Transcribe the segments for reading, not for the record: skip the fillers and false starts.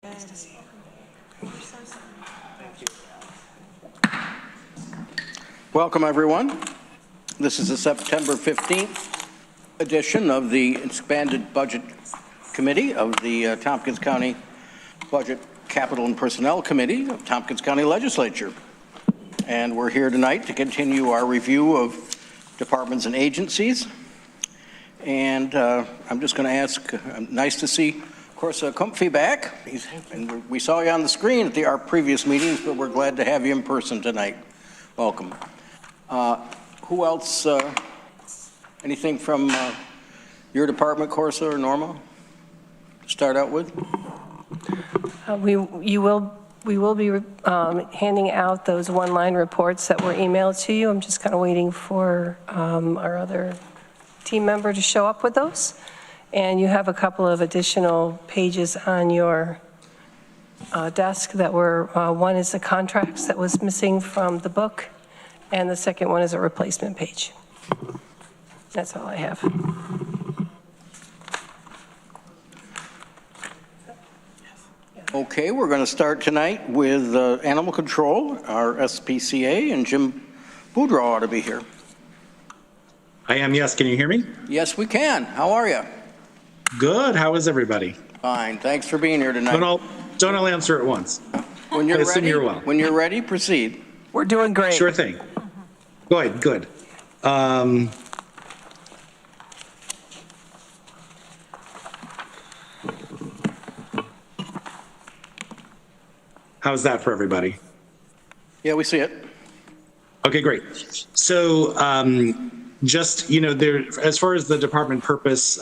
Thank you. Welcome, everyone. This is the September 15th edition of the Expanded Budget Committee of the Tompkins County Budget, Capital, and Personnel Committee of Tompkins County Legislature. And we're here tonight to continue our review of departments and agencies. And I'm just going to ask, nice to see, of course, Comfy back. And we saw you on the screen at our previous meetings, but we're glad to have you in person tonight. Welcome. Who else? Anything from your department, Corsa or Norma? To start out with. We will be handing out those one-line reports that were emailed to you. I'm just kind of waiting for our other team member to show up with those. And you have a couple of additional pages on your desk that were, one is the contracts that was missing from the book, and the second one is a replacement page. That's all I have. Okay, we're going to start tonight with Animal Control, our SPCA, and Jim Boudreau ought to be here. I am, yes. Can you hear me? Yes, we can. How are you? Good. How is everybody? Fine. Thanks for being here tonight. Don't all answer at once. When you're I assume ready, you're well. When you're ready, proceed. We're doing great. Sure thing. Go ahead. Good. How's that for everybody? Yeah, we see it. Okay, great. So just, there, as far as the department purpose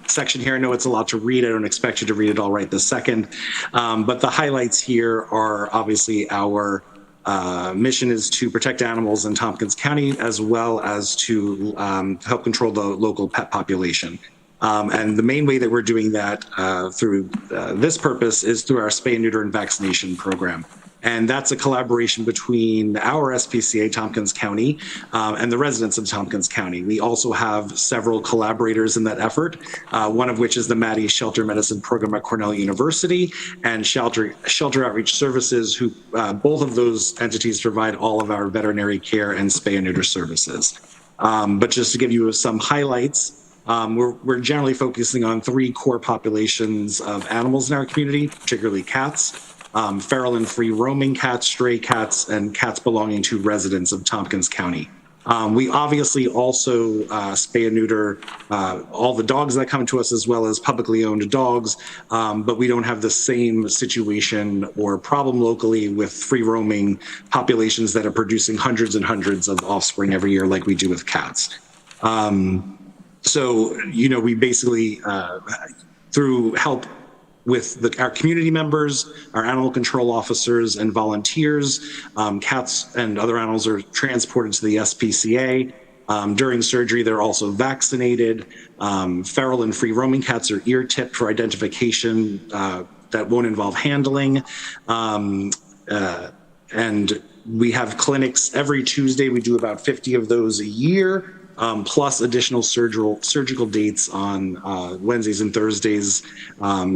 section here, I know it's a lot to read. I don't expect you to read it all right this second. But the highlights here are obviously our mission is to protect animals in Tompkins County, as well as to help control the local pet population. And the main way that we're doing that through this purpose is through our spay and neuter and vaccination program. And that's a collaboration between our SPCA, Tompkins County, and the residents of Tompkins County. We also have several collaborators in that effort, one of which is the Maddie Shelter Medicine Program at Cornell University and Shelter Outreach Services, who both of those entities provide all of our veterinary care and spay and neuter services. But just to give you some highlights, we're generally focusing on three core populations of animals in our community, particularly cats. Feral and free roaming cats, stray cats, and cats belonging to residents of Tompkins County. We obviously also spay and neuter all the dogs that come to us, as well as publicly owned dogs, but we don't have the same situation or problem locally with free roaming populations that are producing hundreds and hundreds of offspring every year like we do with cats. So, we basically, through help with our community members, our animal control officers and volunteers, cats and other animals are transported to the SPCA. During surgery, they're also vaccinated. Feral and free roaming cats are ear tipped for identification that won't involve handling. And we have clinics every Tuesday. We do about 50 of those a year. Plus additional surgical dates on Wednesdays and Thursdays,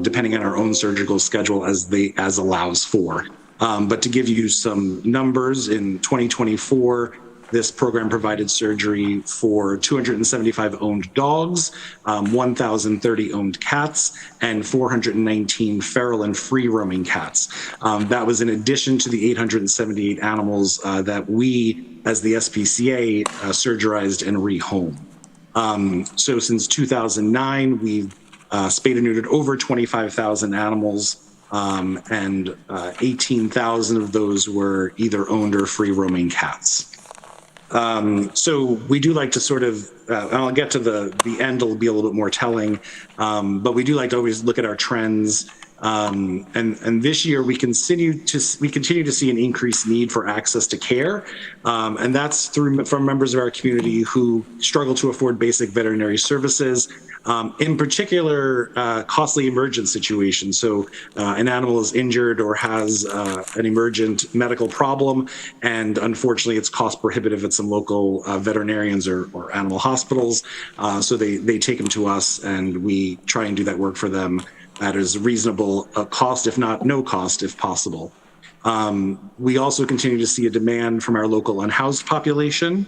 depending on our own surgical schedule as allows for. But to give you some numbers, in 2024, this program provided surgery for 275 owned dogs, 1,030 owned cats, and 419 feral and free roaming cats. That was in addition to the 878 animals that we, as the SPCA, surgerized and rehomed. So since 2009, we've spayed and neutered over 25,000 animals, and 18,000 of those were either owned or free roaming cats. So we do like to sort of, and I'll get to the end, it'll be a little bit more telling, but we do like to always look at our trends. And this year we continue to see an increased need for access to care, and that's from members of our community who struggle to afford basic veterinary services. In particular, costly emergent situations. So an animal is injured or has an emergent medical problem, and unfortunately it's cost prohibitive at some local veterinarians or animal hospitals. So they take them to us, and we try and do that work for them at as reasonable a cost, if not no cost, if possible. We also continue to see a demand from our local unhoused population.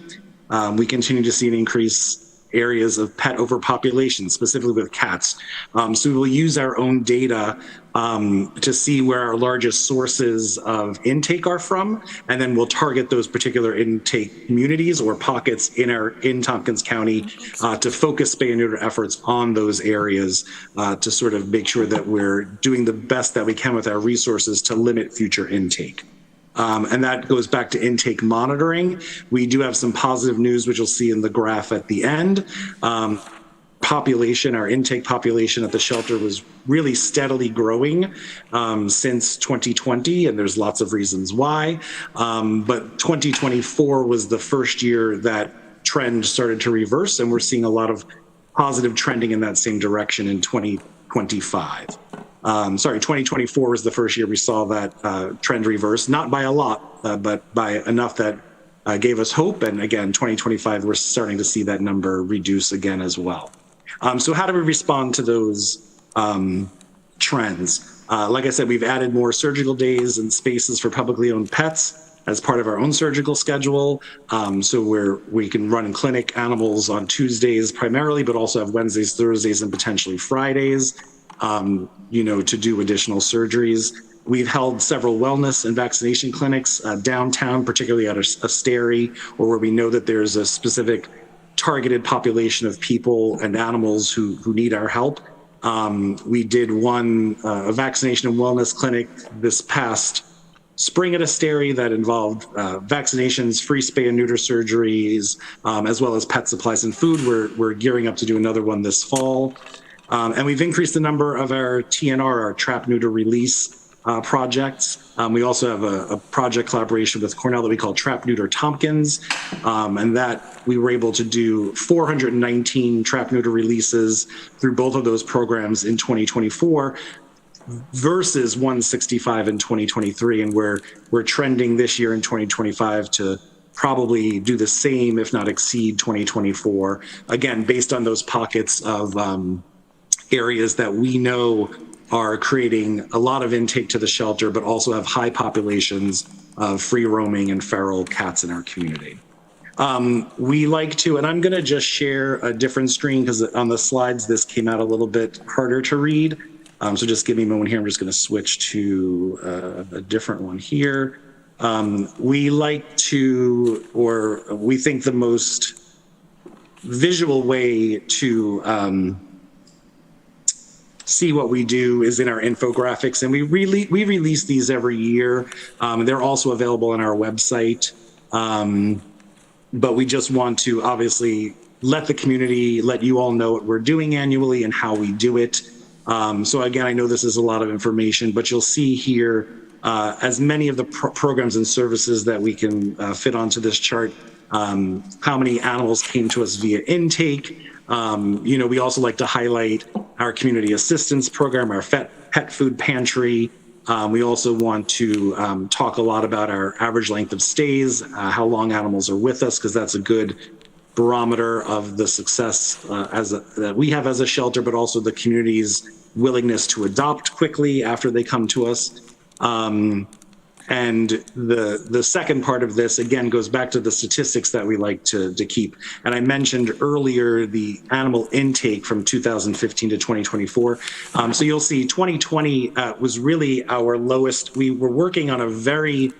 We continue to see an increase areas of pet overpopulation, specifically with cats. So we will use our own data to see where our largest sources of intake are from, and then we'll target those particular intake communities or pockets in Tompkins County to focus spay and neuter efforts on those areas to sort of make sure that we're doing the best that we can with our resources to limit future intake. And that goes back to intake monitoring. We do have some positive news, which you'll see in the graph at the end. Our intake population at the shelter was really steadily growing since 2020, and there's lots of reasons why. But 2024 was the first year that trend started to reverse, and we're seeing a lot of positive trending in that same direction in 2025. 2024 was the first year we saw that trend reverse, not by a lot, but by enough that gave us hope. And again, 2025, we're starting to see that number reduce again as well. So how do we respond to those trends? Like I said, we've added more surgical days and spaces for publicly owned pets as part of our own surgical schedule. So we can run in clinic animals on Tuesdays primarily, but also have Wednesdays, Thursdays, and potentially Fridays. To do additional surgeries. We've held several wellness and vaccination clinics downtown, particularly at Asteri, or where we know that there's a specific targeted population of people and animals who need our help. We did a vaccination and wellness clinic this past spring at Asteri that involved vaccinations, free spay and neuter surgeries, as well as pet supplies and food. We're gearing up to do another one this fall. And we've increased the number of our TNR, our trap, neuter, release projects. We also have a project collaboration with Cornell that we call Trap, Neuter, Tompkins. And that we were able to do 419 trap, neuter releases through both of those programs in 2024 versus 165 in 2023. And we're trending this year in 2025 to probably do the same, if not exceed 2024, again, based on those pockets of areas that we know are creating a lot of intake to the shelter, but also have high populations of free roaming and feral cats in our community. We like to, and I'm gonna just share a different screen because on the slides, this came out a little bit harder to read. So just give me a moment here. I'm just gonna switch to a different one here. We like to, or we think the most visual way to see what we do is in our infographics, and we release these every year. They're also available on our website, but we just want to obviously let the community, let you all know what we're doing annually and how we do it. So again, I know this is a lot of information, but you'll see here as many of the programs and services that we can fit onto this chart, how many animals came to us via intake. We also like to highlight our community assistance program, our pet food pantry. We also want to talk a lot about our average length of stays, how long animals are with us, because that's a good barometer of the success that we have as a shelter, but also the community's willingness to adopt quickly after they come to us. And the second part of this, again, goes back to the statistics that we like to keep. And I mentioned earlier the animal intake from 2015 to 2024. So you'll see 2020 was really our lowest. We were working on a very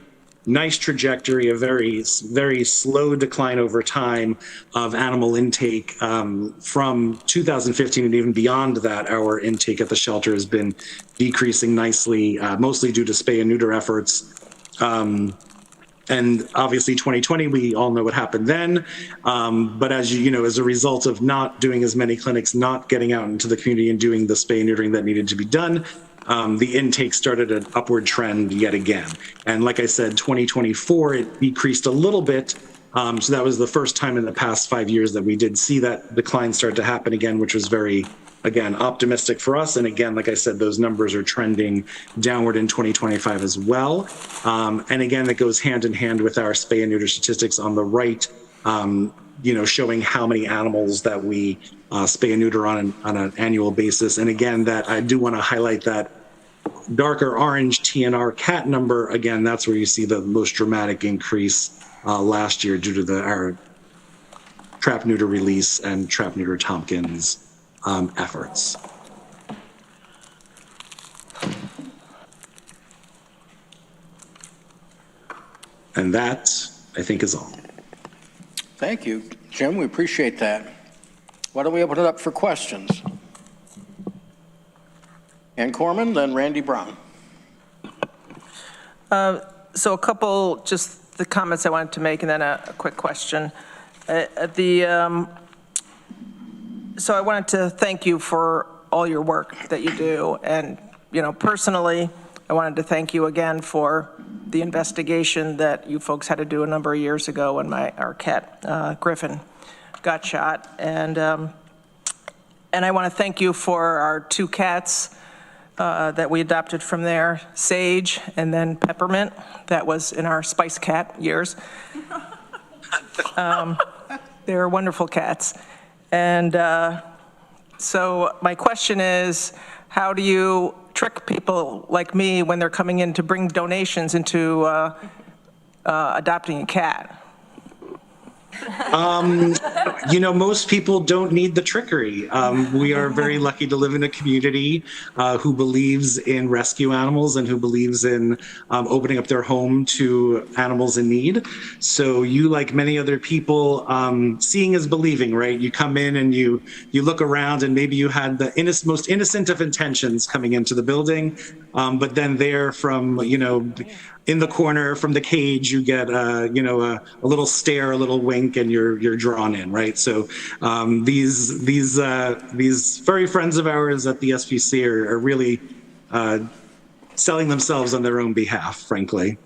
nice trajectory, a very, very slow decline over time of animal intake. From 2015 and even beyond that, our intake at the shelter has been decreasing nicely, mostly due to spay and neuter efforts. And obviously 2020, we all know what happened then. But as you know, as a result of not doing as many clinics, not getting out into the community and doing the spay and neutering that needed to be done, the intake started an upward trend yet again. And like I said, 2024, it decreased a little bit. So that was the first time in the past 5 years that we did see that decline start to happen again, which was very, again, optimistic for us. And again, like I said, those numbers are trending downward in 2025 as well. And again, that goes hand in hand with our spay and neuter statistics on the right. showing how many animals that we spay and neuter on an annual basis. And again, that I do want to highlight that darker orange TNR cat number. Again, that's where you see the most dramatic increase last year due to our trap, neuter, release and trap, neuter Tompkins efforts. And that, I think, is all. Thank you, Jim. We appreciate that. Why don't we open it up for questions? Ann Corman, then Randy Brown. So a couple, just the comments I wanted to make, and then a quick question. So I wanted to thank you for all your work that you do. And, personally, I wanted to thank you again for the investigation that you folks had to do a number of years ago when our cat, Griffin, got shot. And I want to thank you for our 2 cats that we adopted from there, Sage and then Peppermint. That was in our Spice Cat years. They were wonderful cats. And so my question is, how do you trick people like me when they're coming in to bring donations into adopting a cat? Most people don't need the trickery. We are very lucky to live in a community who believes in rescue animals and who believes in opening up their home to animals in need. So you, like many other people, seeing is believing, right? You come in and you look around and maybe you had the most innocent of intentions coming into the building, but then there from, in the corner from the cage, you get a little stare, a little wink, and you're drawn in, right? So these furry friends of ours at the SPC are really selling themselves on their own behalf, frankly.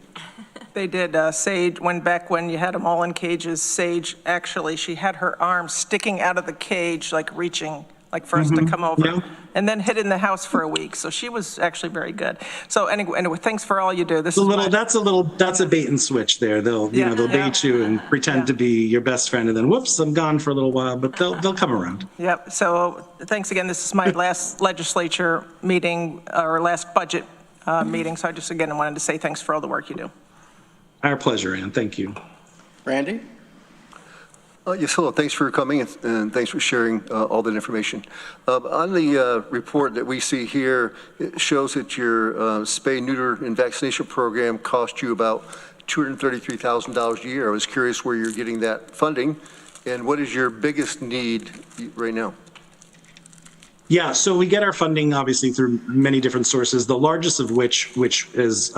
They did. Sage, back when you had them all in cages, Sage, actually, she had her arms sticking out of the cage, like reaching, like for us to come over, and then hid in the house for a week. So she was actually very good. So anyway, thanks for all you do. That's a bait and switch there. They'll bait you and pretend to be your best friend, and then whoops, I'm gone for a little while, but they'll come around. Yep. So thanks again. This is my last legislature meeting, or last budget meeting. So I just again wanted to say thanks for all the work you do. Our pleasure, Ann. Thank you. Randy? Yes, hello. Thanks for coming and thanks for sharing all that information. On the report that we see here, it shows that your spay, neuter, and vaccination program cost you about $233,000 a year. I was curious where you're getting that funding and what is your biggest need right now? Yeah, so we get our funding obviously through many different sources, the largest of which is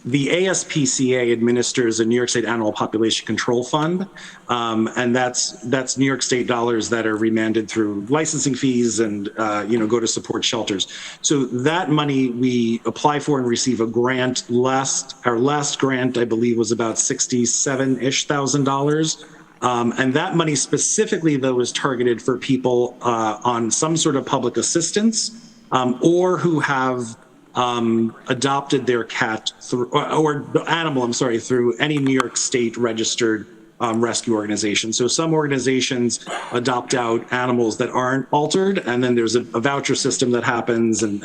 the ASPCA administers a New York State Animal Population Control Fund, and that's New York State dollars that are remanded through licensing fees and go to support shelters. So that money we apply for and receive a grant. Our last grant, I believe, was about $67,000-ish. And that money specifically, though, is targeted for people on some sort of public assistance or who have adopted their cat or animal, through any New York State registered rescue organization. So some organizations adopt out animals that aren't altered, and then there's a voucher system that happens, and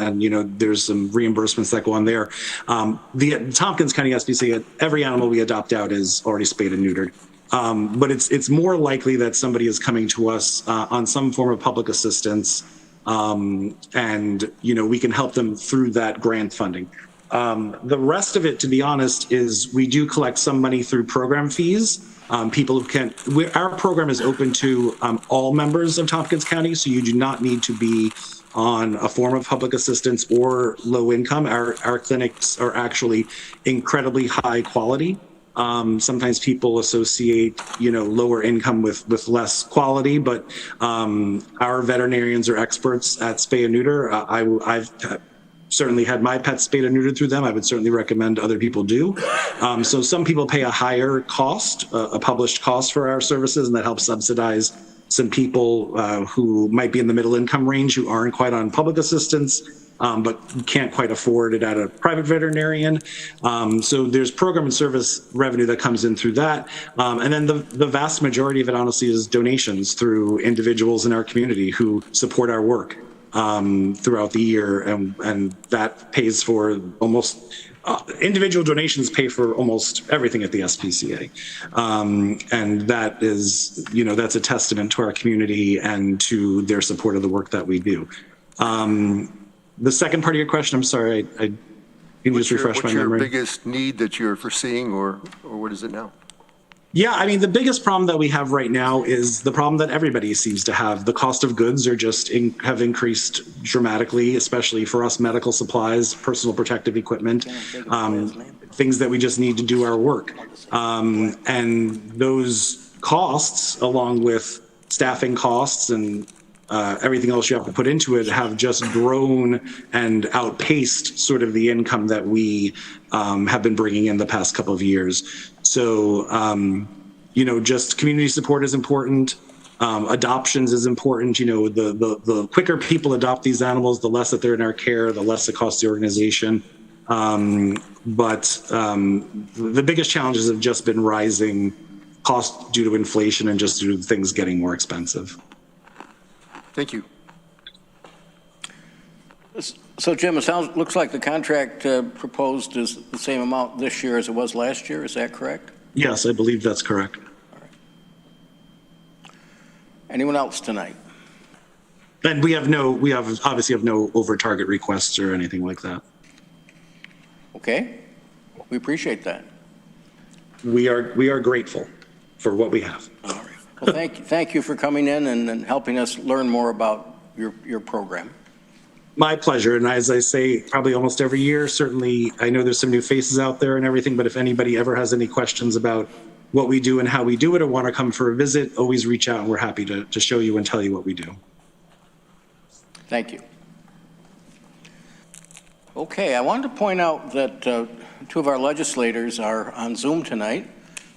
there's some reimbursements that go on there. The Tompkins County SPCA, every animal we adopt out is already spayed and neutered. But it's more likely that somebody is coming to us on some form of public assistance, and we can help them through that grant funding. The rest of it, to be honest, is we do collect some money through program fees. People who our program is open to all members of Tompkins County, so you do not need to be on a form of public assistance or low income. Our clinics are actually incredibly high quality. Sometimes people associate, lower income with less quality, but our veterinarians are experts at spay and neuter. I've certainly had my pets spayed and neutered through them. I would certainly recommend other people do. So some people pay a higher cost, a published cost for our services, and that helps subsidize some people who might be in the middle income range who aren't quite on public assistance. but can't quite afford it at a private veterinarian. So there's program and service revenue that comes in through that. And then the vast majority of it, honestly, is donations through individuals in our community who support our work throughout the year. And that pays for almost, individual donations pay for almost everything at the SPCA. And that is, that's a testament to our community and to their support of the work that we do. The second part of your question, I'm sorry, I can you just refresh my memory? What's your biggest need that you're foreseeing, or what is it now? Yeah, I mean, the biggest problem that we have right now is the problem that everybody seems to have. The cost of goods are just have increased dramatically, especially for us, medical supplies, personal protective equipment, things that we just need to do our work. And those costs, along with staffing costs and everything else you have to put into it, have just grown and outpaced sort of the income that we have been bringing in the past couple of years. So, just community support is important. Adoptions is important. The quicker people adopt these animals, the less that they're in our care, the less it costs the organization. But the biggest challenges have just been rising costs due to inflation and just due to things getting more expensive. Thank you. So Jim, looks like the contract proposed is the same amount this year as it was last year. Is that correct? Yes, I believe that's correct. All right. Anyone else tonight? And we obviously have no over target requests or anything like that. Okay, we appreciate that. We are grateful for what we have. All right. Well, thank you for coming in and helping us learn more about your program. My pleasure. And as I say, probably almost every year, certainly I know there's some new faces out there and everything, but if anybody ever has any questions about what we do and how we do it or want to come for a visit, always reach out and we're happy to show you and tell you what we do. Thank you. Okay, I wanted to point out that two of our legislators are on Zoom tonight.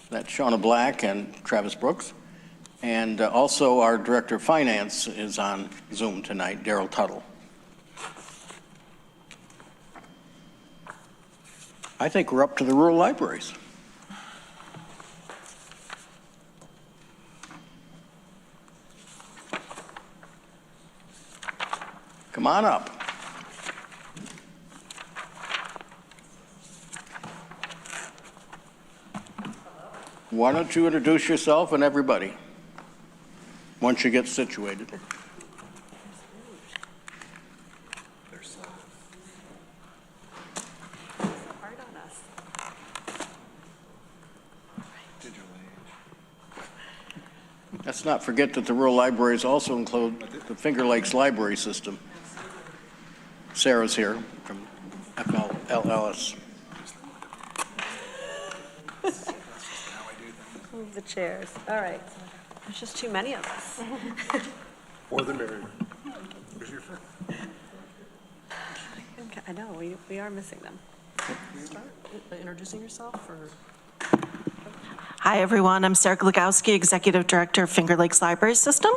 That's Shauna Black and Travis Brooks. And also our Director of Finance is on Zoom tonight, Daryl Tuttle. I think we're up to the rural libraries. Come on up. Why don't you introduce yourself and everybody once you get situated? Let's not forget that the rural libraries also include the Finger Lakes Library System. Sarah's here from FLLS. Move the chairs. All right. There's just too many of us. More the merrier. Where's your friend? Okay, I know, we are missing them. Start by introducing yourself, or? Hi, everyone. I'm Sarah Glagowski, Executive Director of Finger Lakes Library System.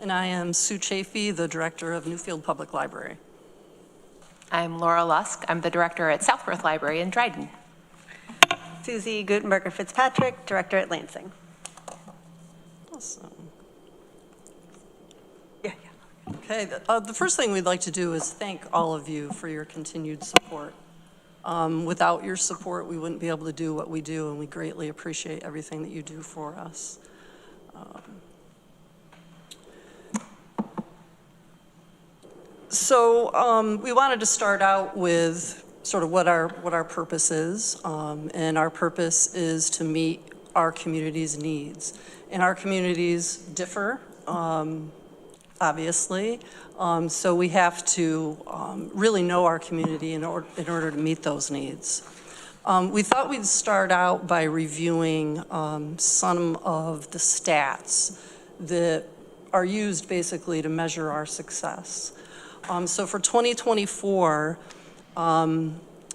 And I am Sue Chafee, the Director of Newfield Public Library. I'm Laura Lusk. I'm the Director at Southworth Library in Dryden. Susie Gutenberger Fitzpatrick, Director at Lansing. Awesome. Yeah. Okay, the first thing we'd like to do is thank all of you for your continued support. Without your support, we wouldn't be able to do what we do, and we greatly appreciate everything that you do for us. So we wanted to start out with sort of what our purpose is, and our purpose is to meet our community's needs. And our communities differ, obviously, so we have to really know our community in order to meet those needs. We thought we'd start out by reviewing some of the stats that are used basically to measure our success. So for 2024,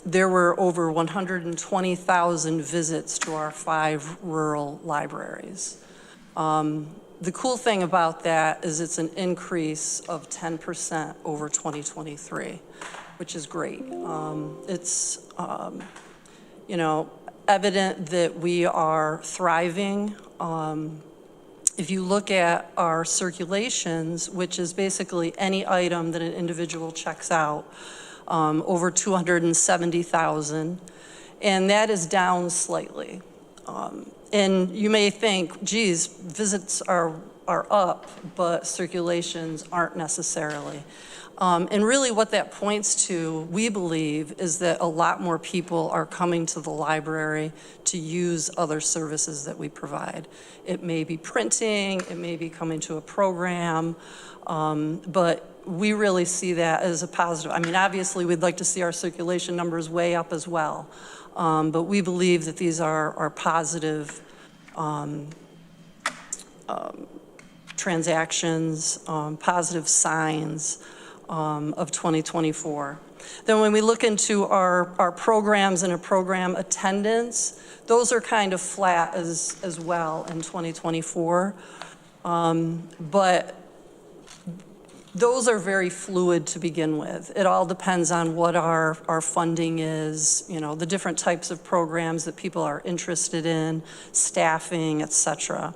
there were over 120,000 visits to our 5 rural libraries. The cool thing about that is it's an increase of 10% over 2023, which is great. It's, evident that we are thriving. If you look at our circulations, which is basically any item that an individual checks out, over 270,000, and that is down slightly. And you may think, geez, visits are up, but circulations aren't necessarily. And really what that points to, we believe, is that a lot more people are coming to the library to use other services that we provide. It may be printing, it may be coming to a program, but we really see that as a positive. I mean, obviously, we'd like to see our circulation numbers way up as well, but we believe that these are positive transactions, positive signs of 2024. Then when we look into our programs and a program attendance, those are kind of flat as well in 2024. But those are very fluid to begin with. It all depends on what our funding is, the different types of programs that people are interested in, staffing, et cetera.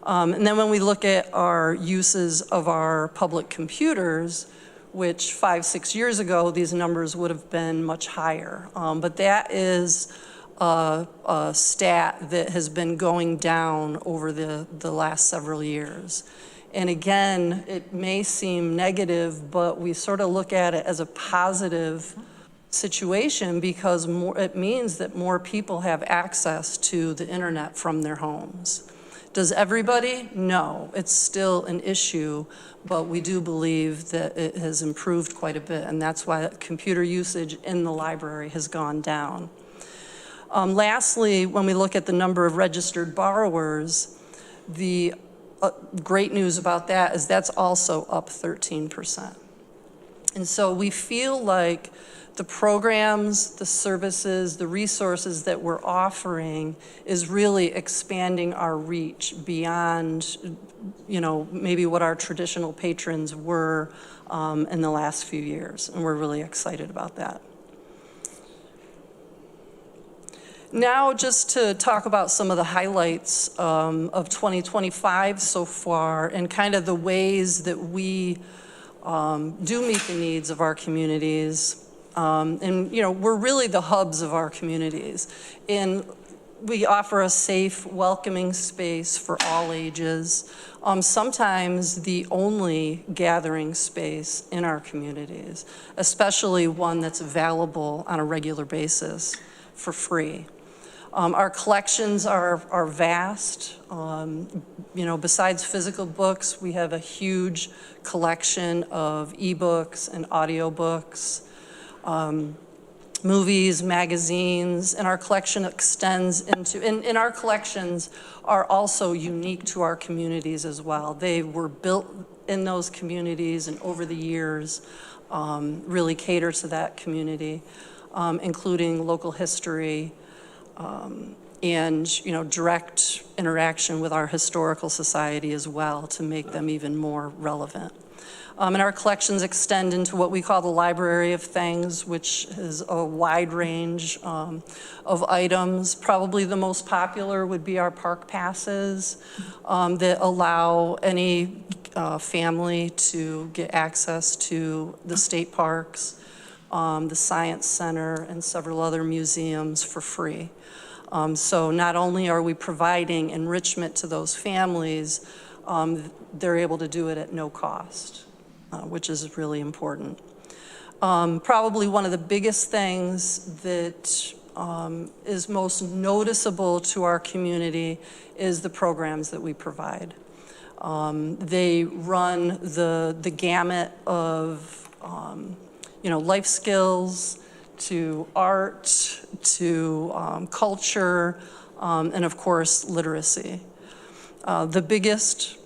And then when we look at our uses of our public computers, which 5-6 years ago, these numbers would have been much higher. But that is a stat that has been going down over the last several years. And again, it may seem negative, but we sort of look at it as a positive situation because it means that more people have access to the internet from their homes. Does everybody? No, it's still an issue, but we do believe that it has improved quite a bit, and that's why computer usage in the library has gone down. Lastly, when we look at the number of registered borrowers, the great news about that is that's also up 13%. And so we feel like the programs, the services, the resources that we're offering is really expanding our reach beyond, maybe what our traditional patrons were in the last few years. And we're really excited about that. Now, just to talk about some of the highlights of 2025 so far and kind of the ways that we do meet the needs of our communities. We're really the hubs of our communities. And we offer a safe, welcoming space for all ages, sometimes the only gathering space in our communities, especially one that's available on a regular basis for free. Our collections are vast. Besides physical books, we have a huge collection of ebooks and audiobooks, movies, magazines, and our collection extends into, and our collections are also unique to our communities as well. They were built in those communities and over the years really cater to that community, including local history, and direct interaction with our historical society as well to make them even more relevant. And our collections extend into what we call the Library of Things, which is a wide range of items. Probably the most popular would be our park passes that allow any family to get access to the state parks, the Science Center, and several other museums for free. So not only are we providing enrichment to those families, they're able to do it at no cost, which is really important. Probably one of the biggest things that is most noticeable to our community is the programs that we provide. They run the gamut of life skills, to art, to culture, and of course, literacy. The biggest,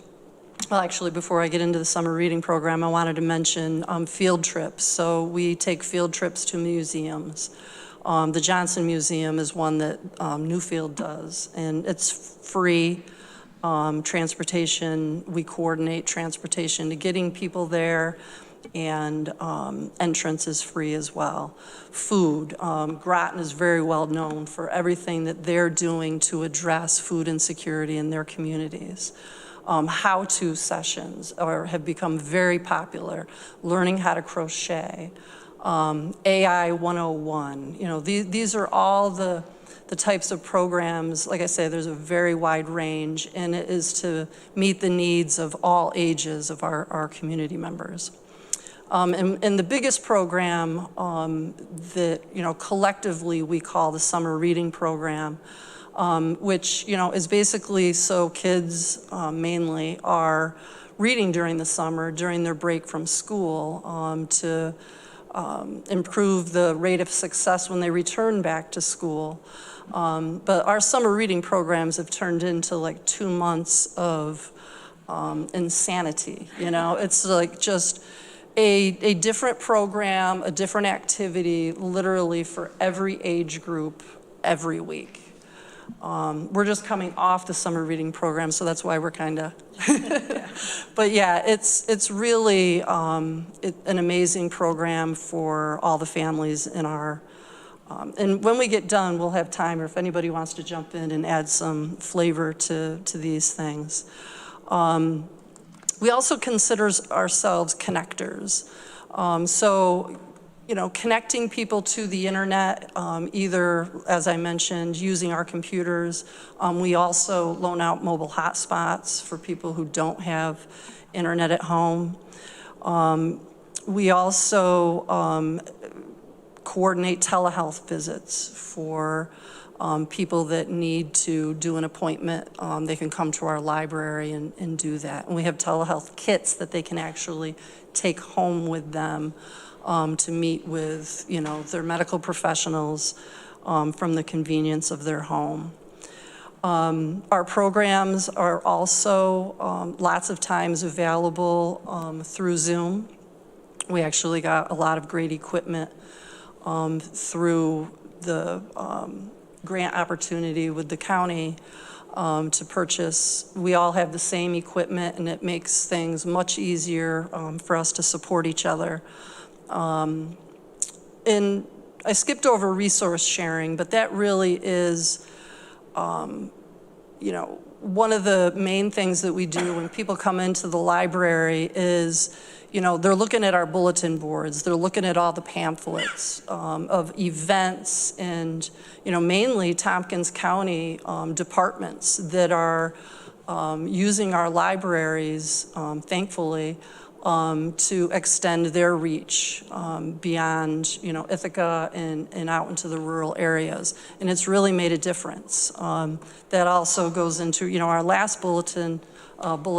well, actually, before I get into the summer reading program, I wanted to mention field trips. So we take field trips to museums. The Johnson Museum is one that Newfield does, and it's free. Transportation, we coordinate transportation to getting people there, and entrance is free as well. Food, Groton is very well known for everything that they're doing to address food insecurity in their communities. How-to sessions have become very popular, learning how to crochet, AI 101. You know, these are all the types of programs. Like I say, there's a very wide range, and it is to meet the needs of all ages of our community members. And the biggest program that, you know, collectively we call the summer reading program, which, you know, is basically so kids mainly are reading during the summer, during their break from school, to improve the rate of success when they return back to school. But our summer reading programs have turned into like 2 months of insanity, you know? It's like just a different program, a different activity, literally for every age group, every week. We're just coming off the summer reading program, so that's why we're kind of, but yeah, it's really an amazing program for all the families in our, and when we get done, we'll have time, or if anybody wants to jump in and add some flavor to these things. We also consider ourselves connectors. So, you know, connecting people to the internet, either, as I mentioned, using our computers. We also loan out mobile hotspots for people who don't have internet at home. We also coordinate telehealth visits for people that need to do an appointment. They can come to our library and do that. And we have telehealth kits that they can actually take home with them to meet with, you know, their medical professionals from the convenience of their home. Our programs are also lots of times available through Zoom. We actually got a lot of great equipment through the grant opportunity with the county to purchase. We all have the same equipment, and it makes things much easier for us to support each other. And I skipped over resource sharing, but that really is, you know, one of the main things that we do when people come into the library is, you know, they're looking at our bulletin boards, they're looking at all the pamphlets of events and, you know, mainly Tompkins County departments that are using our libraries, thankfully, to extend their reach beyond, you know, Ithaca and out into the rural areas. And it's really made a difference. That also goes into, you know, our last bullet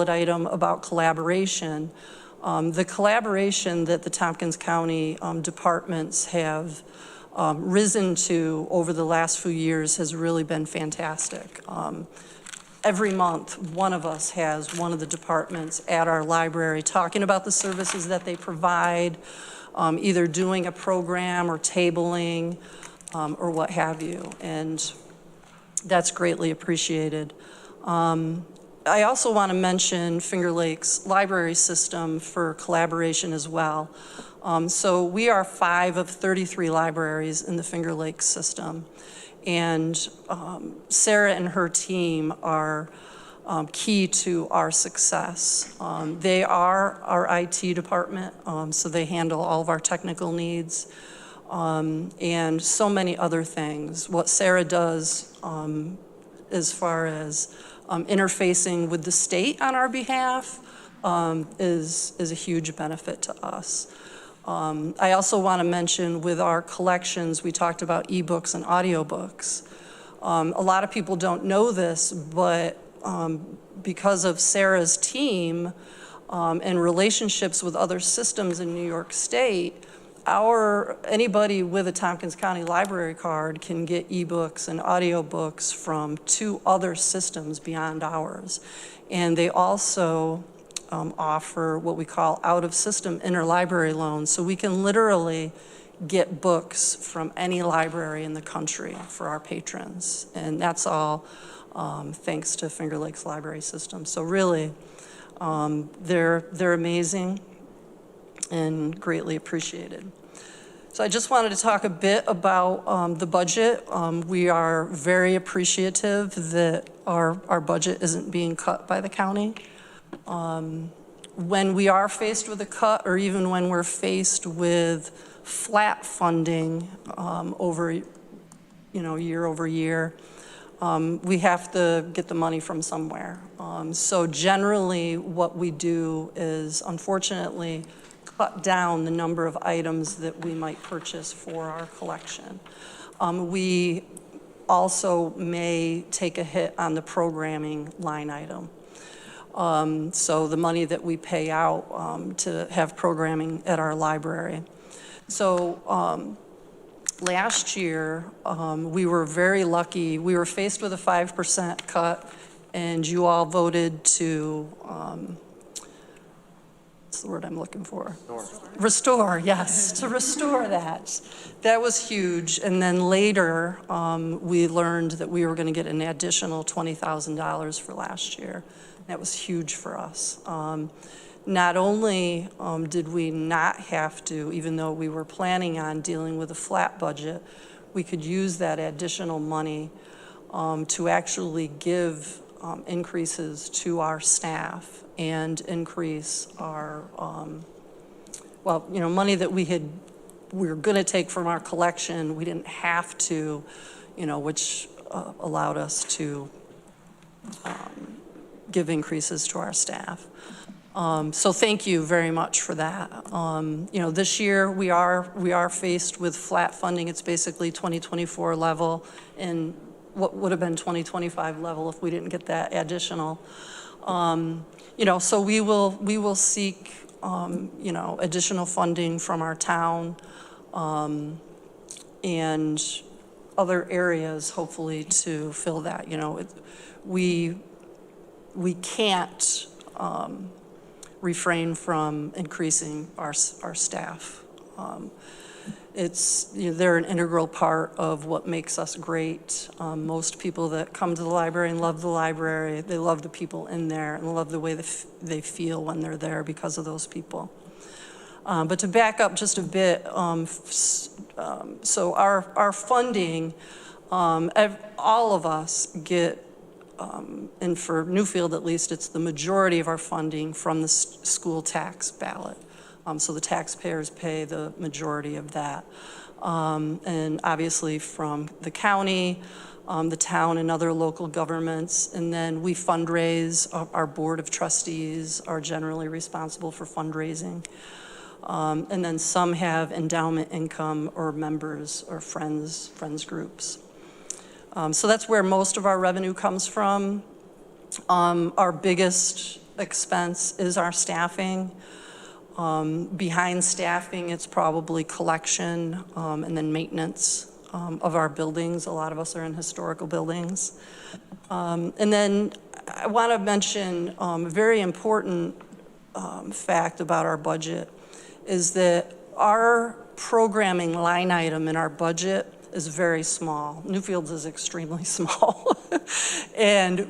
item about collaboration. The collaboration that the Tompkins County departments have risen to over the last few years has really been fantastic. Every month, one of us has one of the departments at our library talking about the services that they provide, either doing a program or tabling or what have you, and that's greatly appreciated. I also want to mention Finger Lakes library system for collaboration as well. So we are 5 of 33 libraries in the Finger Lakes system. And Sarah and her team are key to our success. They are our IT department, so they handle all of our technical needs and so many other things. What Sarah does as far as interfacing with the state on our behalf is a huge benefit to us. I also want to mention with our collections, we talked about ebooks and audiobooks. A lot of people don't know this, but because of Sarah's team and relationships with other systems in New York State, anybody with a Tompkins County library card can get ebooks and audiobooks from 2 other systems beyond ours. And they also offer what we call out-of-system interlibrary loans. So we can literally get books from any library in the country for our patrons. And that's all thanks to Finger Lakes Library System. So really, they're amazing and greatly appreciated. So I just wanted to talk a bit about the budget. We are very appreciative that our budget isn't being cut by the county. When we are faced with a cut, or even when we're faced with flat funding over, year over year, we have to get the money from somewhere. So generally what we do is, unfortunately, cut down the number of items that we might purchase for our collection. We also may take a hit on the programming line item. So the money that we pay out to have programming at our library. So last year, we were very lucky. We were faced with a 5% cut, and you all voted to, what's the word I'm looking for? Restore, yes, to restore that. That was huge. And then later, we learned that we were going to get an additional $20,000 for last year. That was huge for us. Not only did we not have to, even though we were planning on dealing with a flat budget, we could use that additional money to actually give increases to our staff and increase our, money that we were going to take from our collection. We didn't have to, which allowed us to give increases to our staff. So thank you very much for that. This year we are faced with flat funding. It's basically 2024 level and what would have been 2025 level if we didn't get that additional. So we will seek additional funding from our town and other areas, hopefully, to fill that. We can't refrain from increasing our staff. They're an integral part of what makes us great. Most people that come to the library and love the library, they love the people in there and love the way they feel when they're there because of those people. But to back up just a bit, so our funding, all of us get, and for Newfield at least, it's the majority of our funding from the school tax ballot. So the taxpayers pay the majority of that. And obviously from the county, the town and other local governments, and then we fundraise. Our board of trustees are generally responsible for fundraising. And then some have endowment income or members or friends groups. So that's where most of our revenue comes from. Our biggest expense is our staffing. Behind staffing, it's probably collection and then maintenance of our buildings. A lot of us are in historical buildings. And then I want to mention a very important fact about our budget is that our programming line item in our budget is very small. Newfield's is extremely small. And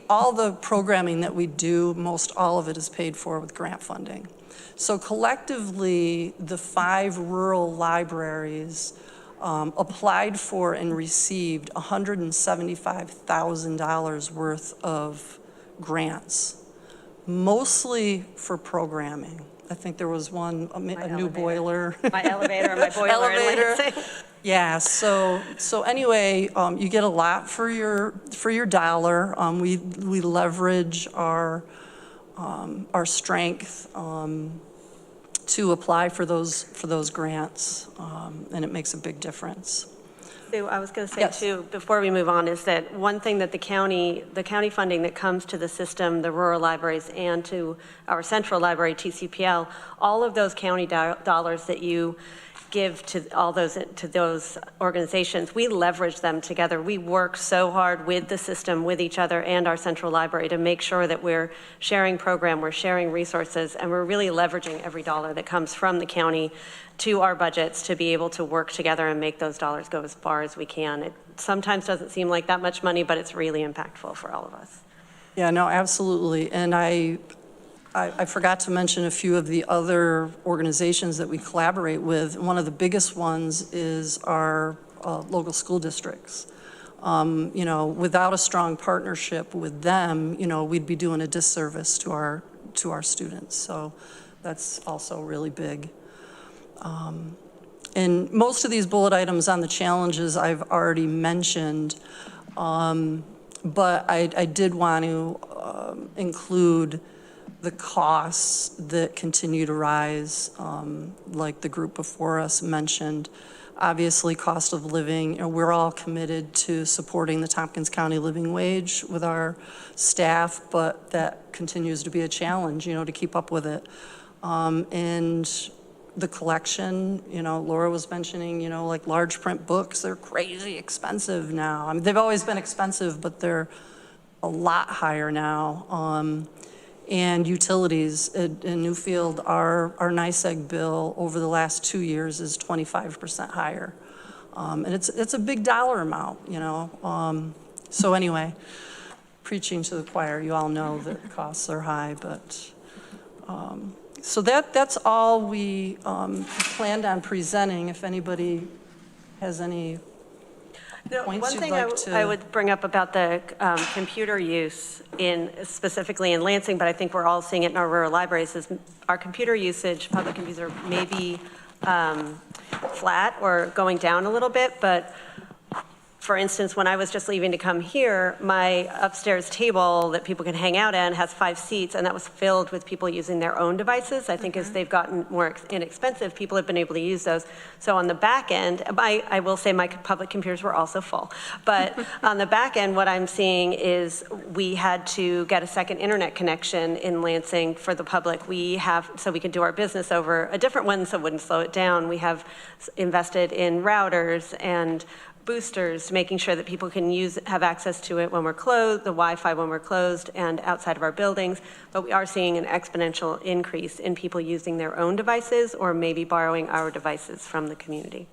all the programming that we do, most all of it is paid for with grant funding. So collectively, the 5 rural libraries applied for and received $175,000 worth of grants, mostly for programming. I think there was one, a new boiler. My elevator and my boiler. Elevator. Yeah, so anyway, you get a lot for your dollar. We leverage our strength to apply for those grants, and it makes a big difference. Sue, I was going to say Yes. too, before we move on, is that one thing that the county funding that comes to the system, the rural libraries, and to our central library, TCPL, all of those county dollars that you give to those organizations, we leverage them together. We work so hard with the system, with each other and our central library to make sure that we're sharing program, we're sharing resources, and we're really leveraging every dollar that comes from the county to our budgets to be able to work together and make those dollars go as far as we can. It sometimes doesn't seem like that much money, but it's really impactful for all of us. Yeah, no, absolutely. And I forgot to mention a few of the other organizations that we collaborate with. One of the biggest ones is our local school districts. You know, without a strong partnership with them, you know, we'd be doing a disservice to our students. So that's also really big. And most of these bullet items on the challenges I've already mentioned, but I did want to include the costs that continue to rise, like the group before us mentioned. Obviously, cost of living, and we're all committed to supporting the Tompkins County living wage with our staff, but that continues to be a challenge, you know, to keep up with it. And the collection, you know, Laura was mentioning, you know, like large print books, they're crazy expensive now. I mean, they've always been expensive, but they're a lot higher now. And utilities in Newfield, our NYSEG bill over the last 2 years is 25% higher. And it's a big dollar amount, you know. So anyway, preaching to the choir, you all know that costs are high, but so that's all we planned on presenting. If anybody has any points One you'd thing like to... I would bring up about the computer use specifically in Lansing, but I think we're all seeing it in our rural libraries, is our computer usage, public computer, may be flat or going down a little bit, but for instance, when I was just leaving to come here, my upstairs table that people can hang out in has 5 seats, and that was filled with people using their own devices. I think as they've gotten more inexpensive, people have been able to use those. So on the back end, I will say my public computers were also full. But on the back end, what I'm seeing is we had to get a second internet connection in Lansing for the public. So we could do our business over a different one so it wouldn't slow it down. We have invested in routers and boosters, making sure that people can have access to it when we're closed, the Wi-Fi when we're closed and outside of our buildings. But we are seeing an exponential increase in people using their own devices or maybe borrowing our devices from the community.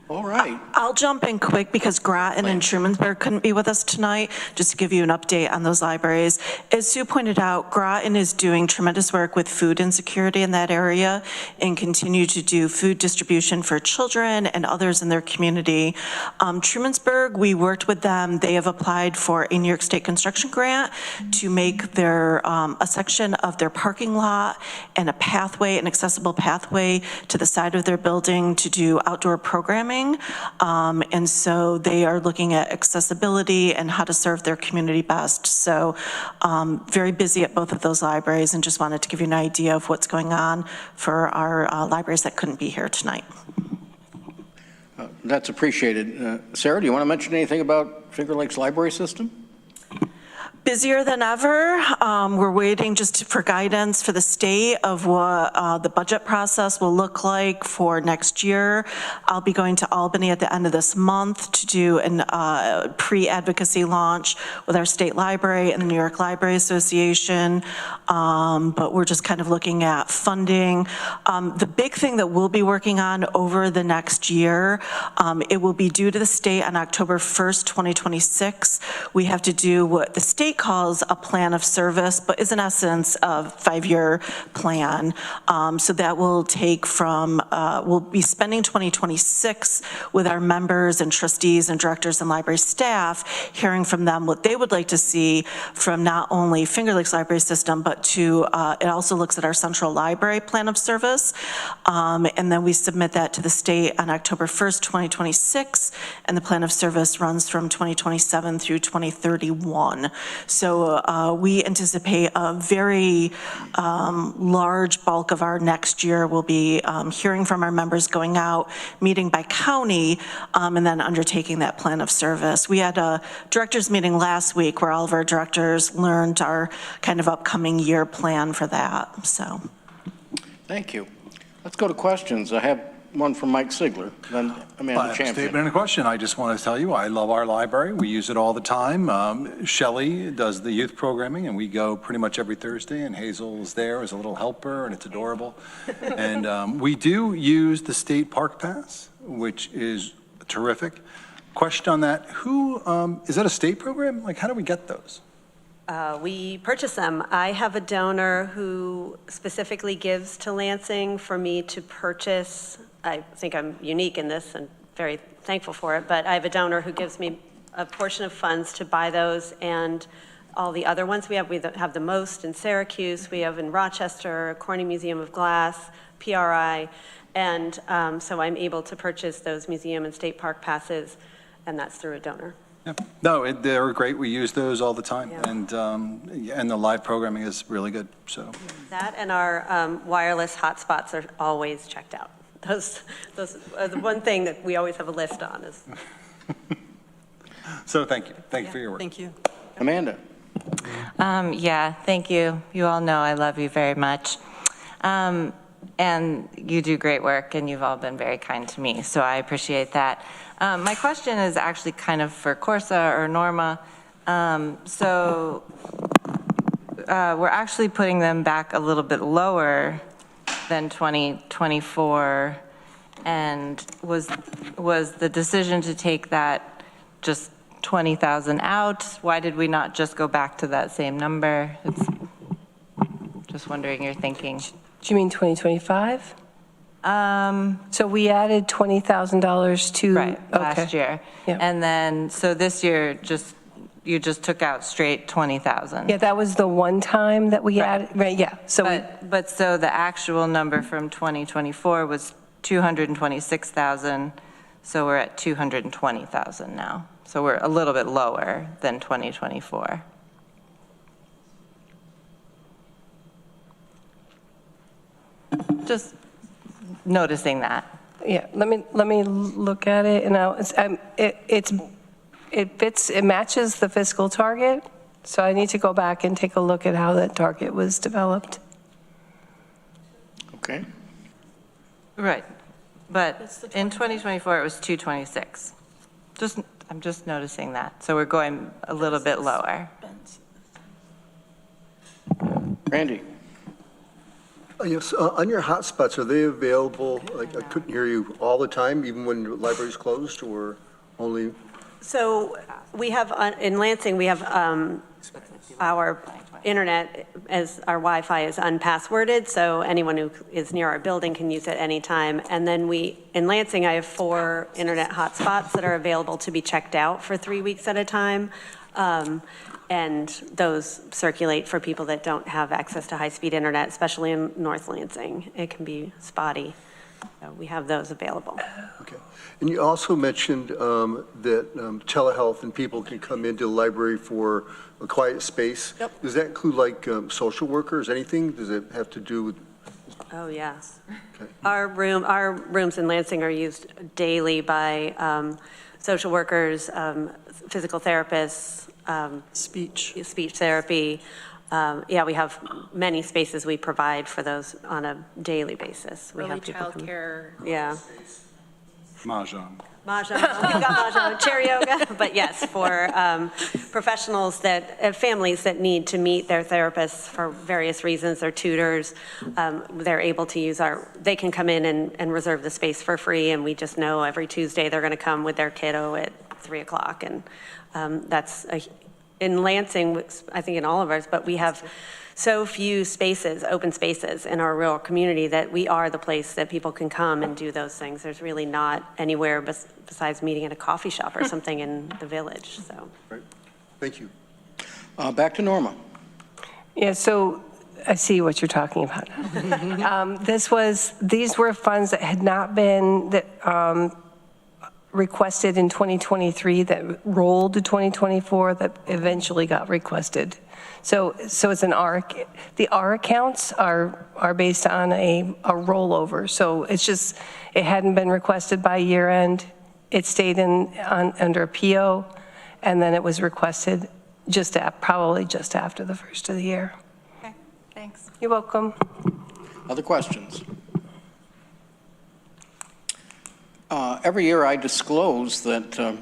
All right. I'll jump in quick because Groton and Trumansburg couldn't be with us tonight, just to give you an update on those libraries. As Sue pointed out, Groton is doing tremendous work with food insecurity in that area and continue to do food distribution for children and others in their community. Trumansburg, we worked with them. They have applied for a New York State construction grant to make their a section of their parking lot and a pathway, an accessible pathway to the side of their building to do outdoor programming. And so they are looking at accessibility and how to serve their community best. So very busy at both of those libraries, and just wanted to give you an idea of what's going on for our libraries that couldn't be here tonight. That's appreciated. Sarah, do you want to mention anything about Finger Lakes Library System? Busier than ever. We're waiting just for guidance for the state of what the budget process will look like for next year. I'll be going to Albany at the end of this month to do a pre-advocacy launch with our state library and the New York Library Association. But we're just kind of looking at funding. The big thing that we'll be working on over the next year, it will be due to the state on October 1st, 2026. We have to do what the state calls a plan of service, but is in essence a 5-year plan. So that will take from, we'll be spending 2026 with our members and trustees and directors and library staff, hearing from them what they would like to see from not only Finger Lakes Library System, but to, it also looks at our central library plan of service. And then we submit that to the state on October 1st, 2026, and the plan of service runs from 2027 through 2031. So we anticipate a very large bulk of our next year will be hearing from our members, going out, meeting by county, and then undertaking that plan of service. We had a directors meeting last week where all of our directors learned our kind of upcoming year plan for that. So. Thank you. Let's go to questions. I have one from Mike Sigler, then Amanda I have a Champion. statement and a question. I just want to tell you, I love our library. We use it all the time. Shelley does the youth programming, and we go pretty much every Thursday, and Hazel's there as a little helper, and it's adorable. And we do use the state park pass, which is terrific. Question on that, who, is that a state program? Like, how do we get those? We purchase them. I have a donor who specifically gives to Lansing for me to purchase. I think I'm unique in this and very thankful for it, but I have a donor who gives me a portion of funds to buy those and all the other ones. We have the most in Syracuse, we have in Rochester, Corning Museum of Glass, PRI, and so I'm able to purchase those museum and state park passes, and that's through a donor. Yep. No, they're great. We use those all the time, Yeah. and the live programming is really good, so. That and our wireless hotspots are always checked out. Those are the one thing that we always have a list on is. So thank you. Thank you for your work. Thank you. Amanda. Yeah, thank you. You all know I love you very much. And you do great work, and you've all been very kind to me, so I appreciate that. My question is actually kind of for Corsa or Norma. So we're actually putting them back a little bit lower than 2024, and was the decision to take that just 20,000 out? Why did we not just go back to that same number? It's just wondering your thinking. Do you mean 2025? So we added $20,000 to. Right, last year. Yeah. And then, so this year, you just took out straight 20,000. Yeah, that was the one time that we added, right, yeah. So But so the actual number from 2024 was 226,000, so we're at 220,000 now. So we're a little bit lower than 2024. Just noticing that. yeah, let me look at it, and it fits, it matches the fiscal target, so I need to go back and take a look at how that target was developed. Okay. Right, but in 2024, it was 226. I'm just noticing that. So we're going a little bit lower. Randy. Yes, on your hotspots, are they available? Like, I couldn't hear you all the time, even when the library's closed, or only? So we have, in Lansing, we have our internet, as our Wi-Fi is unpassworded, so anyone who is near our building can use it anytime. And then in Lansing, I have 4 internet hotspots that are available to be checked out for 3 weeks at a time. And those circulate for people that don't have access to high-speed internet, especially in North Lansing. It can be spotty. So we have those available. Okay. And you also mentioned that telehealth and people can come into the library for a quiet space. Yep. Does that include like social workers, anything? Does it have to do with? Oh, yes. Okay. Our rooms in Lansing are used daily by social workers, physical therapists, speech therapy. Yeah, we have many spaces we provide for those on a daily basis. We have people come. Childcare. Yeah. Mahjong. Mahjong, we've got Mahjong, chair yoga, but yes, for professionals families that need to meet their therapists for various reasons, their tutors, they're able to use they can come in and reserve the space for free, and we just know every Tuesday they're gonna come with their kiddo at 3 o'clock, and that's in Lansing, I think in all of ours, but we have so few spaces, open spaces in our rural community that we are the place that people can come and do those things. There's really not anywhere besides meeting at a coffee shop or something in the village, so. Right. Thank you. Back to Norma. Yeah, so I see what you're talking about now. These were funds that had not been requested in 2023 that rolled to 2024 that eventually got requested. So it's an the R accounts are based on a rollover. So it's just, it hadn't been requested by year end. It stayed under a PO, and then it was requested probably just after the first of the year. Okay, thanks. You're welcome. Other questions? Every year I disclose that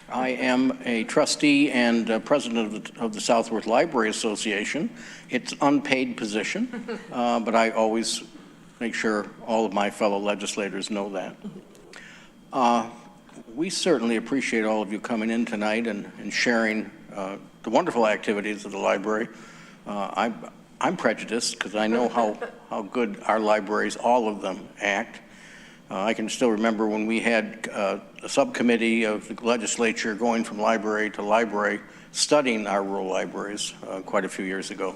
I am a trustee and president of the Southworth Library Association. It's an unpaid position, but I always make sure all of my fellow legislators know that. We certainly appreciate all of you coming in tonight and sharing the wonderful activities of the library. I'm prejudiced because I know how good our libraries, all of them, act. I can still remember when we had a subcommittee of the legislature going from library to library, studying our rural libraries quite a few years ago.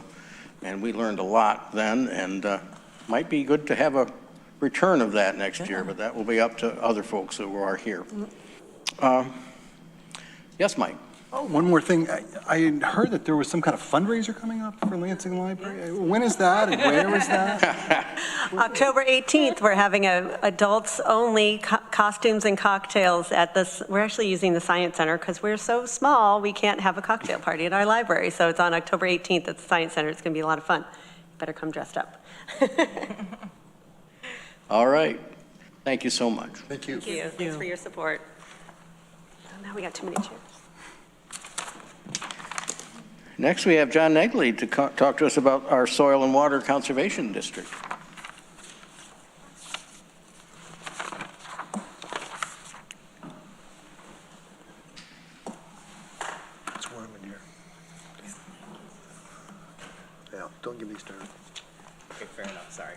And we learned a lot then, and might be good to have a return of that next year, but that will be up to other folks who are here. Yes, Mike? Oh, one more thing. I heard that there was some kind of fundraiser coming up for Lansing Library. When is that and where is that? October 18th, we're having a adults-only costumes and cocktails at this. We're actually using the Science Center because we're so small, we can't have a cocktail party at our library. So it's on October 18th at the Science Center. It's going to be a lot of fun. Better come dressed up. All right. Thank you so much. Thank you. Thank you. Thanks for your support. Oh, now we got too many chairs. Next, we have John Negley to talk to us about our Soil and Water Conservation District. It's warm in here. Yeah, don't get me started. Okay, fair enough, sorry.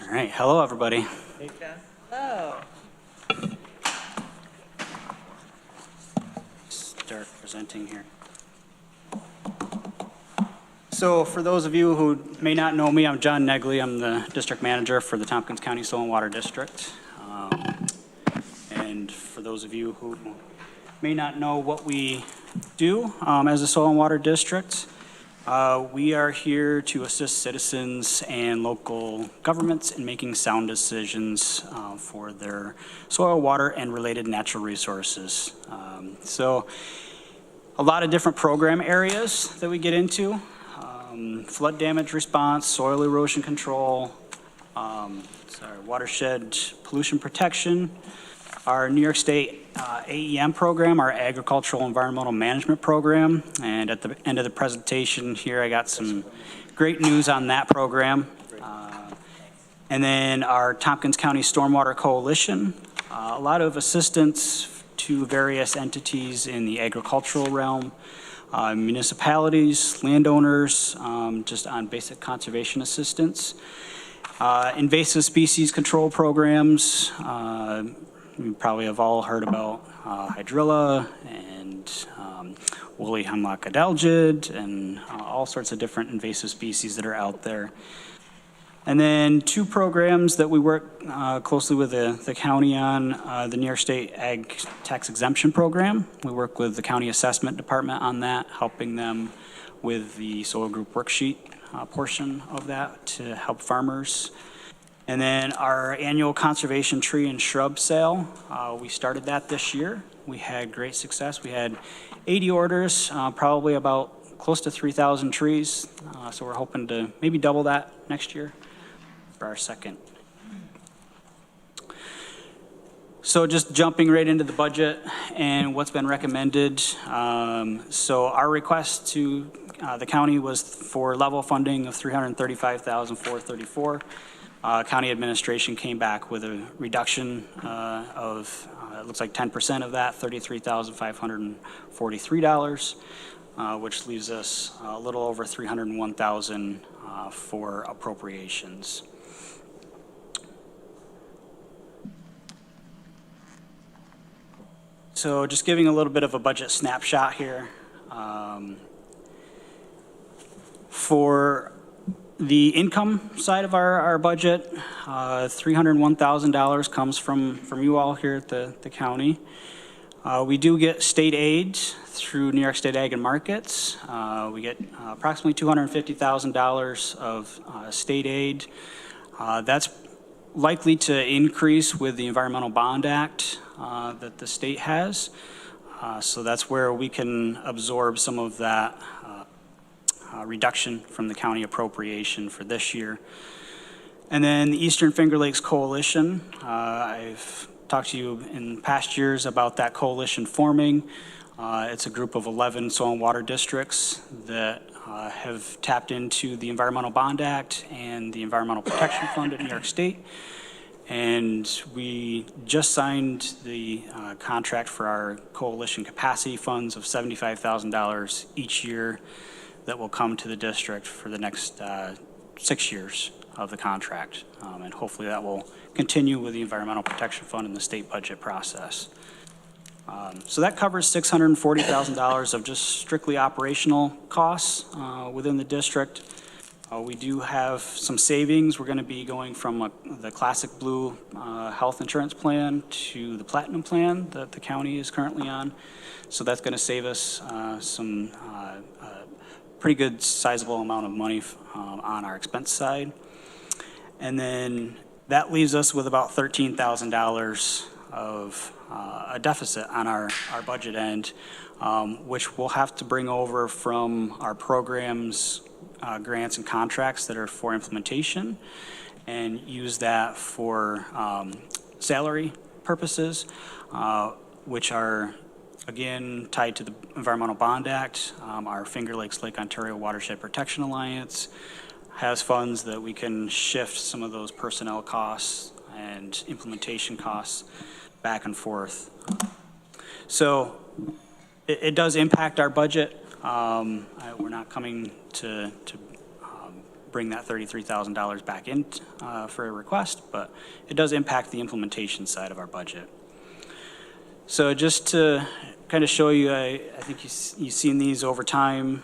All right, hello, everybody. Hey, John. Hello. Start presenting here. So for those of you who may not know me, I'm John Negley. I'm the district manager for the Tompkins County Soil and Water District. And for those of you who may not know what we do as a soil and water district, we are here to assist citizens and local governments in making sound decisions for their soil, water, and related natural resources. So a lot of different program areas that we get into. Flood damage response, soil erosion control, watershed pollution protection, our New York State AEM program, our Agricultural Environmental Management Program. And at the end of the presentation here, I got some great news on that program. And then our Tompkins County Stormwater Coalition, a lot of assistance to various entities in the agricultural realm, municipalities, landowners, just on basic conservation assistance. Invasive species control programs, you probably have all heard about hydrilla and woolly hemlock adelgid and all sorts of different invasive species that are out there. And then two programs that we work closely with the county on, the New York State Ag Tax Exemption Program. We work with the County Assessment Department on that, helping them with the soil group worksheet portion of that to help farmers. And then our annual conservation tree and shrub sale, we started that this year. We had great success. We had 80 orders, probably about close to 3,000 trees. So we're hoping to maybe double that next year for our second. So just jumping right into the budget and what's been recommended. So our request to the county was for level funding of $335,434. County administration came back with a reduction of, it looks like 10% of that, $33,543, which leaves us a little over $301,000 for appropriations. So just giving a little bit of a budget snapshot here. For the income side of our budget, $301,000 comes from you all here at the county. We do get state aid through New York State Ag and Markets. We get approximately $250,000 of state aid. That's likely to increase with the Environmental Bond Act. that the state has. So that's where we can absorb some of that reduction from the county appropriation for this year. And then the Eastern Finger Lakes Coalition, I've talked to you in past years about that coalition forming. It's a group of 11 soil and water districts that have tapped into the Environmental Bond Act and the Environmental Protection Fund at New York State. And we just signed the contract for our coalition capacity funds of $75,000 each year that will come to the district for the next 6 years of the contract. And hopefully that will continue with the Environmental Protection Fund and the state budget process. So that covers $640,000 of just strictly operational costs within the district. We do have some savings. We're going to be going from the Classic Blue health insurance plan to the Platinum plan that the county is currently on. So that's going to save us some pretty good sizable amount of money on our expense side. And then that leaves us with about $13,000 of a deficit on our budget end, which we'll have to bring over from our programs, grants and contracts that are for implementation and use that for salary purposes, which are again tied to the Environmental Bond Act. Our Finger Lakes Lake Ontario Watershed Protection Alliance has funds that we can shift some of those personnel costs and implementation costs back and forth. So it does impact our budget. We're not coming to bring that $33,000 back in for a request, but it does impact the implementation side of our budget. So just to kind of show you, I think you've seen these over time,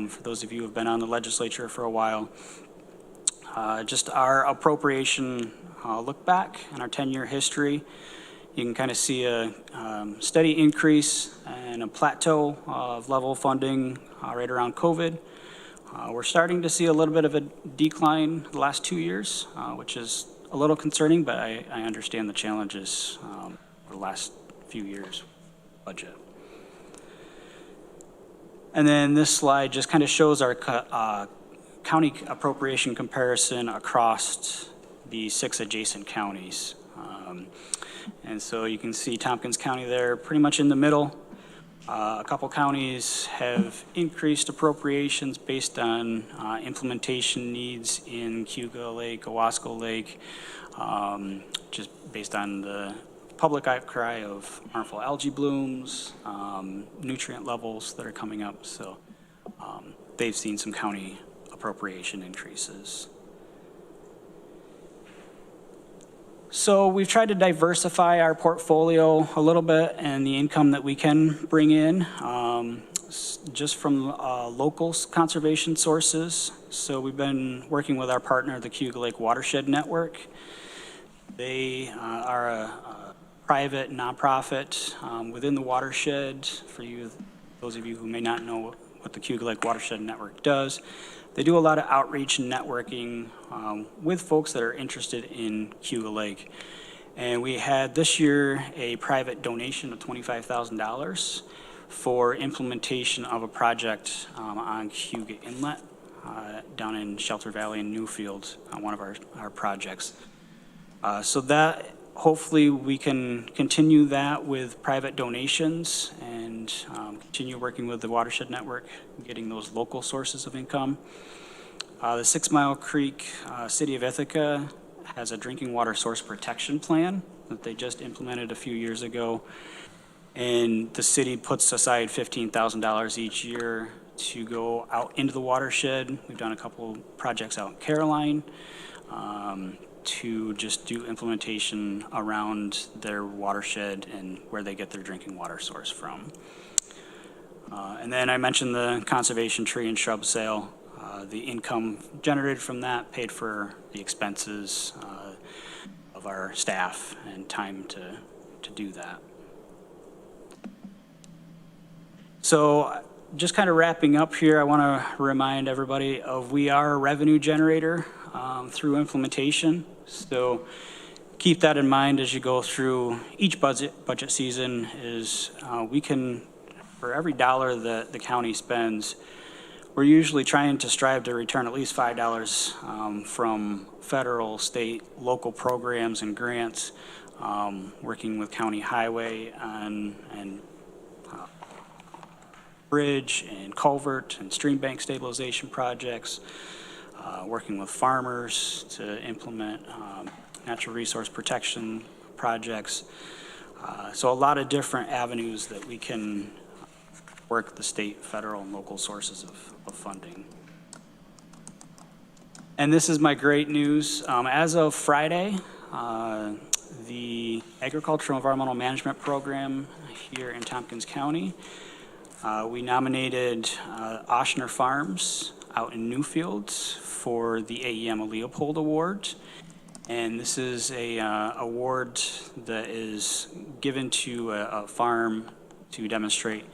for those of you who have been on the legislature for a while. Just our appropriation look back in our 10-year history. You can kind of see a steady increase and a plateau of level funding right around COVID. We're starting to see a little bit of a decline the last 2 years, which is a little concerning, but I understand the challenges over the last few years budget. And then this slide just kind of shows our county appropriation comparison across the 6 adjacent counties. And so you can see Tompkins County there pretty much in the middle. A couple counties have increased appropriations based on implementation needs in Cayuga Lake, Owasco Lake, just based on the public outcry of harmful algae blooms, nutrient levels that are coming up. So they've seen some county appropriation increases. So we've tried to diversify our portfolio a little bit and the income that we can bring in just from local conservation sources. So we've been working with our partner, the Cayuga Lake Watershed Network. They are a private nonprofit within the watershed. For you, those of you who may not know what the Cayuga Lake Watershed Network does, they do a lot of outreach and networking with folks that are interested in Cayuga Lake. And we had this year a private donation of $25,000 for implementation of a project on Cayuga Inlet down in Shelter Valley and Newfield on one of our projects. So that hopefully we can continue that with private donations and continue working with the Watershed Network, getting those local sources of income. The 6 Mile Creek City of Ithaca has a drinking water source protection plan that they just implemented a few years ago. And the city puts aside $15,000 each year to go out into the watershed. We've done a couple projects out in Caroline to just do implementation around their watershed and where they get their drinking water source from. And then I mentioned the conservation tree and shrub sale. The income generated from that paid for the expenses of our staff and time to do that. So just kind of wrapping up here, I want to remind everybody of we are a revenue generator through implementation. So keep that in mind as you go through each budget season is we can, for every dollar that the county spends, we're usually trying to strive to return at least $5 from federal, state, local programs and grants, working with county highway and bridge and culvert and stream bank stabilization projects, working with farmers to implement natural resource protection projects. So a lot of different avenues that we can work the state, federal, and local sources of funding. And this is my great news. As of Friday, the Agricultural Environmental Management Program here in Tompkins County, we nominated Oshner Farms out in Newfields for the AEM Leopold Award. And this is a award that is given to a farm to demonstrate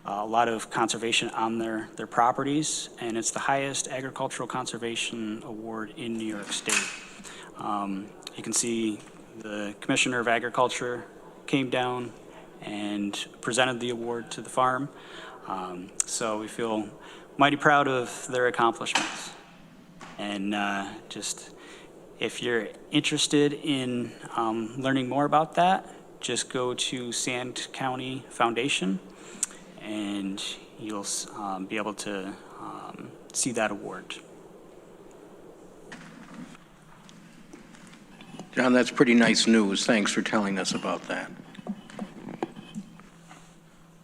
a lot of conservation on their properties, and it's the highest agricultural conservation award in New York State. You can see the Commissioner of Agriculture came down and presented the award to the farm. So we feel mighty proud of their accomplishments. And just, if you're interested in learning more about that, just go to Sand County Foundation and you'll be able to see that award. John, that's pretty nice news. Thanks for telling us about that.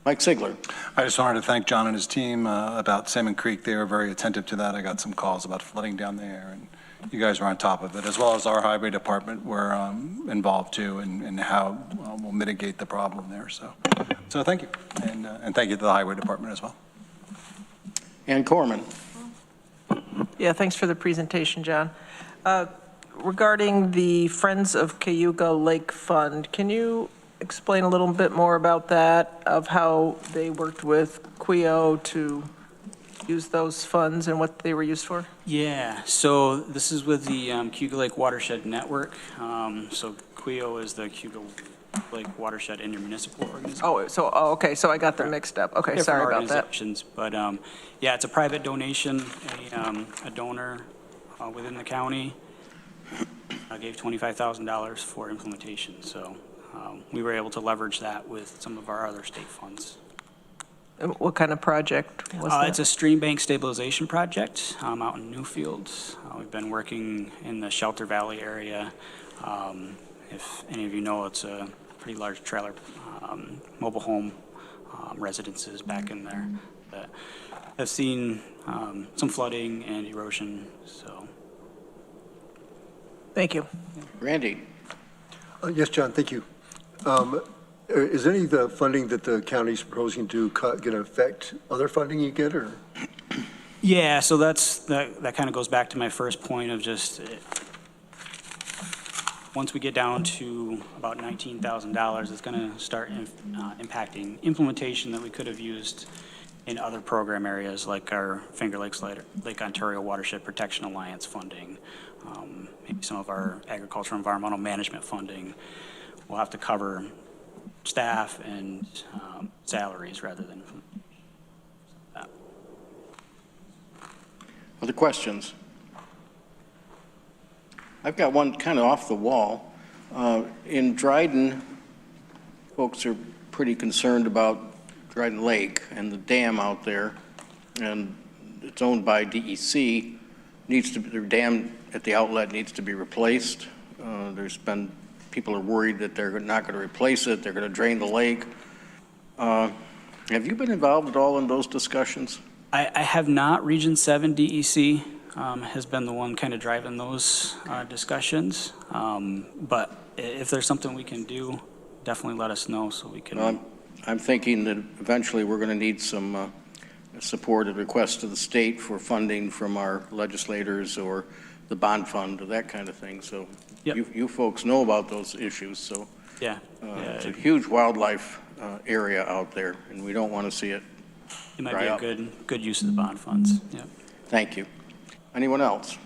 Mike Sigler. I just wanted to thank John and his team about Salmon Creek. They were very attentive to that. I got some calls about flooding down there, and you guys were on top of it, as well as our highway department were involved too, in how we'll mitigate the problem there. So thank you, and thank you to the highway department as well. Ann Corman. Yeah, thanks for the presentation, John. Regarding the Friends of Cayuga Lake Fund, can you explain a little bit more about that, of how they worked with QEO to use those funds and what they were used for? Yeah, so this is with the Cayuga Lake Watershed Network. So QEO is the Cayuga Lake Watershed Intermunicipal Organization. Okay, so I got them mixed up. Okay, Different sorry about that. organizations, but yeah, it's a private donation. A donor within the county gave $25,000 for implementation. So we were able to leverage that with some of our other state funds. What kind of project was that? It's a stream bank stabilization project out in Newfields. We've been working in the Shelter Valley area. If any of you know, it's a pretty large trailer, mobile home residences back in there that have seen some flooding and erosion. So, thank you. Randy. Yes, John, thank you. Is any of the funding that the county's proposing to cut going to affect other funding you get, or? yeah, so that kind of goes back to my first point of just once we get down to about $19,000, it's going to start impacting implementation that we could have used in other program areas like our Finger Lakes Lake Ontario Watershed Protection Alliance funding, maybe some of our agricultural environmental management funding. We'll have to cover staff and salaries rather than that. Other questions? I've got one kind of off the wall. In Dryden, folks are pretty concerned about Dryden Lake and the dam out there, and it's owned by DEC. Their dam at the outlet needs to be replaced. People are worried that they're not going to replace it. They're going to drain the lake. Have you been involved at all in those discussions? I have not. Region 7 DEC has been the one kind of driving those discussions. But if there's something we can do, definitely let us know so we can. I'm thinking that eventually we're going to need some support and requests to the state for funding from our legislators or the bond fund or that kind of thing. So yep. you folks know about those issues. So yeah, it's a huge wildlife area out there, and we don't want to see it. It might be a good use of the bond funds. Yeah. Thank you. Anyone else?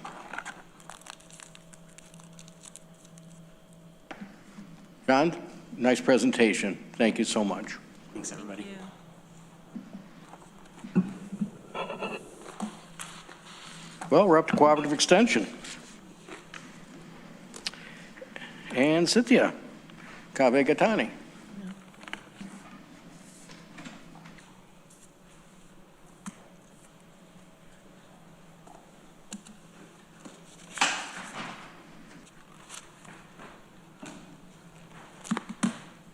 John, nice presentation. Thank you so much. Thanks, everybody. Well, we're up to cooperative extension. And Cynthia Cave-Gatani.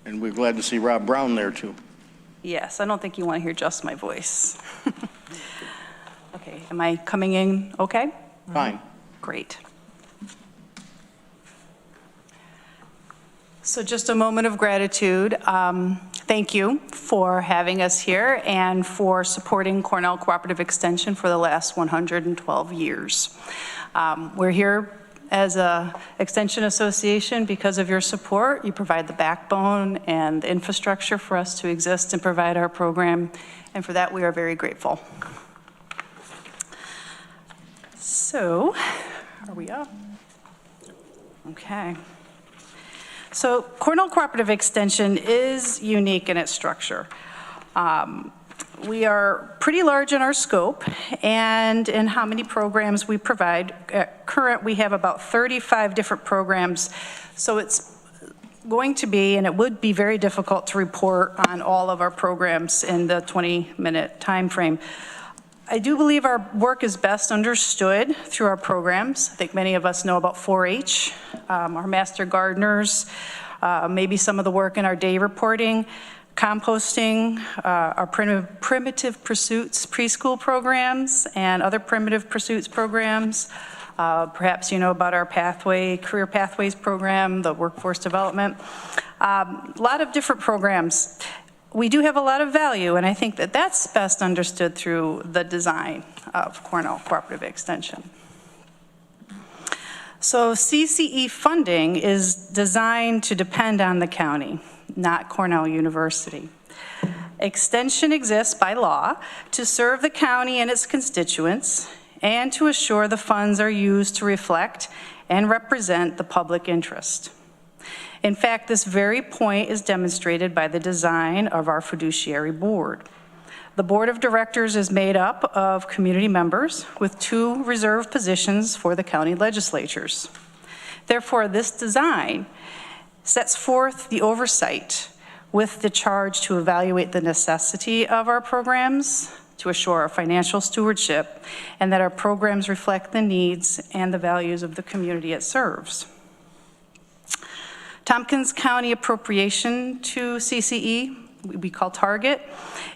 And we're glad to see Rob Brown there, too. Yes, I don't think you want to hear just my voice. Okay, am I coming in okay? Fine. Great. So just a moment of gratitude. Thank you for having us here and for supporting Cornell Cooperative Extension for the last 112 years. We're here as a Extension Association because of your support. You provide the backbone and the infrastructure for us to exist and provide our program, and for that we are very grateful. So, are we up? Okay. So Cornell Cooperative Extension is unique in its structure. We are pretty large in our scope and in how many programs we provide. At current, we have about 35 different programs, so it's going to be, and it would be very difficult to report on all of our programs in the 20-minute time frame. I do believe our work is best understood through our programs. I think many of us know about 4-H, our master gardeners, maybe some of the work in our day reporting, composting, our primitive pursuits preschool programs, and other primitive pursuits programs. Perhaps you know about our career pathways program, the workforce development. A lot of different programs. We do have a lot of value, and I think that that's best understood through the design of Cornell Cooperative Extension. So CCE funding is designed to depend on the county, not Cornell University. Extension exists by law to serve the county and its constituents and to assure the funds are used to reflect and represent the public interest. In fact, this very point is demonstrated by the design of our fiduciary board. The board of directors is made up of community members with 2 reserved positions for the county legislatures. Therefore, this design sets forth the oversight with the charge to evaluate the necessity of our programs, to assure our financial stewardship, and that our programs reflect the needs and the values of the community it serves. Tompkins County appropriation to CCE, we call Target,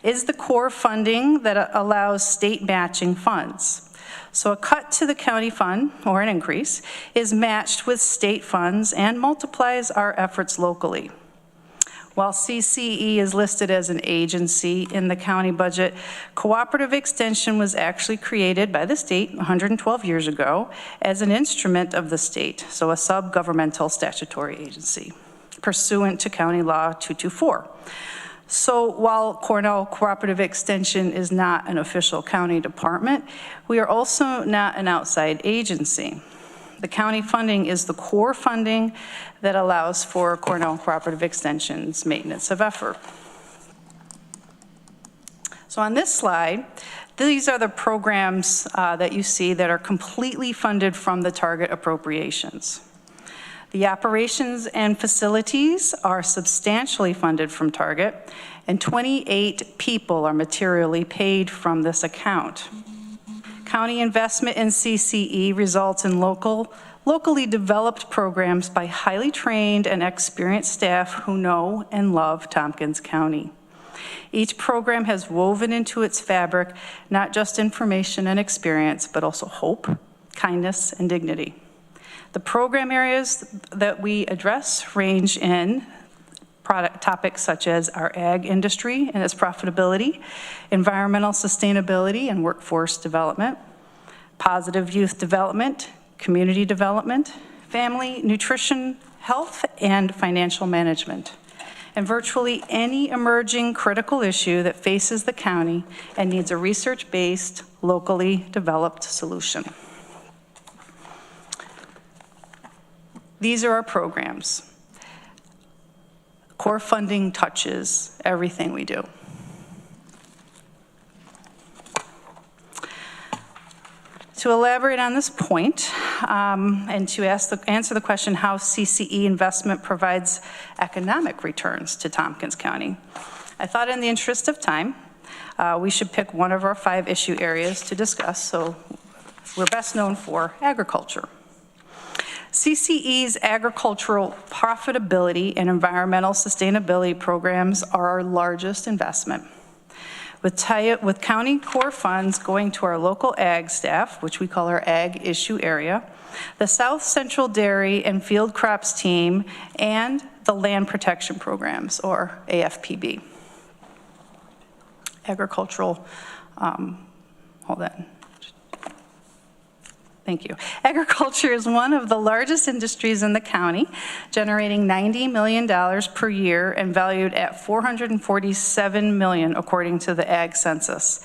is the core funding that allows state matching funds. So a cut to the county fund, or an increase, is matched with state funds and multiplies our efforts locally. While CCE is listed as an agency in the county budget, Cooperative Extension was actually created by the state 112 years ago as an instrument of the state, so a sub-governmental statutory agency, pursuant to County Law 224. So while Cornell Cooperative Extension is not an official county department, we are also not an outside agency. The county funding is the core funding that allows for Cornell Cooperative Extension's maintenance of effort. So on this slide, these are the programs that you see that are completely funded from the target appropriations. The operations and facilities are substantially funded from target, and 28 people are materially paid from this account. County investment in CCE results in locally developed programs by highly trained and experienced staff who know and love Tompkins County. Each program has woven into its fabric not just information and experience, but also hope, kindness, and dignity. The program areas that we address range in product topics such as our ag industry and its profitability, environmental sustainability and workforce development, positive youth development, community development, family, nutrition, health, and financial management, and virtually any emerging critical issue that faces the county and needs a research-based, locally developed solution. These are our programs. Core funding touches everything we do. To elaborate on this point, and to answer the question how CCE investment provides economic returns to Tompkins County, I thought in the interest of time, we should pick one of our 5 issue areas to discuss. So we're best known for agriculture. CCE's agricultural profitability and environmental sustainability programs are our largest investment. With county core funds going to our local ag staff, which we call our ag issue area, the South Central Dairy and Field Crops team, and the land protection programs, or AFPB. Agricultural, hold on. Thank you. Agriculture is one of the largest industries in the county, generating $90 million per year and valued at $447 million according to the Ag Census.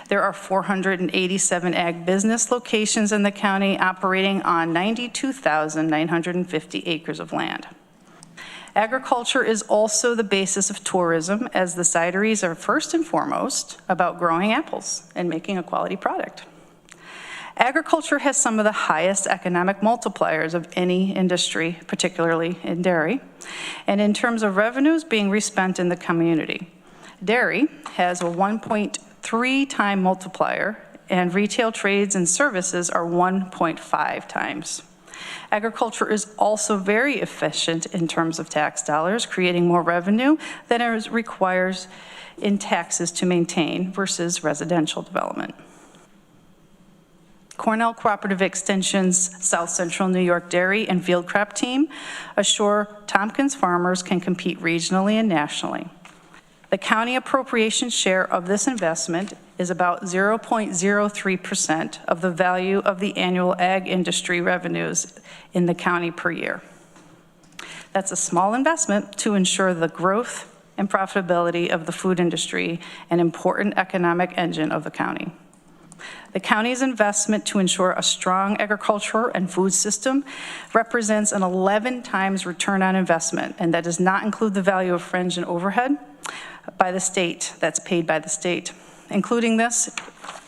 There are 487 ag business locations in the county operating on 92,950 acres of land. Agriculture is also the basis of tourism, as the cideries are first and foremost about growing apples and making a quality product. Agriculture has some of the highest economic multipliers of any industry, particularly in dairy, and in terms of revenues being respent in the community. Dairy has a 1.3 time multiplier, and retail trades and services are 1.5 times. Agriculture is also very efficient in terms of tax dollars, creating more revenue than it requires in taxes to maintain versus residential development. Cornell Cooperative Extension's South Central New York Dairy and Field Crop team assure Tompkins farmers can compete regionally and nationally. The county appropriation share of this investment is about 0.03% of the value of the annual ag industry revenues in the county per year. That's a small investment to ensure the growth and profitability of the food industry, an important economic engine of the county. The county's investment to ensure a strong agriculture and food system represents an 11 times return on investment, and that does not include the value of fringe and overhead by the state, that's paid by the state. Including this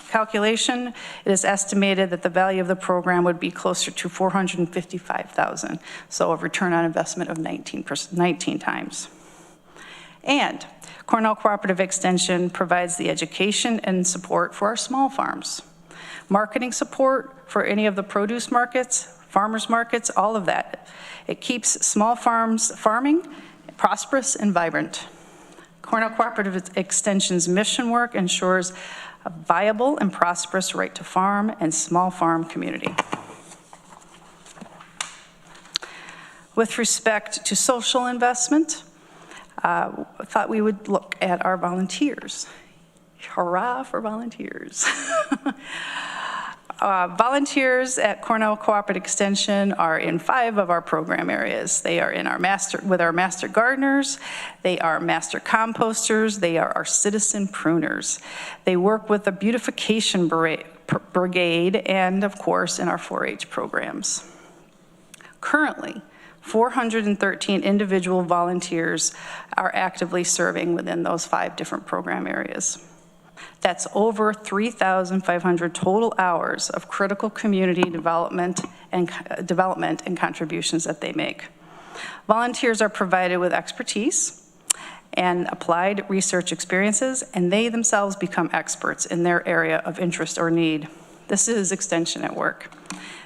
calculation, it is estimated that the value of the program would be closer to $455,000, so a return on investment of 19 times. And Cornell Cooperative Extension provides the education and support for our small farms. Marketing support for any of the produce markets, farmers markets, all of that. It keeps small farms farming prosperous and vibrant. Cornell Cooperative Extension's mission work ensures a viable and prosperous right to farm and small farm community. With respect to social investment, I thought we would look at our volunteers. Hurrah for volunteers. Volunteers at Cornell Cooperative Extension are in 5 of our program areas. They are in our with our master gardeners, they are master composters, they are our citizen pruners. They work with the beautification brigade and, of course, in our 4-H programs. Currently, 413 individual volunteers are actively serving within those 5 different program areas. That's over 3,500 total hours of critical community development and contributions that they make. Volunteers are provided with expertise and applied research experiences, and they themselves become experts in their area of interest or need. This is Extension at work.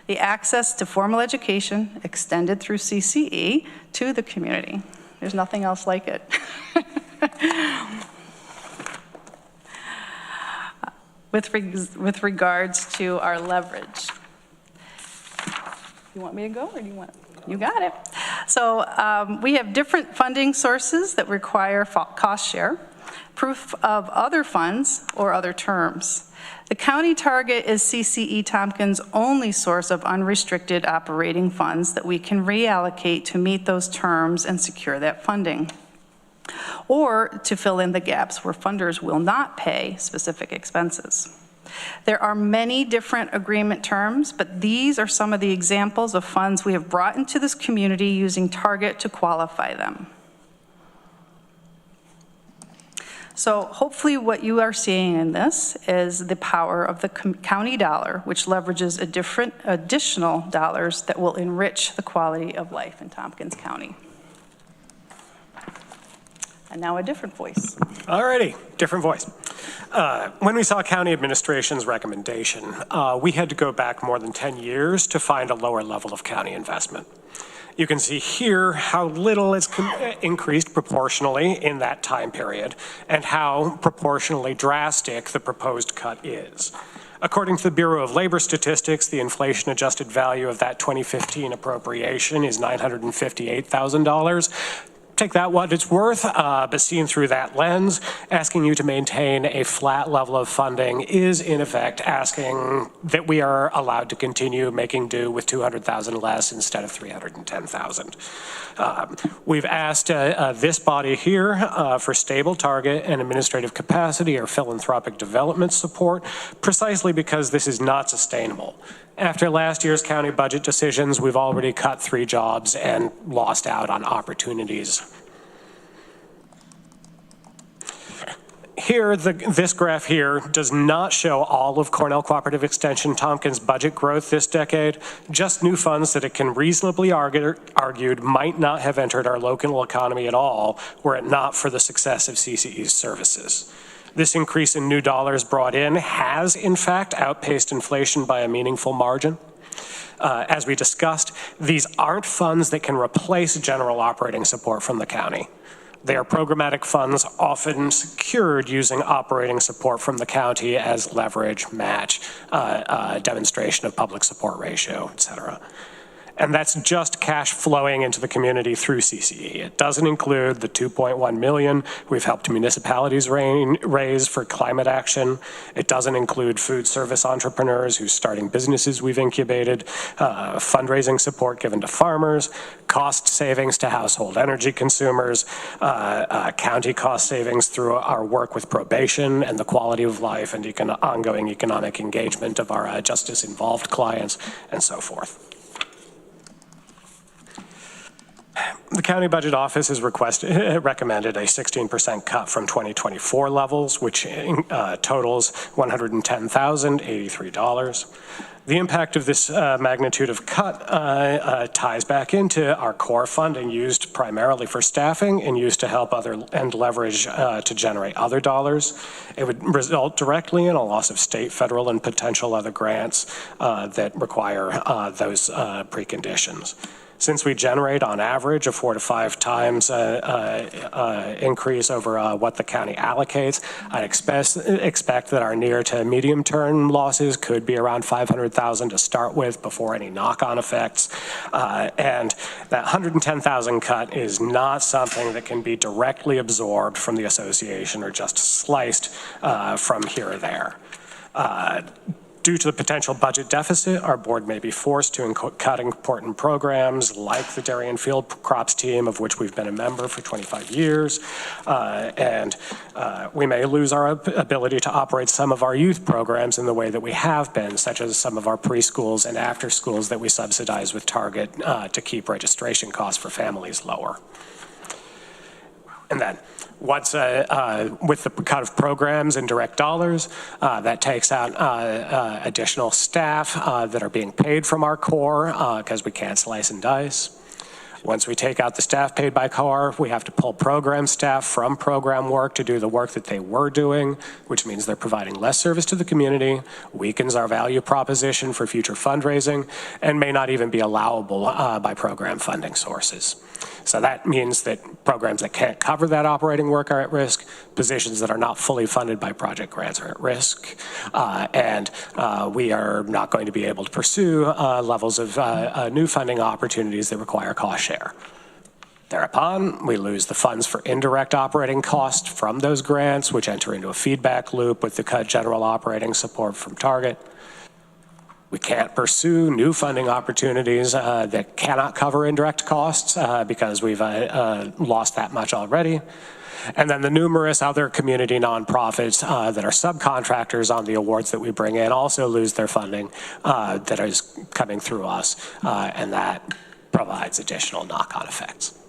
The access to formal education extended through CCE to the community. There's nothing else like it. With regards to our leverage. You want me to go, or do you want? You got it. So we have different funding sources that require cost share, proof of other funds, or other terms. The county target is CCE Tompkins' only source of unrestricted operating funds that we can reallocate to meet those terms and secure that funding, or to fill in the gaps where funders will not pay specific expenses. There are many different agreement terms, but these are some of the examples of funds we have brought into this community using Target to qualify them. So hopefully what you are seeing in this is the power of the county dollar, which leverages additional dollars that will enrich the quality of life in Tompkins County. And now a different voice. All righty, different voice. When we saw county administration's recommendation, we had to go back more than 10 years to find a lower level of county investment. You can see here how little it's increased proportionally in that time period and how proportionally drastic the proposed cut is. According to the Bureau of Labor Statistics, the inflation-adjusted value of that 2015 appropriation is $958,000. Take that what it's worth, but seen through that lens, asking you to maintain a flat level of funding is in effect asking that we are allowed to continue making do with $200,000 less instead of $310,000. We've asked this body here for stable target and administrative capacity or philanthropic development support, precisely because this is not sustainable. After last year's county budget decisions, we've already cut 3 jobs and lost out on opportunities. Here, this graph here does not show all of Cornell Cooperative Extension Tompkins' budget growth this decade, just new funds that it can reasonably argued might not have entered our local economy at all were it not for the success of CCE's services. This increase in new dollars brought in has, in fact, outpaced inflation by a meaningful margin. As we discussed, these aren't funds that can replace general operating support from the county. They are programmatic funds often secured using operating support from the county as leverage, match, demonstration of public support ratio, et cetera. And that's just cash flowing into the community through CCE. It doesn't include the $2.1 million we've helped municipalities raise for climate action. It doesn't include food service entrepreneurs whose starting businesses we've incubated, fundraising support given to farmers, cost savings to household energy consumers, county cost savings through our work with probation and the quality of life and ongoing economic engagement of our justice-involved clients, and so forth. The County Budget Office has recommended a 16% cut from 2024 levels, which totals $110,083. The impact of this magnitude of cut ties back into our core funding used primarily for staffing and used to help and leverage to generate other dollars. It would result directly in a loss of state, federal, and potential other grants that require those preconditions. Since we generate on average a 4 to 5 times increase over what the county allocates, I'd expect that our near to medium term losses could be around $500,000 to start with before any knock-on effects. And that $110,000 cut is not something that can be directly absorbed from the association or just sliced from here or there. Due to the potential budget deficit, our board may be forced to cut important programs like the Dairy and Field Crops team, of which we've been a member for 25 years. We may lose our ability to operate some of our youth programs in the way that we have been, such as some of our preschools and after schools that we subsidize with Target to keep registration costs for families lower. And then, with the cut of programs and direct dollars, that takes out additional staff that are being paid from our core because we can't slice and dice. Once we take out the staff paid by core, we have to pull program staff from program work to do the work that they were doing, which means they're providing less service to the community, weakens our value proposition for future fundraising, and may not even be allowable by program funding sources. So that means that programs that can't cover that operating work are at risk, positions that are not fully funded by project grants are at risk, and we are not going to be able to pursue levels of new funding opportunities that require cost share. Thereupon, we lose the funds for indirect operating costs from those grants, which enter into a feedback loop with the cut general operating support from Target. We can't pursue new funding opportunities that cannot cover indirect costs because we've lost that much already. And then the numerous other community nonprofits that are subcontractors on the awards that we bring in also lose their funding that is coming through us, and that provides additional knock-on effects.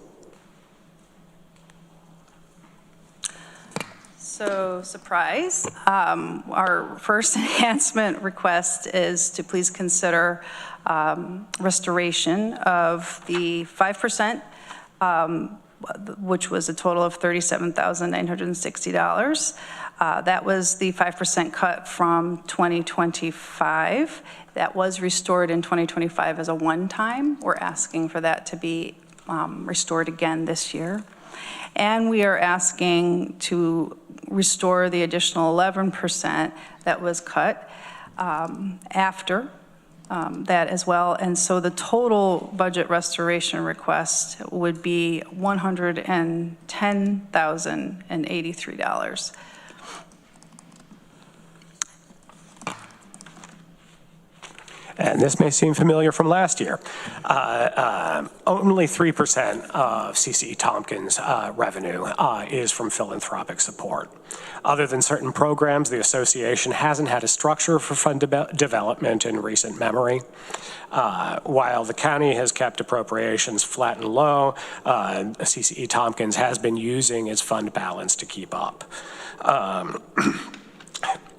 So, surprise, our first enhancement request is to please consider restoration of the 5%, which was a total of $37,960. That was the 5% cut from 2025. That was restored in 2025 as a one-time. We're asking for that to be restored again this year. And we are asking to restore the additional 11% that was cut after that as well. And so the total budget restoration request would be $110,083. And this may seem familiar from last year. Only 3% of CCE Tompkins' revenue is from philanthropic support. Other than certain programs, the association hasn't had a structure for fund development in recent memory. While the county has kept appropriations flat and low, CCE Tompkins has been using its fund balance to keep up.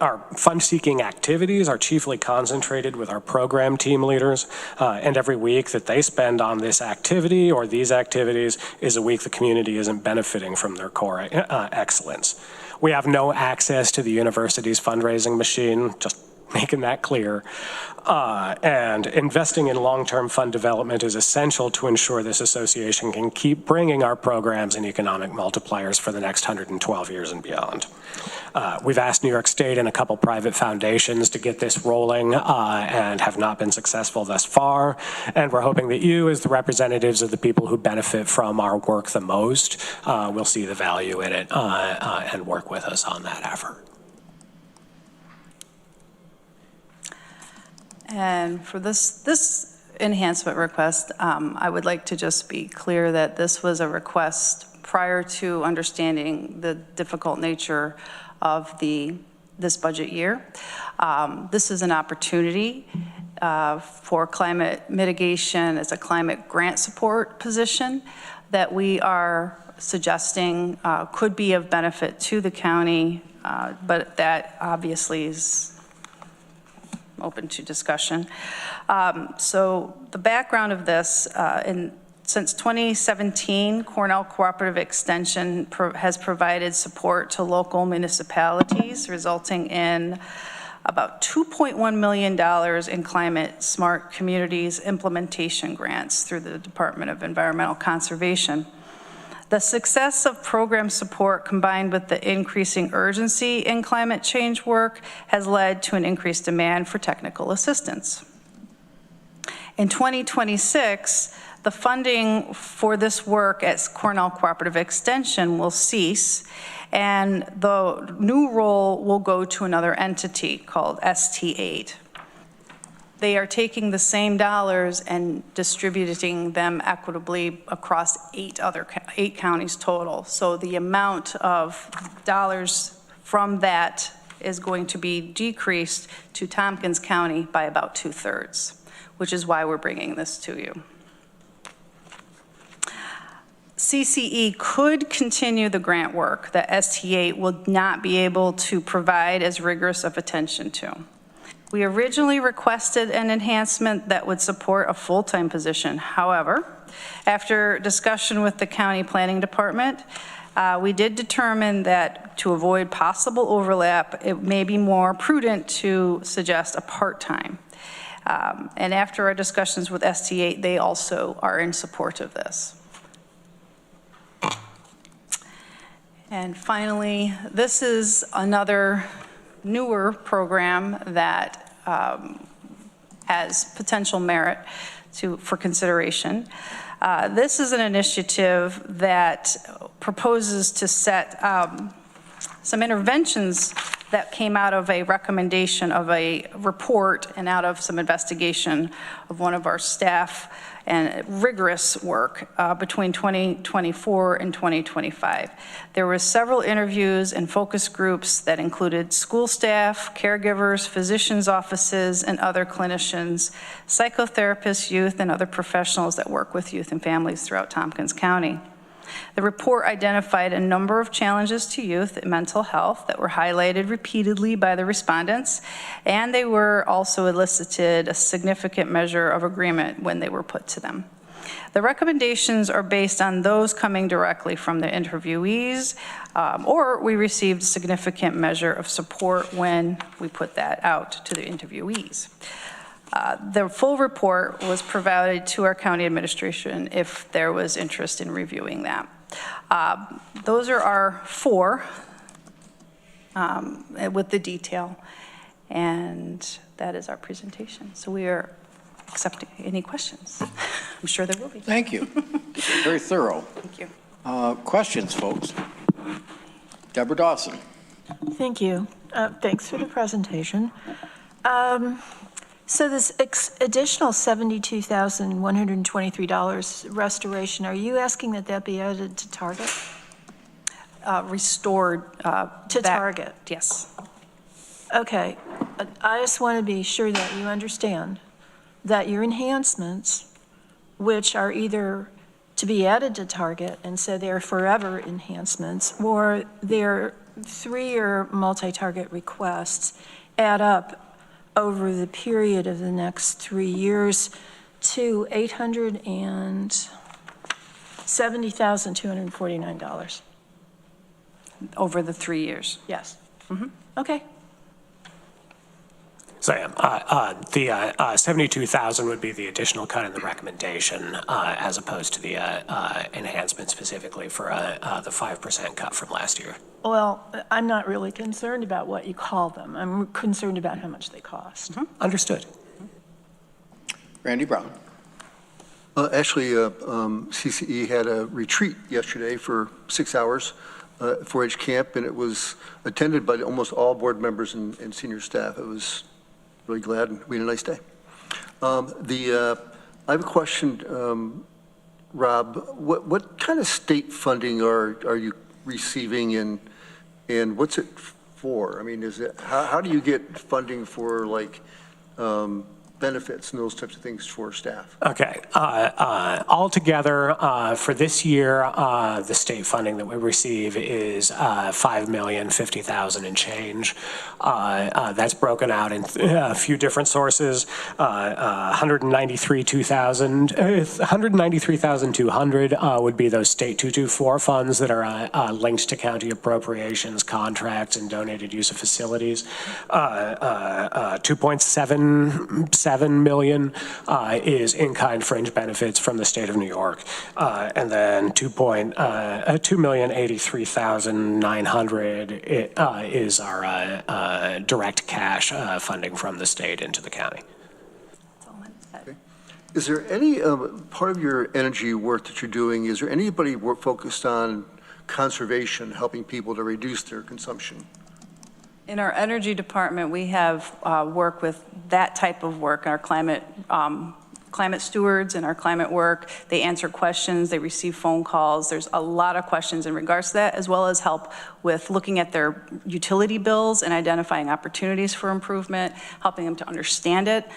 Our fund-seeking activities are chiefly concentrated with our program team leaders, and every week that they spend on this activity or these activities is a week the community isn't benefiting from their core excellence. We have no access to the university's fundraising machine, just making that clear. And investing in long-term fund development is essential to ensure this association can keep bringing our programs and economic multipliers for the next 112 years and beyond. We've asked New York State and a couple private foundations to get this rolling and have not been successful thus far. And we're hoping that you, as the representatives of the people who benefit from our work the most, will see the value in it and work with us on that effort. And for this enhancement request, I would like to just be clear that this was a request prior to understanding the difficult nature of this budget year. This is an opportunity for climate mitigation as a climate grant support position that we are suggesting could be of benefit to the county, but that obviously is open to discussion. So the background of this, since 2017, Cornell Cooperative Extension has provided support to local municipalities, resulting in about $2.1 million in climate smart communities implementation grants through the Department of Environmental Conservation. The success of program support combined with the increasing urgency in climate change work has led to an increased demand for technical assistance. In 2026, the funding for this work at Cornell Cooperative Extension will cease, and the new role will go to another entity called ST8. They are taking the same dollars and distributing them equitably across 8 counties total. So the amount of dollars from that is going to be decreased to Tompkins County by about 2/3, which is why we're bringing this to you. CCE could continue the grant work that ST8 will not be able to provide as rigorous of attention to. We originally requested an enhancement that would support a full-time position. However, after discussion with the county planning department, we did determine that to avoid possible overlap, it may be more prudent to suggest a part-time. And after our discussions with ST8, they also are in support of this. And finally, this is another newer program that has potential merit for consideration. This is an initiative that proposes to set some interventions that came out of a recommendation of a report and out of some investigation of one of our staff and rigorous work between 2024 and 2025. There were several interviews and focus groups that included school staff, caregivers, physicians' offices, and other clinicians, psychotherapists, youth, and other professionals that work with youth and families throughout Tompkins County. The report identified a number of challenges to youth and mental health that were highlighted repeatedly by the respondents, and they were also elicited a significant measure of agreement when they were put to them. The recommendations are based on those coming directly from the interviewees, or we received a significant measure of support when we put that out to the interviewees. The full report was provided to our county administration if there was interest in reviewing that. Those are our 4 with the detail, and that is our presentation. So we are accepting any questions. I'm sure there will be. Thank you. Very thorough. Thank you. Questions, folks? Deborah Dawson. Thank you. Thanks for the presentation. So this additional $72,123 restoration, are you asking that that be added to target? Restored to target? Yes. Okay. I just want to be sure that you understand that your enhancements, which are either to be added to target, and so they're forever enhancements, or they're 3-year multi-target requests, add up over the period of the next 3 years to $870,249. Over the 3 years. Yes. Okay. So the 72,000 would be the additional cut in the recommendation, as opposed to the enhancement specifically for the 5% cut from last year. Well, I'm not really concerned about what you call them. I'm concerned about how much they cost. Understood. Randy Brown. Actually, CCE had a retreat yesterday for 6 hours, 4-H camp, and it was attended by almost all board members and senior staff. It was really glad, and we had a nice day. I have a question, Rob. What kind of state funding are you receiving, and what's it for? I mean, how do you get funding for like benefits and those types of things for staff? Okay. Altogether, for this year, the state funding that we receive is $5,050,000 and change. That's broken out in a few different sources. $193,200 would be those state 224 funds that are linked to county appropriations, contracts, and donated use of facilities. 2.77 million is in-kind fringe benefits from the state of New York, and then 2,083,900 is our direct cash funding from the state into the county. Okay. Is there any part of your energy work that you're doing? Is there anybody focused on conservation, helping people to reduce their consumption? In our energy department, we have work with that type of work, our climate stewards and our climate work. They answer questions, they receive phone calls. There's a lot of questions in regards to that, as well as help with looking at their utility bills and identifying opportunities for improvement, helping them to understand it.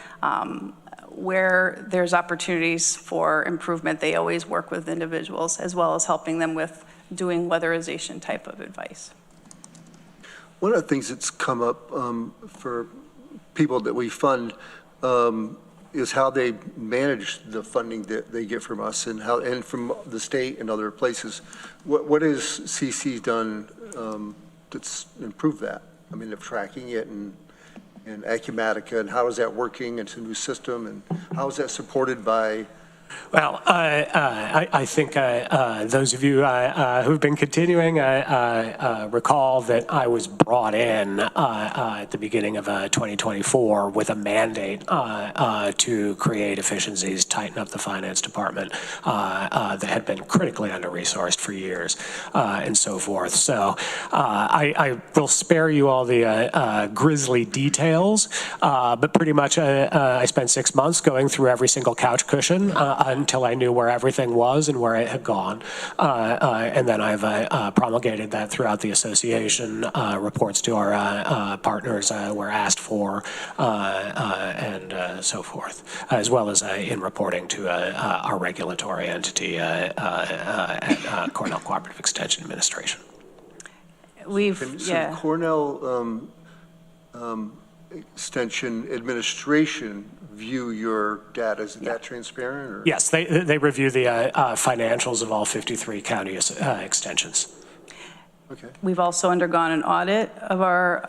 Where there's opportunities for improvement, they always work with individuals, as well as helping them with doing weatherization type of advice. One of the things that's come up for people that we fund is how they manage the funding that they get from us and from the state and other places. What has CC done that's improved that? I mean, of tracking it and Acumatica, and how is that working? It's a new system, and how is that supported by? Well, I think those of you who've been continuing recall that I was brought in at the beginning of 2024 with a mandate to create efficiencies, tighten up the finance department that had been critically under-resourced for years and so forth. So I will spare you all the grisly details, but pretty much I spent 6 months going through every single couch cushion until I knew where everything was and where it had gone. And then I've promulgated that throughout the association. Reports to our partners were asked for, and so forth, as well as in reporting to our regulatory entity at Cornell Cooperative Extension Administration. So Cornell Extension Administration view your data. Is that transparent? Or? Yes, they review the financials of all 53 county extensions. Okay. We've also undergone an audit of our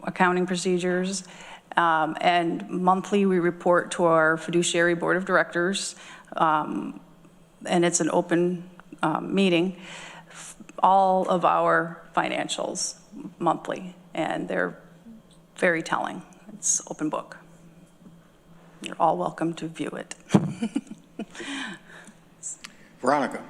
accounting procedures, and monthly we report to our fiduciary board of directors, and it's an open meeting, all of our financials monthly, and they're very telling. It's open book. You're all welcome to view it. Veronica.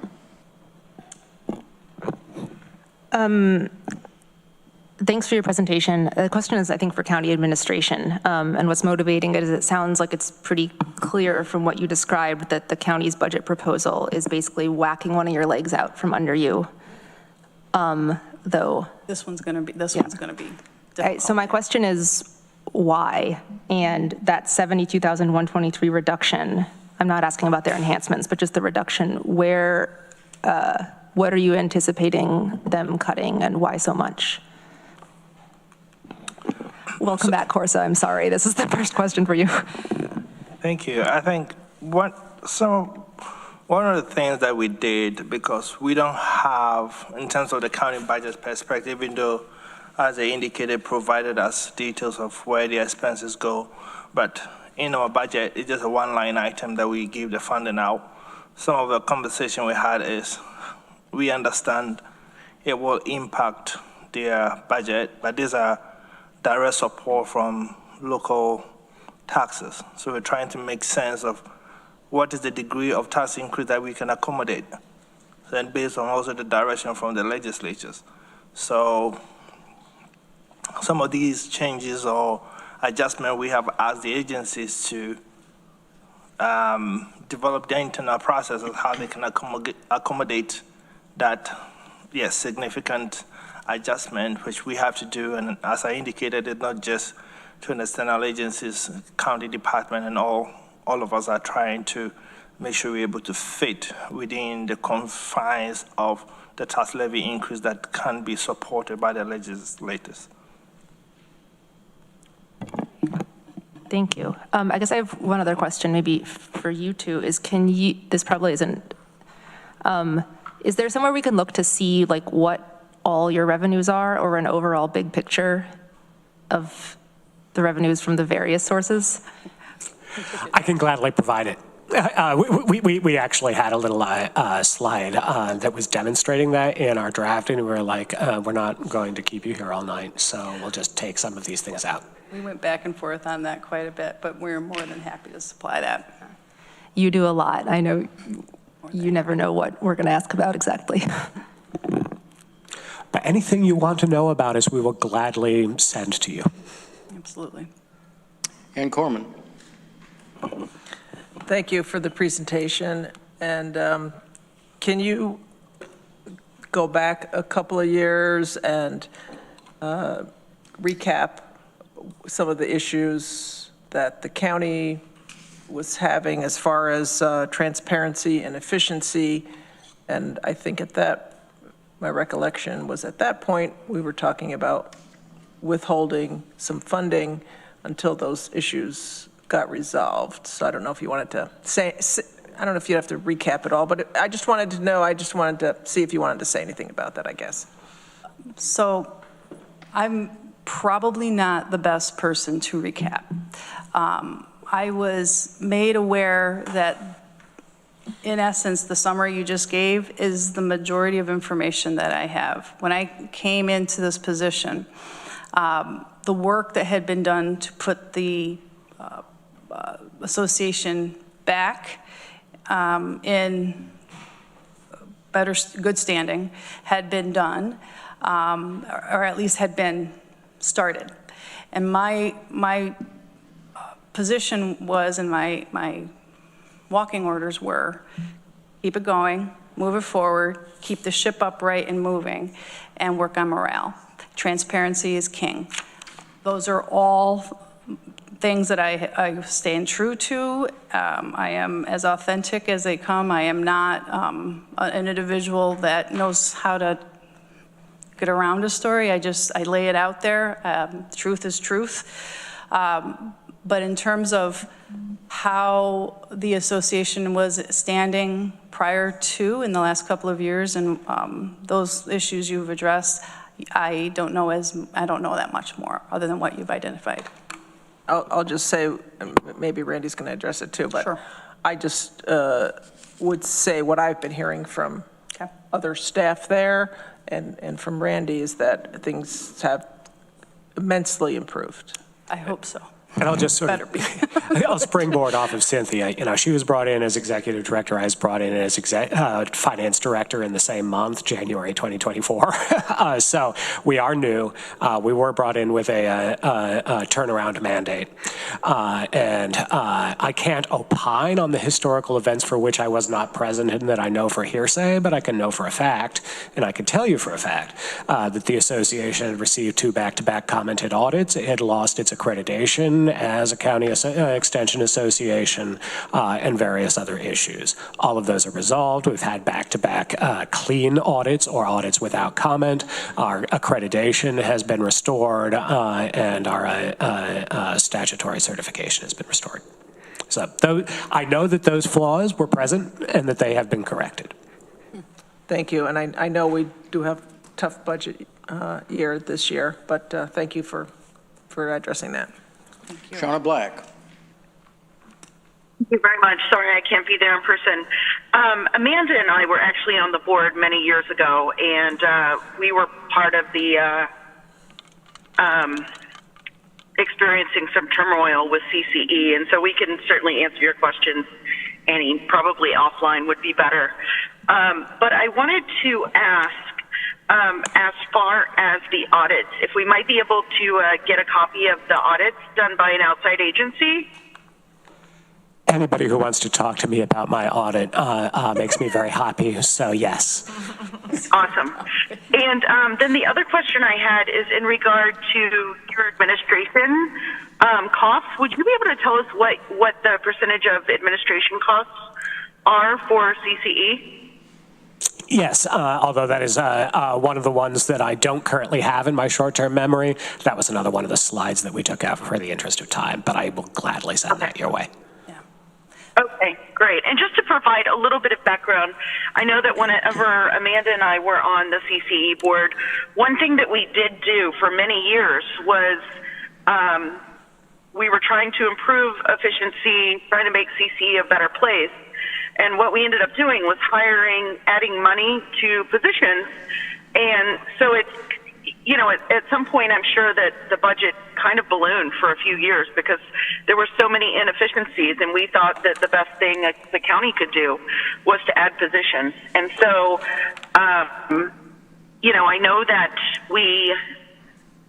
Thanks for your presentation. The question is, I think, for county administration, and what's motivating it is it sounds like it's pretty clear from what you described that the county's budget proposal is basically whacking one of your legs out from under you, though. This one's going to be difficult. So my question is, why? And that 72,123 reduction, I'm not asking about their enhancements, but just the reduction, where, what are you anticipating them cutting and why so much? Welcome back, Corsa. I'm sorry. This is the first question for you. Thank you. I think one of the things that we did, because we don't have, in terms of the county budget perspective, even though, as they indicated, provided us details of where the expenses go, but in our budget, it's just a one-line item that we give the funding out. Some of the conversation we had is, we understand it will impact their budget, but these are direct support from local taxes. So we're trying to make sense of what is the degree of tax increase that we can accommodate, then based on also the direction from the legislatures. So some of these changes or adjustment, we have asked the agencies to develop their internal processes, how they can accommodate that, yes, significant adjustment, which we have to do. And as I indicated, it's not just to the external agencies, county department, and all of us are trying to make sure we're able to fit within the confines of the tax levy increase that can be supported by the legislators. Thank you. I guess I have one other question, maybe for you two, is this probably isn't, is there somewhere we can look to see like what all your revenues are, or an overall big picture of the revenues from the various sources? I can gladly provide it. We actually had a little slide that was demonstrating that in our draft, and we were like, we're not going to keep you here all night, so we'll just take some of these things out. We went back and forth on that quite a bit, but we're more than happy to supply that. You do a lot. I know you never know what we're going to ask about exactly. But anything you want to know about us, we will gladly send to you. Absolutely. Ann Corman. Thank you for the presentation. And can you go back a couple of years and recap some of the issues that the county was having as far as transparency and efficiency? And I think my recollection was at that point, we were talking about withholding some funding until those issues got resolved. So I don't know if you wanted to I don't know if you have to recap it all, but I just wanted to know, I just wanted to see if you wanted to say anything about that, I guess. So I'm probably not the best person to recap. I was made aware that, in essence, the summary you just gave is the majority of information that I have. When I came into this position, the work that had been done to put the association back in good standing had been done, or at least had been started. And my position was, and my walking orders were, keep it going, move it forward, keep the ship upright and moving, and work on morale. Transparency is king. Those are all things that I stand true to. I am as authentic as they come. I am not an individual that knows how to get around a story. I lay it out there. Truth is truth. But in terms of how the association was standing prior to in the last couple of years and those issues you've addressed, I don't know that much more other than what you've identified. I'll just say, maybe Randy's going to address it too, but sure. I just would say what I've been hearing from other staff there and from Randy is that things have immensely improved. I hope so. And I'll just sort of, I'll springboard off of Cynthia. You know, she was brought in as executive director. I was brought in as finance director in the same month, January 2024. So we are new. We were brought in with a turnaround mandate. And I can't opine on the historical events for which I was not present and that I know for hearsay, but I can know for a fact, and I can tell you for a fact, that the association had received 2 back-to-back commented audits. It had lost its accreditation as a county extension association and various other issues. All of those are resolved. We've had back-to-back clean audits or audits without comment. Our accreditation has been restored and our statutory certification has been restored. So I know that those flaws were present and that they have been corrected. Thank you. And I know we do have tough budget year this year, but thank you for addressing that. Shauna Black. Thank you very much. Sorry I can't be there in person. Amanda and I were actually on the board many years ago, and we were part of the experiencing some turmoil with CCE, and so we can certainly answer your questions, Annie. Probably offline would be better. But I wanted to ask, as far as the audits, if we might be able to get a copy of the audits done by an outside agency. Anybody who wants to talk to me about my audit makes me very happy, so yes. Awesome. And then the other question I had is in regard to your administration costs. Would you be able to tell us what the percentage of administration costs are for CCE? Yes, although that is one of the ones that I don't currently have in my short-term memory. That was another one of the slides that we took out for the interest of time, but I will gladly send that your way. Okay, great. And just to provide a little bit of background, I know that whenever Amanda and I were on the CCE board, one thing that we did do for many years was we were trying to improve efficiency, trying to make CCE a better place. And what we ended up doing was adding money to positions. And so it's, you know, at some point, I'm sure that the budget kind of ballooned for a few years because there were so many inefficiencies, and we thought that the best thing that the county could do was to add positions. And so, you know, I know that we,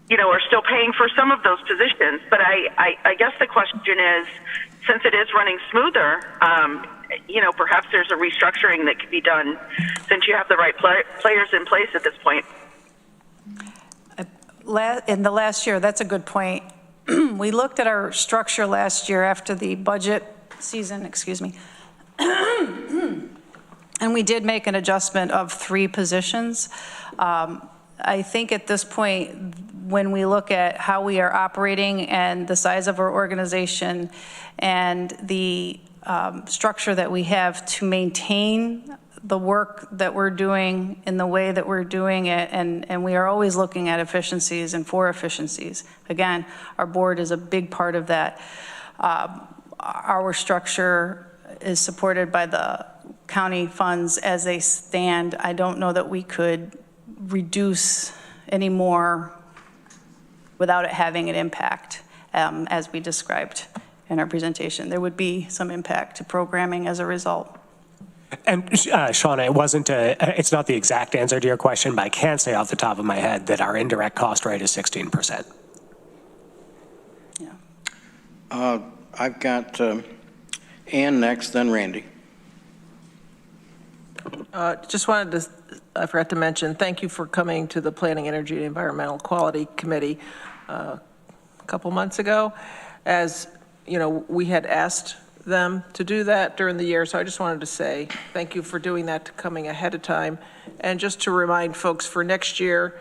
you know, are still paying for some of those positions, but I guess the question is, since it is running smoother, you know, perhaps there's a restructuring that could be done since you have the right players in place at this point. In the last year, that's a good point. We looked at our structure last year after the budget season, excuse me, and we did make an adjustment of 3 positions. I think at this point, when we look at how we are operating and the size of our organization and the structure that we have to maintain the work that we're doing in the way that we're doing it, and we are always looking at efficiencies and for efficiencies. Again, our board is a big part of that. Our structure is supported by the county funds as they stand. I don't know that we could reduce any more without it having an impact, as we described in our presentation. There would be some impact to programming as a result. And Shauna, it's not the exact answer to your question, but I can say off the top of my head that our indirect cost rate is 16%. Yeah. I've got Ann next, then Randy. Just wanted to, I forgot to mention, thank you for coming to the Planning, Energy, and Environmental Quality Committee a couple months ago. As you know, we had asked them to do that during the year, so I just wanted to say thank you for doing that, coming ahead of time. And just to remind folks for next year,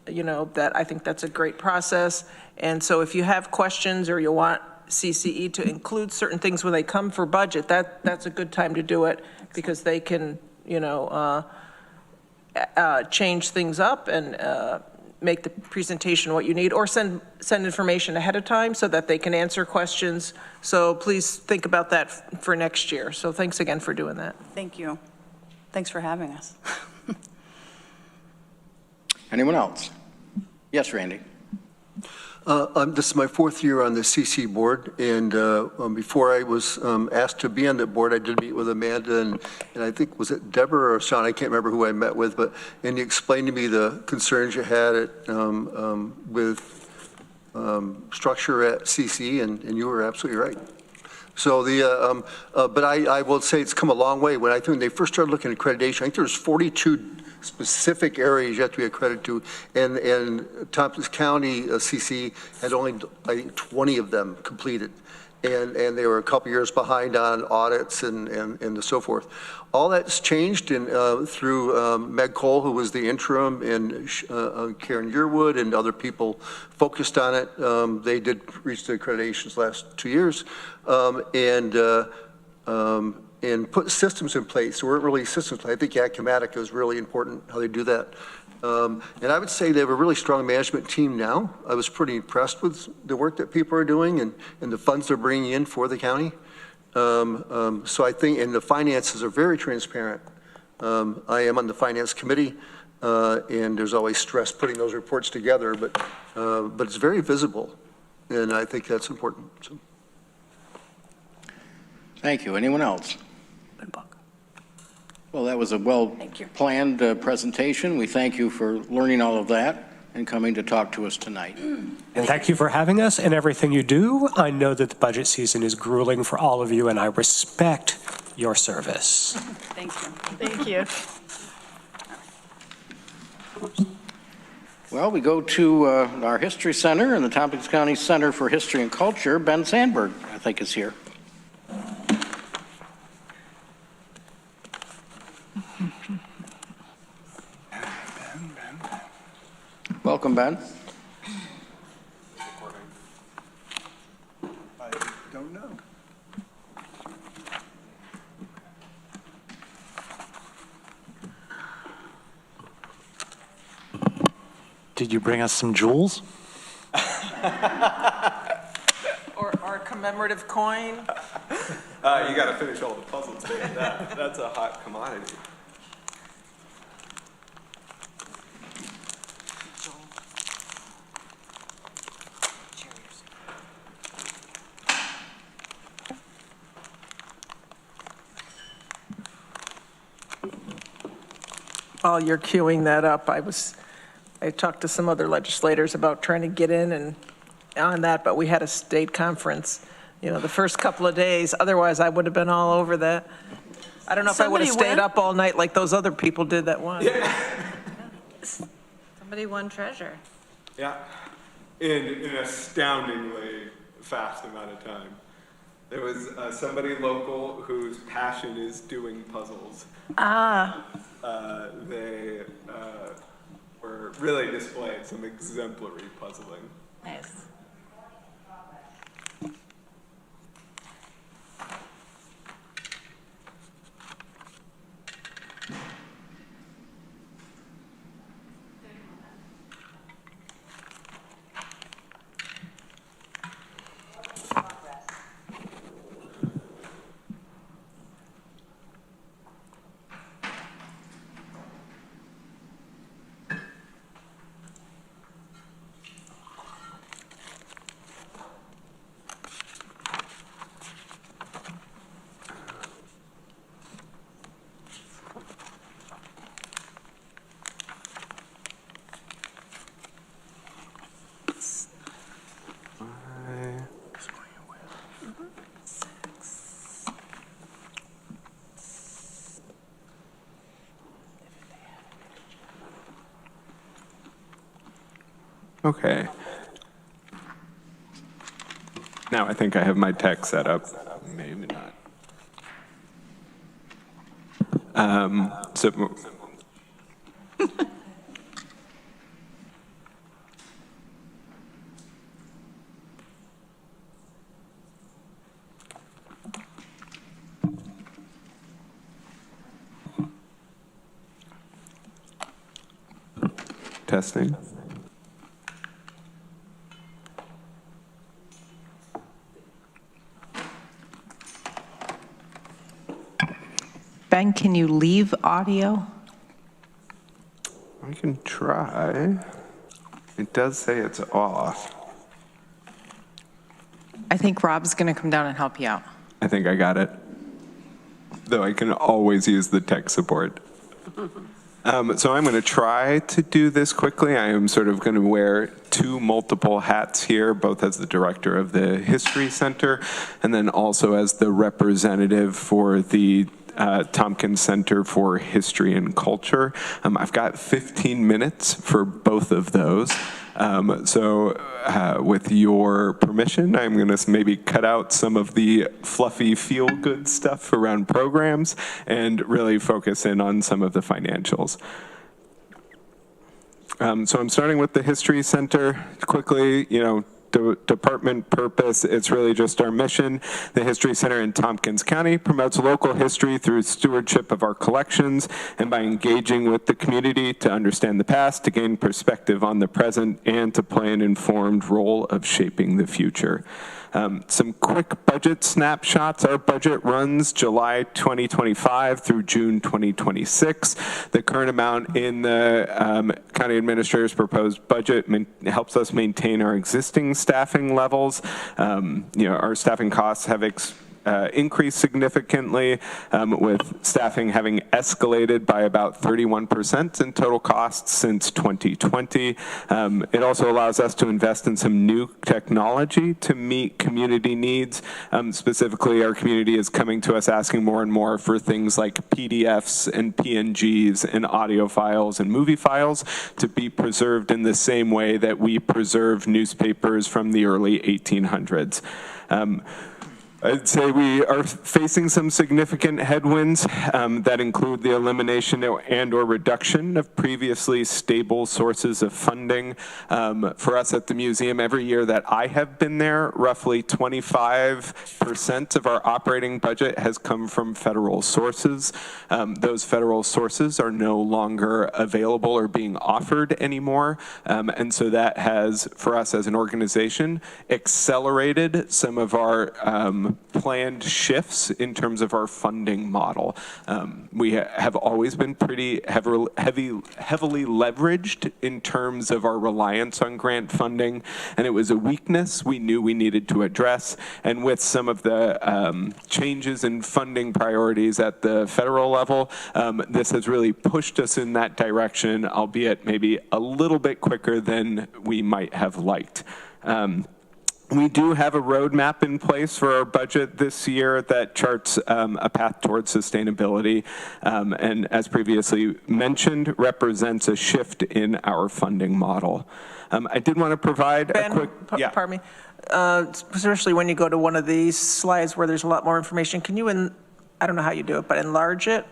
you know, that I think that's a great process. And so if you have questions or you want CCE to include certain things when they come for budget, that's a good time to do it, because they can, you know, change things up and make the presentation what you need, or send information ahead of time so that they can answer questions. So please think about that for next year. So thanks again for doing that. Thank you. Thanks for having us. Anyone else? Yes, Randy. This is my 4th year on the CC board, and before I was asked to be on the board, I did meet with Amanda, and I think, was it Deborah or Sean? I can't remember who I met with, and you explained to me the concerns you had with structure at CC, and you were absolutely right. So but I will say it's come a long way. When I think they first started looking at accreditation, I think there's 42 specific areas you have to be accredited to, and Tompkins County CC had only, I think, 20 of them completed, and they were a couple years behind on audits and so forth. All that's changed through Meg Cole, who was the interim, and Karen Yearwood and other people focused on it. They did reach the accreditations last 2 years, and put systems in place. There weren't really systems. I think Acumatica is really important, how they do that. And I would say they have a really strong management team now. I was pretty impressed with the work that people are doing and the funds they're bringing in for the county. So I think, and the finances are very transparent. I am on the finance committee, and there's always stress putting those reports together, but it's very visible, and I think that's important. So. Thank you. Anyone else? Well, that was a well-planned presentation. We thank you for learning all of that and coming to talk to us tonight. And thank you for having us and everything you do. I know that the budget season is grueling for all of you, and I respect your service. Thank you. Thank you. Well, we go to our History Center and the Tompkins County Center for History and Culture. Ben Sandberg, I think, is here. Welcome, Ben. I don't know. Did you bring us some jewels? Or our commemorative coin. You got to finish all the puzzles. That's a hot commodity. While you're queuing that up, I talked to some other legislators about trying to get in and on that, but we had a state conference, you know, the first couple of days. Otherwise, I would have been all over that. I don't know if I would have stayed up all night like those other people did that won. Yeah. Somebody won treasure. Yeah, in an astoundingly fast amount of time. There was somebody local whose passion is doing puzzles. They were really displaying some exemplary puzzling. Nice. Okay. Now I think I have my tech set up. Maybe not. Testing. Ben, can you leave audio? I can try. It does say it's off. I think Rob's going to come down and help you out. I think I got it. Though I can always use the tech support. So I'm going to try to do this quickly. I am sort of going to wear two multiple hats here, both as the director of the History Center and then also as the representative for the Tompkins Center for History and Culture. I've got 15 minutes for both of those. With your permission, I'm going to maybe cut out some of the fluffy feel-good stuff around programs and really focus in on some of the financials. So I'm starting with the History Center. Quickly, department purpose, it's really just our mission. The History Center in Tompkins County promotes local history through stewardship of our collections and by engaging with the community to understand the past, to gain perspective on the present, and to play an informed role of shaping the future. Some quick budget snapshots. Our budget runs July 2025 through June 2026. The current amount in the county administrator's proposed budget helps us maintain our existing staffing levels. Our staffing costs have increased significantly, with staffing having escalated by about 31% in total costs since 2020. It also allows us to invest in some new technology to meet community needs. Specifically, our community is coming to us asking more and more for things like PDFs and PNGs and audio files and movie files to be preserved in the same way that we preserve newspapers from the early 1800s. I'd say we are facing some significant headwinds that include the elimination and or reduction of previously stable sources of funding. For us at the museum, every year that I have been there, roughly 25% of our operating budget has come from federal sources. Those federal sources are no longer available or being offered anymore. And so that has, for us as an organization, accelerated some of our planned shifts in terms of our funding model. We have always been pretty heavily leveraged in terms of our reliance on grant funding, and it was a weakness we knew we needed to address. And with some of the changes in funding priorities at the federal level, this has really pushed us in that direction, albeit maybe a little bit quicker than we might have liked. We do have a roadmap in place for our budget this year that charts a path towards sustainability, and as previously mentioned, represents a shift in our funding model. I did want to provide a quick... Pardon me. Especially when you go to one of these slides where there's a lot more information, can you, I don't know how you do it, but enlarge it?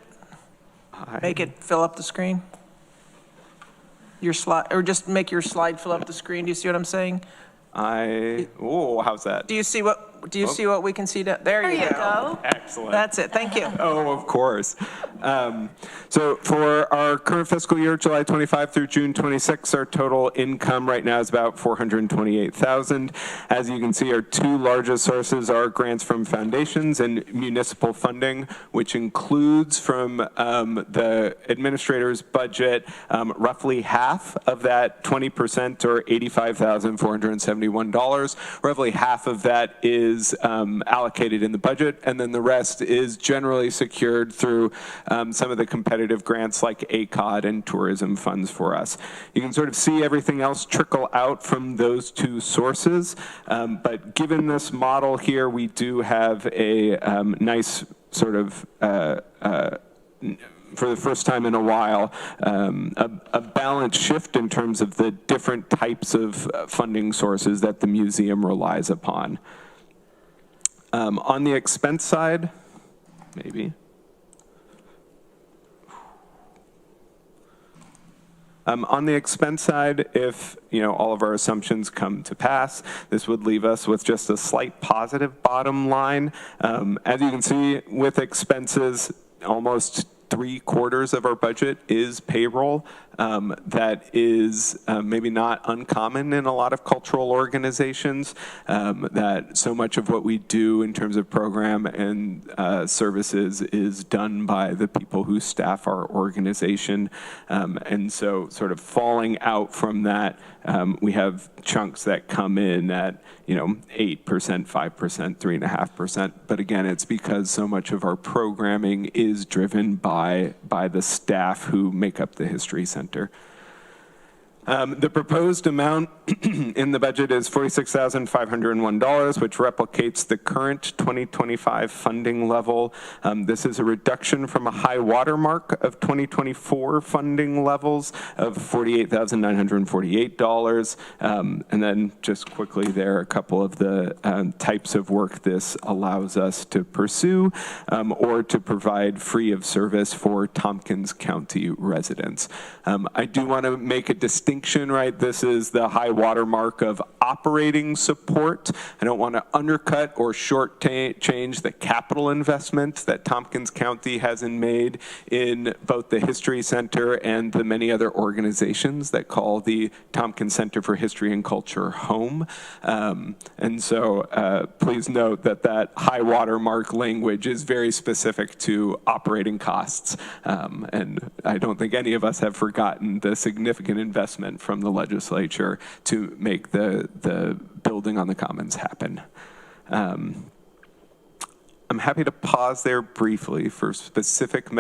Make it fill up the screen? Your slide, or just make your slide fill up the screen. Do you see what I'm saying? How's that? Do you see what we can see? There you go. Excellent. That's it. Thank you. Oh, of course. So for our current fiscal year, July 25 through June 26, our total income right now is about $428,000. As you can see, our two largest sources are grants from foundations and municipal funding, which includes from the administrator's budget, roughly half of that 20% or $85,471. Roughly half of that is allocated in the budget, and then the rest is generally secured through some of the competitive grants like ACOD and tourism funds for us. You can sort of see everything else trickle out from those two sources, but given this model here, we do have a nice sort of for the first time in a while, a balanced shift in terms of the different types of funding sources that the museum relies upon. On the expense side, maybe. On the expense side, if all of our assumptions come to pass, this would leave us with just a slight positive bottom line. As you can see, with expenses, almost 3/4 of our budget is payroll. That is maybe not uncommon in a lot of cultural organizations, that so much of what we do in terms of program and services is done by the people who staff our organization. And so sort of falling out from that, we have chunks that come in at 8%, 5%, 3.5%. But again, it's because so much of our programming is driven by the staff who make up the History Center. The proposed amount in the budget is $46,501, which replicates the current 2025 funding level. This is a reduction from a high watermark of 2024 funding levels of $48,948. And then just quickly, there are a couple of the types of work this allows us to pursue or to provide free of service for Tompkins County residents. I do want to make a distinction, right? This is the high watermark of operating support. I don't want to undercut or shortchange the capital investment that Tompkins County hasn't made in both the History Center and the many other organizations that call the Tompkins Center for History and Culture home. And so please note that that high watermark language is very specific to operating costs. And I don't think any of us have forgotten the significant investment from the legislature to make the building on the Commons happen. I'm happy to pause there briefly for specific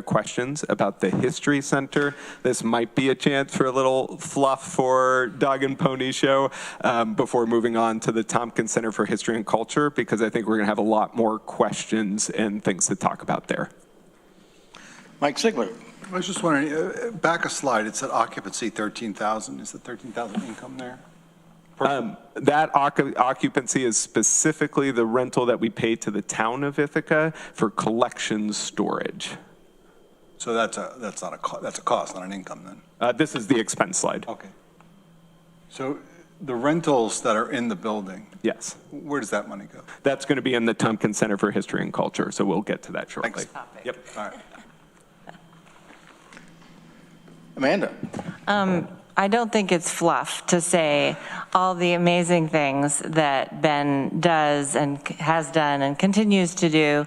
questions about the History Center. This might be a chance for a little fluff for Dog and Pony Show before moving on to the Tompkins Center for History and Culture, because I think we're going to have a lot more questions and things to talk about there. Mike Sigler. I was just wondering, back a slide, it said occupancy 13,000. Is the 13,000 income there? That occupancy is specifically the rental that we pay to the town of Ithaca for collection storage. So that's not a cost, not an income then. This is the expense slide. Okay. So the rentals that are in the building. Yes. Where does that money go? That's going to be in the Tompkins Center for History and Culture. So we'll get to that shortly. Thanks. Yep. All right. Amanda. I don't think it's fluff to say all the amazing things that Ben does and has done and continues to do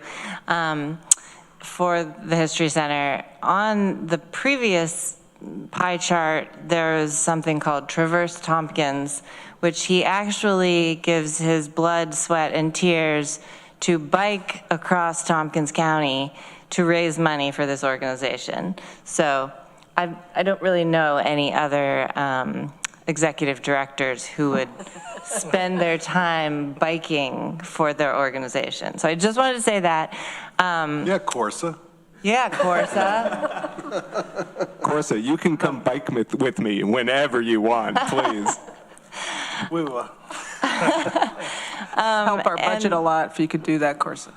for the History Center. On the previous pie chart, there's something called Traverse Tompkins, which he actually gives his blood, sweat, and tears to bike across Tompkins County to raise money for this organization. So I don't really know any other executive directors who would spend their time biking for their organization. So I just wanted to say that. Yeah, Corsa. Yeah, Corsa. Corsa, you can come bike with me whenever you want, please. We will. Help our budget a lot if you could do that, Corsa.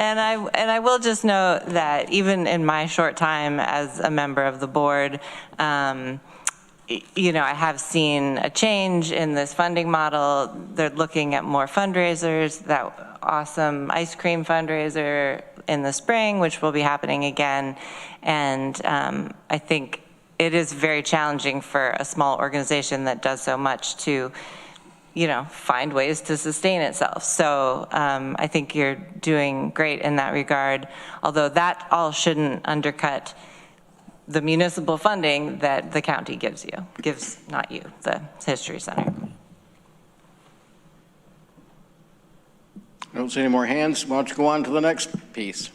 And I will just note that even in my short time as a member of the board, I have seen a change in this funding model. They're looking at more fundraisers, that awesome ice cream fundraiser in the spring, which will be happening again. And I think it is very challenging for a small organization that does so much to find ways to sustain itself. So I think you're doing great in that regard, although that all shouldn't undercut the municipal funding that the county gives, not you, the History Center. I don't see any more hands. Why don't you go on to the next piece?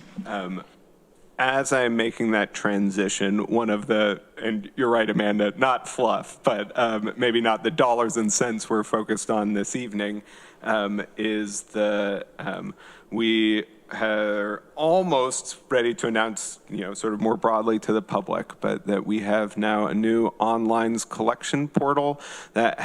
As I'm making that transition, one of the, and you're right, Amanda, not fluff, but maybe not the dollars and cents we're focused on this evening. is we are almost ready to announce, sort of more broadly to the public, but that we have now a new online collection portal that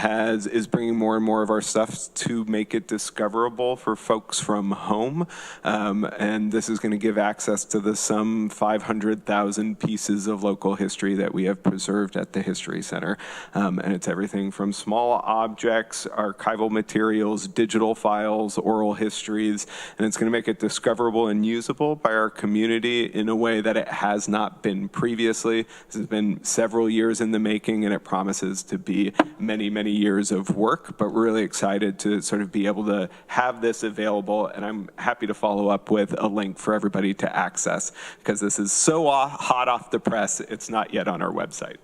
is bringing more and more of our stuff to make it discoverable for folks from home. And this is going to give access to some 500,000 pieces of local history that we have preserved at the History Center. And it's everything from small objects, archival materials, digital files, oral histories, and it's going to make it discoverable and usable by our community in a way that it has not been previously. This has been several years in the making, and it promises to be many, many years of work, but we're really excited to sort of be able to have this available, and I'm happy to follow up with a link for everybody to access, because this is so hot off the press, it's not yet on our website.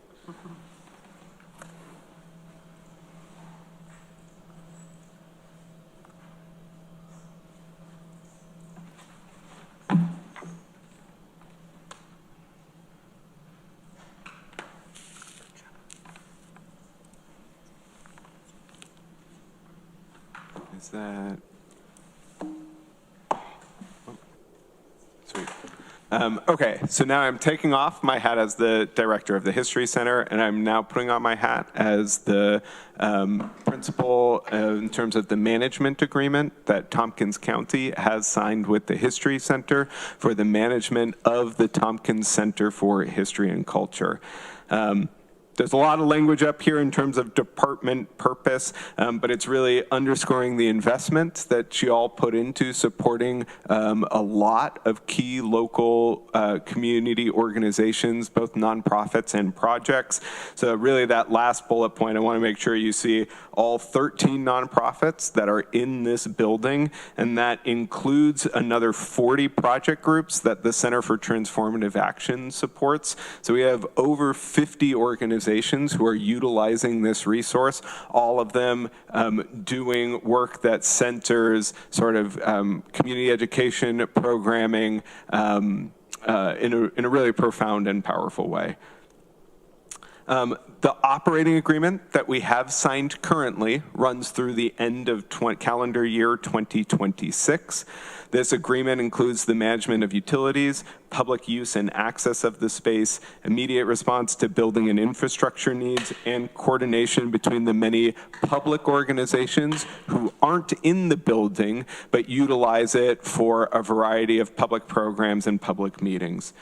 Is that, sweet. Okay, so now I'm taking off my hat as the director of the History Center, and I'm now putting on my hat as the principal in terms of the management agreement that Tompkins County has signed with the History Center for the management of the Tompkins Center for History and Culture. There's a lot of language up here in terms of department purpose, but it's really underscoring the investment that you all put into supporting a lot of key local community organizations, both nonprofits and projects. So really that last bullet point, I want to make sure you see all 13 nonprofits that are in this building, and that includes another 40 project groups that the Center for Transformative Action supports. So we have over 50 organizations who are utilizing this resource, all of them doing work that centers sort of community education programming in a really profound and powerful way. The operating agreement that we have signed currently runs through the end of calendar year 2026. This agreement includes the management of utilities, public use and access of the space, immediate response to building and infrastructure needs, and coordination between the many public organizations who aren't in the building but utilize it for a variety of public programs and public meetings.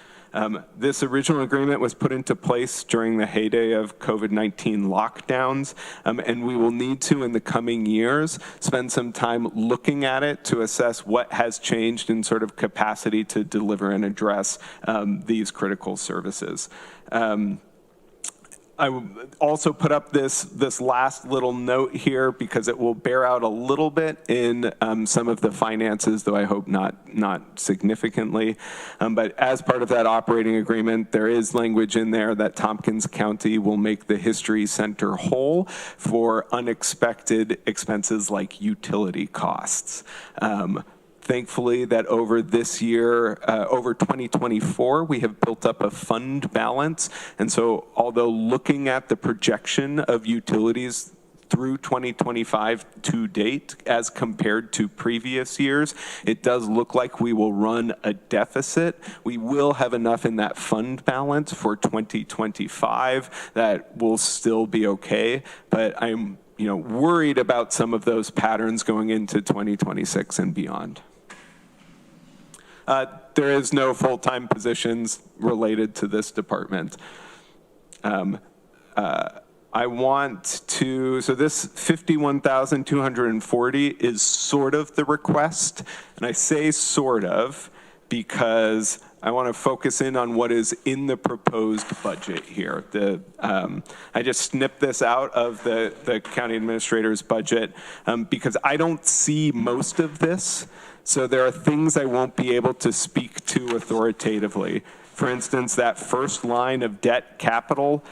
This original agreement was put into place during the heyday of COVID-19 lockdowns, and we will need to, in the coming years, spend some time looking at it to assess what has changed in sort of capacity to deliver and address these critical services. I also put up this last little note here because it will bear out a little bit in some of the finances, though I hope not significantly. But as part of that operating agreement, there is language in there that Tompkins County will make the History Center whole for unexpected expenses like utility costs. Thankfully, that over this year, over 2024, we have built up a fund balance. And so although looking at the projection of utilities through 2025 to date as compared to previous years, it does look like we will run a deficit. We will have enough in that fund balance for 2025 that will still be okay, but I'm worried about some of those patterns going into 2026 and beyond. There is no full-time positions related to this department. I want to, so this 51,240 is sort of the request, and I say sort of because I want to focus in on what is in the proposed budget here. I just snipped this out of the county administrator's budget because I don't see most of this. So there are things I won't be able to speak to authoritatively. For instance, that first line of debt capital,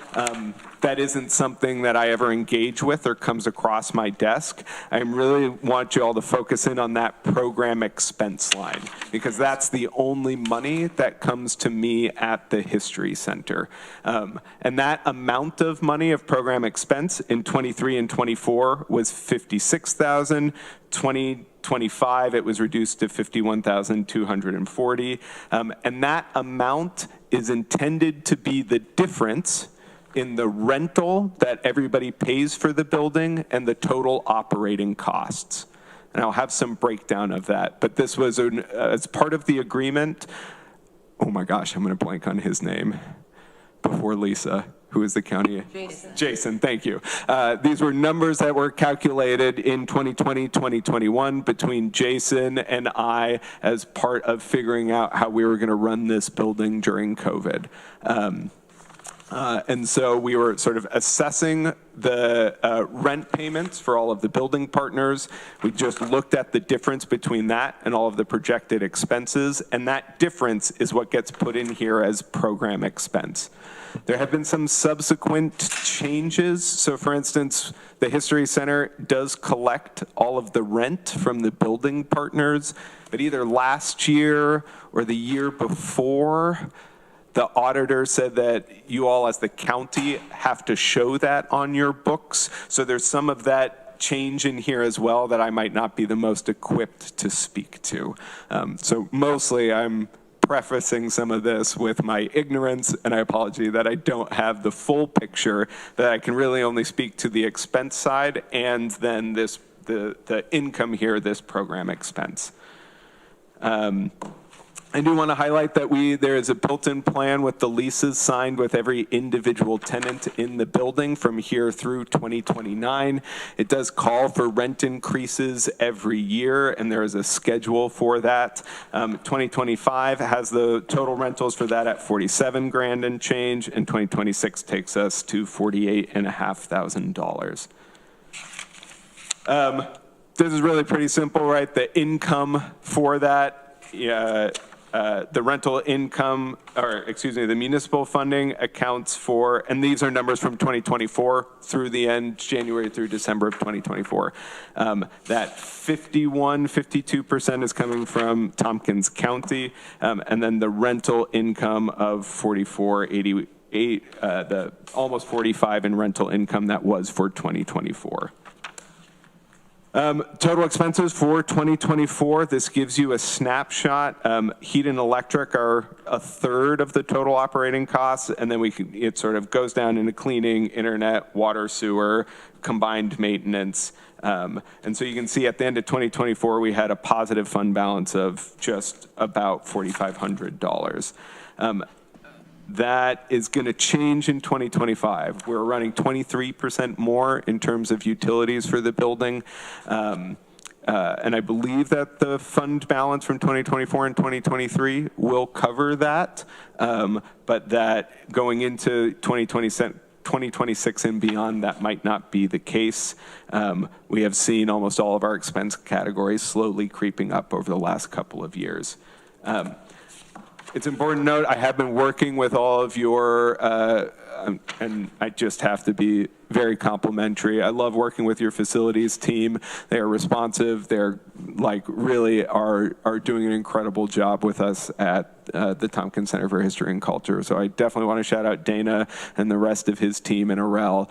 that isn't something that I ever engage with or comes across my desk. I really want you all to focus in on that program expense line, because that's the only money that comes to me at the History Center. And that amount of money of program expense in 23 and 24 was $56,000. 2025, it was reduced to $51,240. And that amount is intended to be the difference in the rental that everybody pays for the building and the total operating costs. And I'll have some breakdown of that. But this was as part of the agreement. Oh my gosh, I'm going to blank on his name before Lisa. Who is the county? Jason. Jason, thank you. These were numbers that were calculated in 2020, 2021 between Jason and I as part of figuring out how we were going to run this building during COVID. And so we were sort of assessing the rent payments for all of the building partners. We just looked at the difference between that and all of the projected expenses, and that difference is what gets put in here as program expense. There have been some subsequent changes. So for instance, the History Center does collect all of the rent from the building partners, but either last year or the year before, the auditor said that you all as the county have to show that on your books. So there's some of that change in here as well that I might not be the most equipped to speak to. So mostly I'm prefacing some of this with my ignorance, and I apologize that I don't have the full picture, that I can really only speak to the expense side and then the income here, this program expense. I do want to highlight that there is a built-in plan with the leases signed with every individual tenant in the building from here through 2029. It does call for rent increases every year, and there is a schedule for that. 2025 has the total rentals for that at 47 grand and change, and 2026 takes us to $48,500. This is really pretty simple, right? The income for that, the rental income, the municipal funding accounts for, and these are numbers from 2024 through the end, January through December of 2024. That 52% is coming from Tompkins County, and then the rental income of 4488, the almost 45 in rental income that was for 2024. Total expenses for 2024, this gives you a snapshot. Heat and electric are a third of the total operating costs, and then it sort of goes down into cleaning, internet, water, sewer, combined maintenance. And so you can see at the end of 2024, we had a positive fund balance of just about $4,500. That is going to change in 2025. We're running 23% more in terms of utilities for the building. And I believe that the fund balance from 2024 and 2023 will cover that, but that going into 2026 and beyond, that might not be the case. We have seen almost all of our expense categories slowly creeping up over the last couple of years. It's important to note, I have been working with all of your, and I just have to be very complimentary. I love working with your facilities team. They are responsive. They're really are doing an incredible job with us at the Tompkins Center for History and Culture. So I definitely want to shout out Dana and the rest of his team and Arel,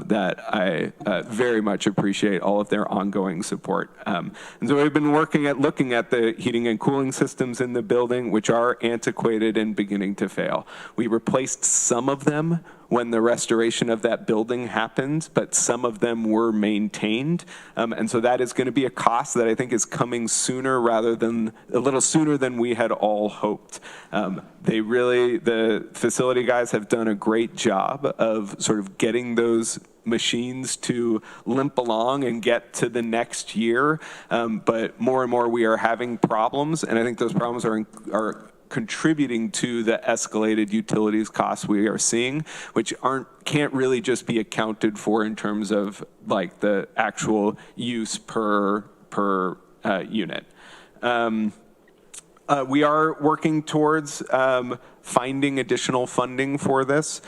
that I very much appreciate all of their ongoing support. And so we've been looking at the heating and cooling systems in the building, which are antiquated and beginning to fail. We replaced some of them when the restoration of that building happened, but some of them were maintained. And so that is going to be a cost that I think is coming sooner a little sooner than we had all hoped. The facility guys have done a great job of sort of getting those machines to limp along and get to the next year. But more and more we are having problems, and I think those problems are contributing to the escalated utilities costs we are seeing, which can't really just be accounted for in terms of the actual use per unit. We are working towards finding additional funding for this.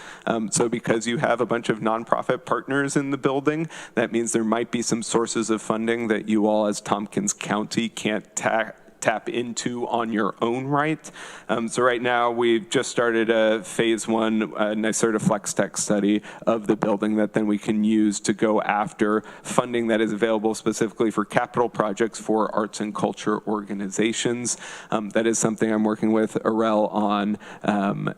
So because you have a bunch of nonprofit partners in the building, that means there might be some sources of funding that you all as Tompkins County can't tap into on your own right. So right now we've just started a phase 1 NYSERDA Flex Tech study of the building that then we can use to go after funding that is available specifically for capital projects for arts and culture organizations. That is something I'm working with Arel on,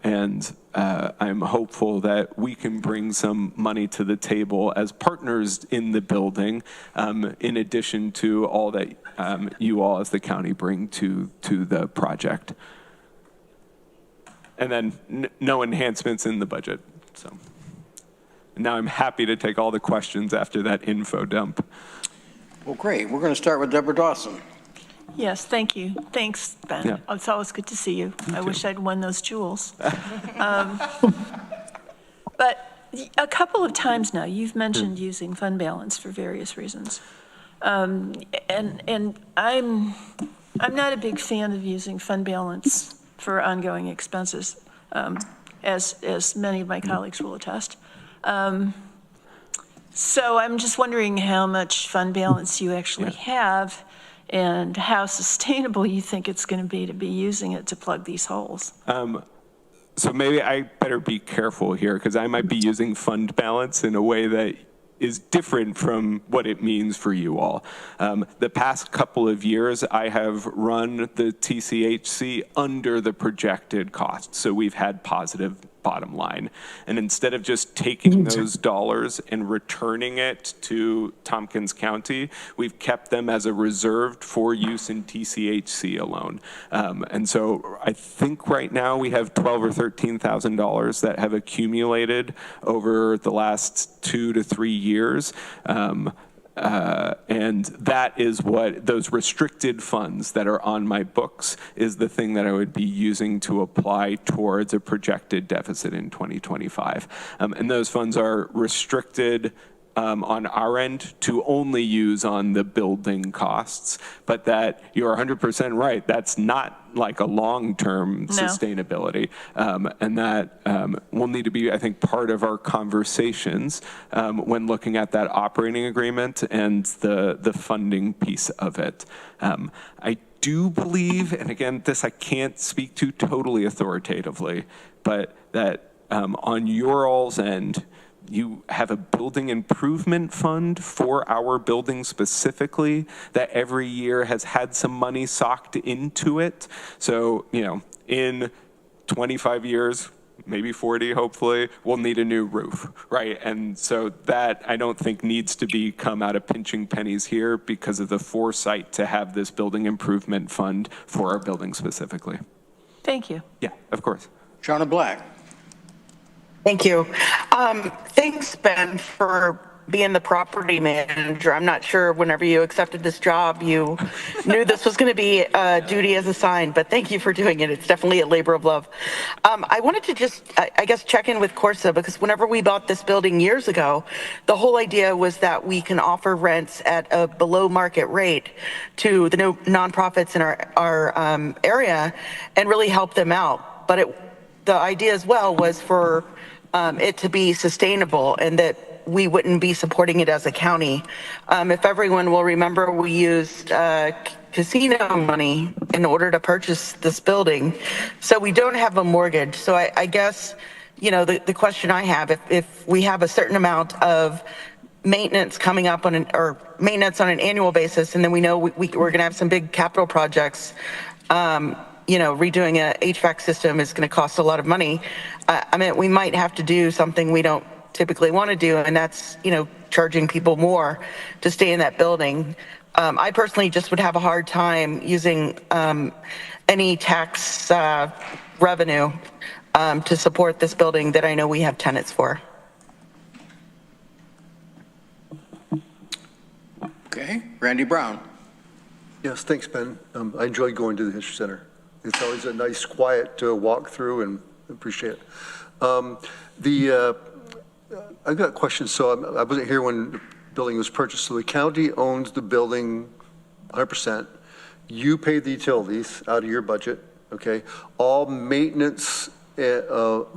and I'm hopeful that we can bring some money to the table as partners in the building, in addition to all that you all as the county bring to the project. And then no enhancements in the budget. So now I'm happy to take all the questions after that info dump. Well, great. We're going to start with Deborah Dawson. Yes, thank you. Thanks, Ben. Yeah. It's always good to see you. I wish I'd won those jewels. But a couple of times now, you've mentioned using fund balance for various reasons. And I'm not a big fan of using fund balance for ongoing expenses, as many of my colleagues will attest. So I'm just wondering how much fund balance you actually have and how sustainable you think it's going to be using it to plug these holes. So maybe I better be careful here because I might be using fund balance in a way that is different from what it means for you all. The past couple of years, I have run the TCHC under the projected cost. So we've had positive bottom line. And instead of just taking those dollars and returning it to Tompkins County, we've kept them as a reserved for use in TCHC alone. And so I think right now we have $12,000 or $13,000 that have accumulated over the last 2 to 3 years. And that is what those restricted funds that are on my books is the thing that I would be using to apply towards a projected deficit in 2025. And those funds are restricted on our end to only use on the building costs, but that you're 100% right. That's not like a long-term sustainability. And that will need to be, I think, part of our conversations when looking at that operating agreement and the funding piece of it. I do believe, and again, this I can't speak to totally authoritatively, but that on your all's end, you have a building improvement fund for our building specifically that every year has had some money socked into it. So, you know, in 25 years, maybe 40, hopefully, we'll need a new roof, right? And so that I don't think needs to come out of pinching pennies here because of the foresight to have this building improvement fund for our building specifically. Thank you. Yeah, of course. Shauna Black. Thank you. Thanks, Ben, for being the property manager. I'm not sure whenever you accepted this job, you knew this was going to be a duty as assigned, but thank you for doing it. It's definitely a labor of love. I wanted to just, I guess, check in with Corsa because whenever we bought this building years ago, the whole idea was that we can offer rents at a below market rate to the nonprofits in our area and really help them out. But the idea as well was for it to be sustainable and that we wouldn't be supporting it as a county. If everyone will remember, we used casino money in order to purchase this building. So we don't have a mortgage. So I guess, you know, the question I have, if we have a certain amount of maintenance coming up or maintenance on an annual basis, and then we know we're going to have some big capital projects, you know, redoing a HVAC system is going to cost a lot of money. I mean, we might have to do something we don't typically want to do, and that's, you know, charging people more to stay in that building. I personally just would have a hard time using any tax revenue to support this building that I know we have tenants for. Okay, Randy Brown. Yes, thanks, Ben. I enjoy going to the History Center. It's always a nice, quiet walk through, and appreciate it. I've got questions. So I wasn't here when the building was purchased. So the county owns the building 100%. You pay the utilities out of your budget, okay? All maintenance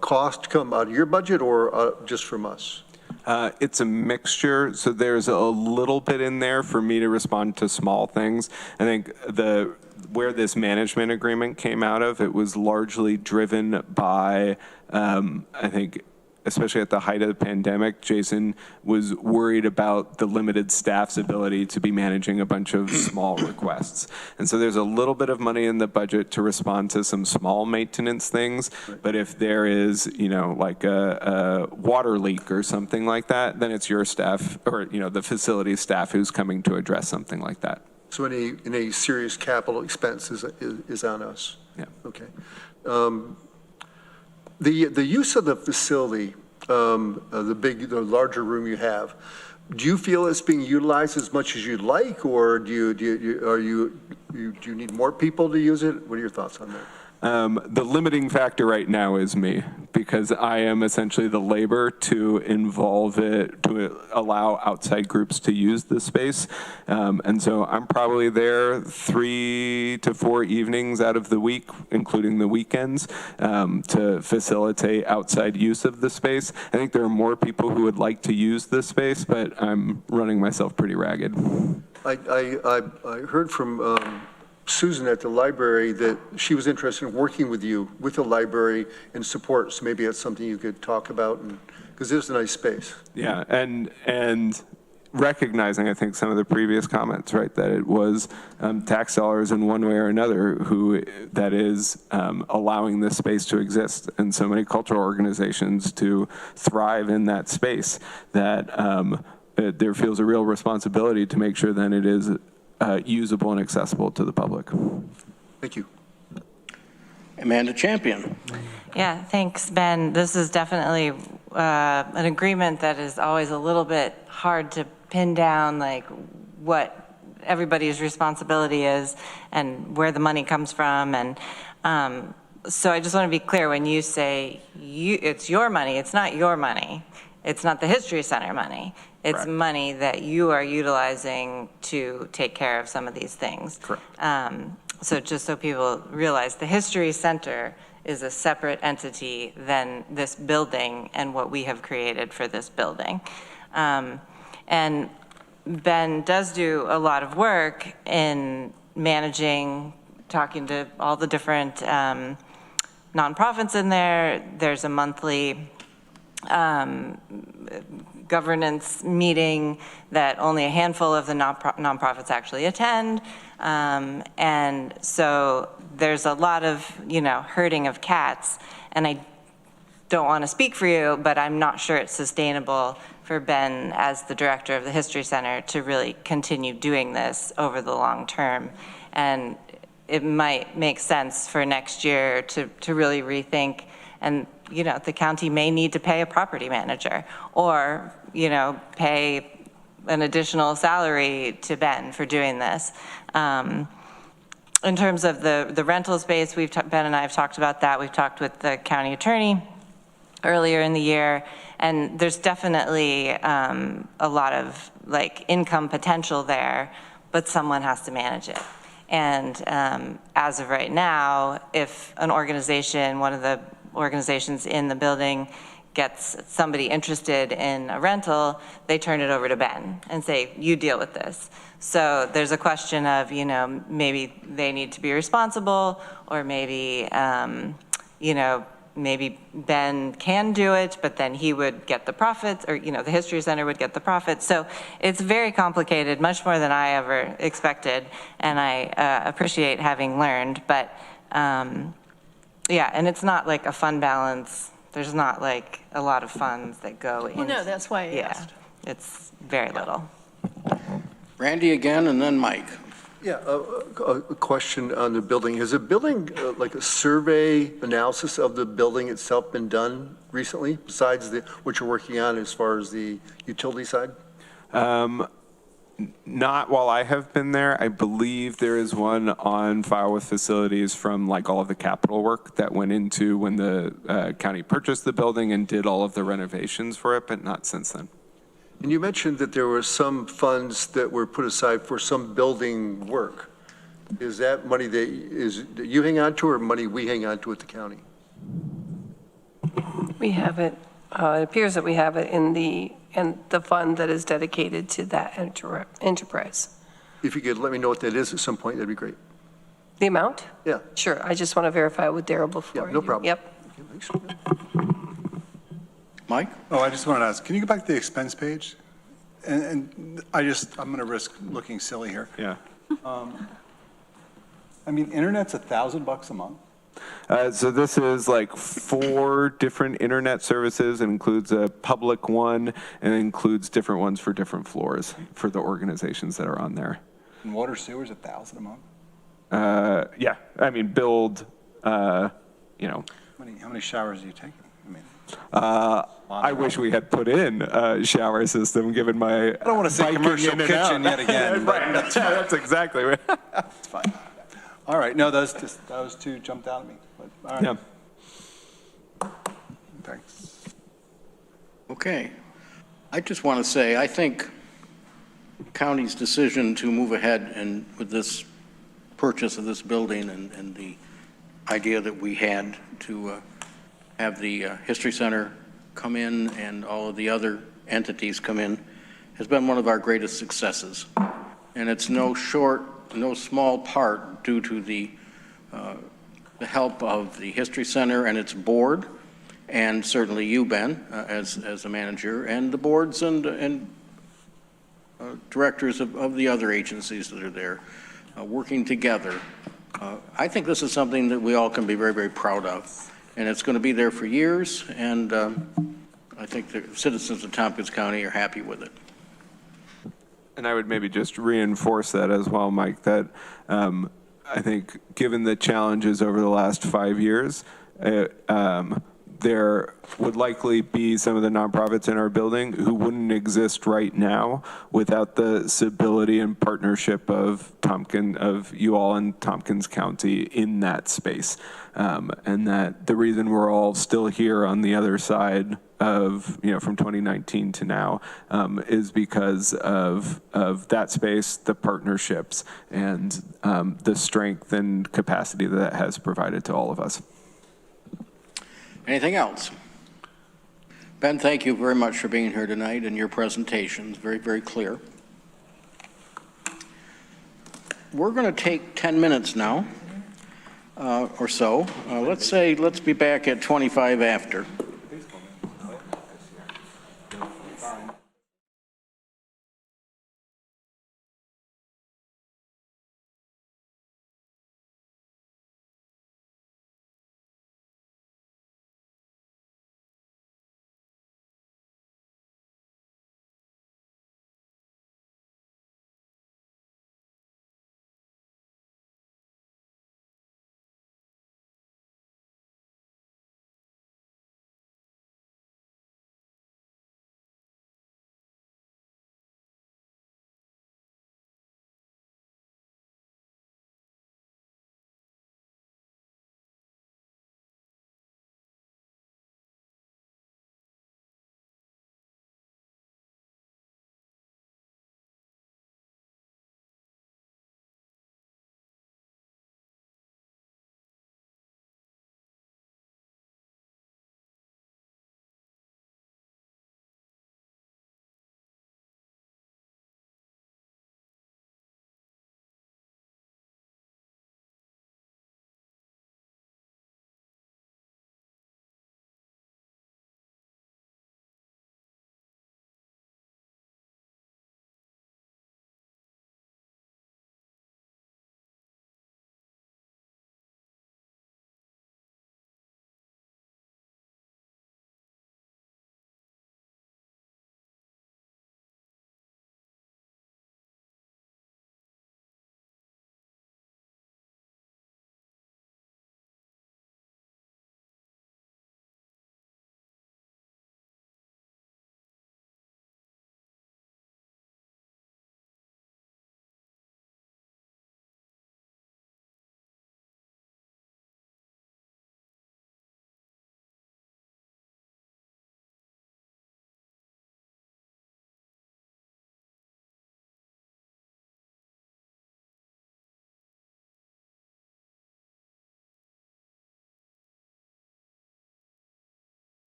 costs come out of your budget or just from us? It's a mixture, so there's a little bit in there for me to respond to small things. I think where this management agreement came out of, it was largely driven by, I think, especially at the height of the pandemic, Jason was worried about the limited staff's ability to be managing a bunch of small requests. And so there's a little bit of money in the budget to respond to some small maintenance things, but if there is, like a water leak or something like that, then it's your staff or, the facility staff who's coming to address something like that. So any serious capital expense is on us? Yeah. Okay. The use of the facility, the larger room you have, do you feel it's being utilized as much as you'd like, or do you need more people to use it? What are your thoughts on that? The limiting factor right now is me, because I am essentially the labor to involve it, to allow outside groups to use the space. And so I'm probably there 3 to 4 evenings out of the week, including the weekends, to facilitate outside use of the space. I think there are more people who would like to use this space, but I'm running myself pretty ragged. I heard from Susan at the library that she was interested in working with you, with the library and support. So maybe that's something you could talk about, because it's a nice space. Yeah, and recognizing, I think, some of the previous comments, right, that it was tax dollars in one way or another that is allowing this space to exist, and so many cultural organizations to thrive in that space, that there feels a real responsibility to make sure that it is usable and accessible to the public. Thank you. Amanda Champion. Yeah, thanks, Ben. This is definitely an agreement that is always a little bit hard to pin down, like what everybody's responsibility is and where the money comes from. And so I just want to be clear, when you say it's your money, it's not your money. It's not the History Center money. It's Correct. Money that you are utilizing to take care of some of these things. Correct. So just so people realize, the History Center is a separate entity than this building and what we have created for this building. And Ben does do a lot of work in managing, talking to all the different nonprofits in there. There's a monthly governance meeting that only a handful of the nonprofits actually attend. And so there's a lot of, herding of cats. And I don't want to speak for you, but I'm not sure it's sustainable for Ben as the director of the History Center to really continue doing this over the long term. And it might make sense for next year to really rethink, and the county may need to pay a property manager, or pay an additional salary to Ben for doing this. In terms of the rental space, Ben and I have talked about that. We've talked with the county attorney earlier in the year, and there's definitely a lot of income potential there, but someone has to manage it. And as of right now, if an organization, one of the organizations in the building, gets somebody interested in a rental, they turn it over to Ben and say, you deal with this. So there's a question of, maybe they need to be responsible, or maybe, maybe Ben can do it, but then he would get the profits, or, the History Center would get the profits. So it's very complicated, much more than I ever expected, and I appreciate having learned, but yeah, and it's not like a fund balance. There's not a lot of funds that go in. Well, no, that's why I asked. It's very little. Randy again, and then Mike. Yeah, a question on the building. Has the building, like a survey analysis of the building itself been done recently, besides what you're working on as far as the utility side? Not while I have been there. I believe there is one on file with facilities from all of the capital work that went into when the county purchased the building and did all of the renovations for it, but not since then. And you mentioned that there were some funds that were put aside for some building work. Is that money that you hang on to, or money we hang on to at the county? We have it, it appears that we have it in the fund that is dedicated to that enterprise. If you could let me know what that is at some point, that'd be great. The amount? Yeah. Sure, I just want to verify it with Daryl before. Yeah, no problem. Yep. Okay, thanks. Mike? Oh, I just wanted to ask, can you go back to the expense page? And I'm going to risk looking silly here. Yeah. I mean, internet's $1,000 a month. So this is like 4 different internet services. It includes a public one, and it includes different ones for different floors for the organizations that are on there. And water sewer's $1,000 a month? Yeah, I mean, billed, How many showers are you taking? I mean, I wish we had put in a shower system, given my. I don't want to say commercial kitchen yet again. Right, that's exactly right. It's fine. All right, no, those two jumped out at me. But, all right. Yeah. Thanks. Okay. I just want to say, I think county's decision to move ahead and with this purchase of this building and the idea that we had to have the History Center come in and all of the other entities come in has been one of our greatest successes. And it's no small part due to the help of the History Center and its board, and certainly you, Ben, as a manager, and the boards and directors of the other agencies that are there, working together. I think this is something that we all can be very, very proud of. And it's going to be there for years, and I think the citizens of Tompkins County are happy with it. And I would maybe just reinforce that as well, Mike, that I think given the challenges over the last 5 years, there would likely be some of the nonprofits in our building who wouldn't exist right now without the stability and partnership of you all in Tompkins County in that space. And that the reason we're all still here on the other side of, from 2019 to now, is because of that space, the partnerships, and the strength and capacity that has provided to all of us. Anything else? Ben, thank you very much for being here tonight and your presentations. Very, very clear. We're going to take 10 minutes now or so. Let's be back at 25 after.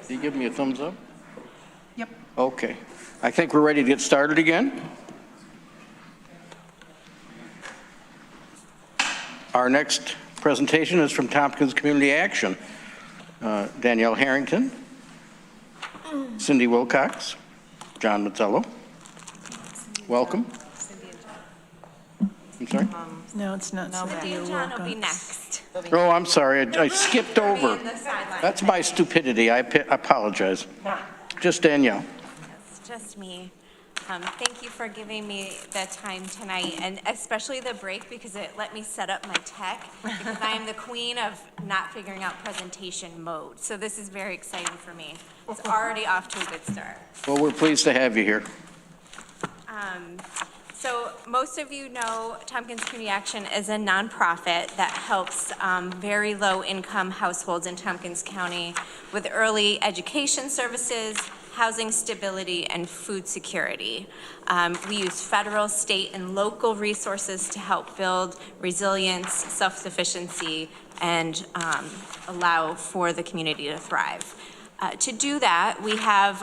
Can you give me a thumbs up? Yep. Okay. I think we're ready to get started again. Our next presentation is from Tompkins Community Action. Danielle Harrington, Cindy Wilcox, John Mazzello. Welcome. I'm sorry? No, it's not. Cindy and John will be next. Oh, I'm sorry. I skipped over. That's my stupidity. I apologize. Just Danielle. It's just me. Thank you for giving me the time tonight, and especially the break, because it let me set up my tech, because I am the queen of not figuring out presentation mode. So this is very exciting for me. It's already off to a good start. Well, we're pleased to have you here. So most of you know Tompkins Community Action is a nonprofit that helps very low-income households in Tompkins County with early education services, housing stability, and food security. We use federal, state, and local resources to help build resilience, self-sufficiency, and allow for the community to thrive. To do that, we have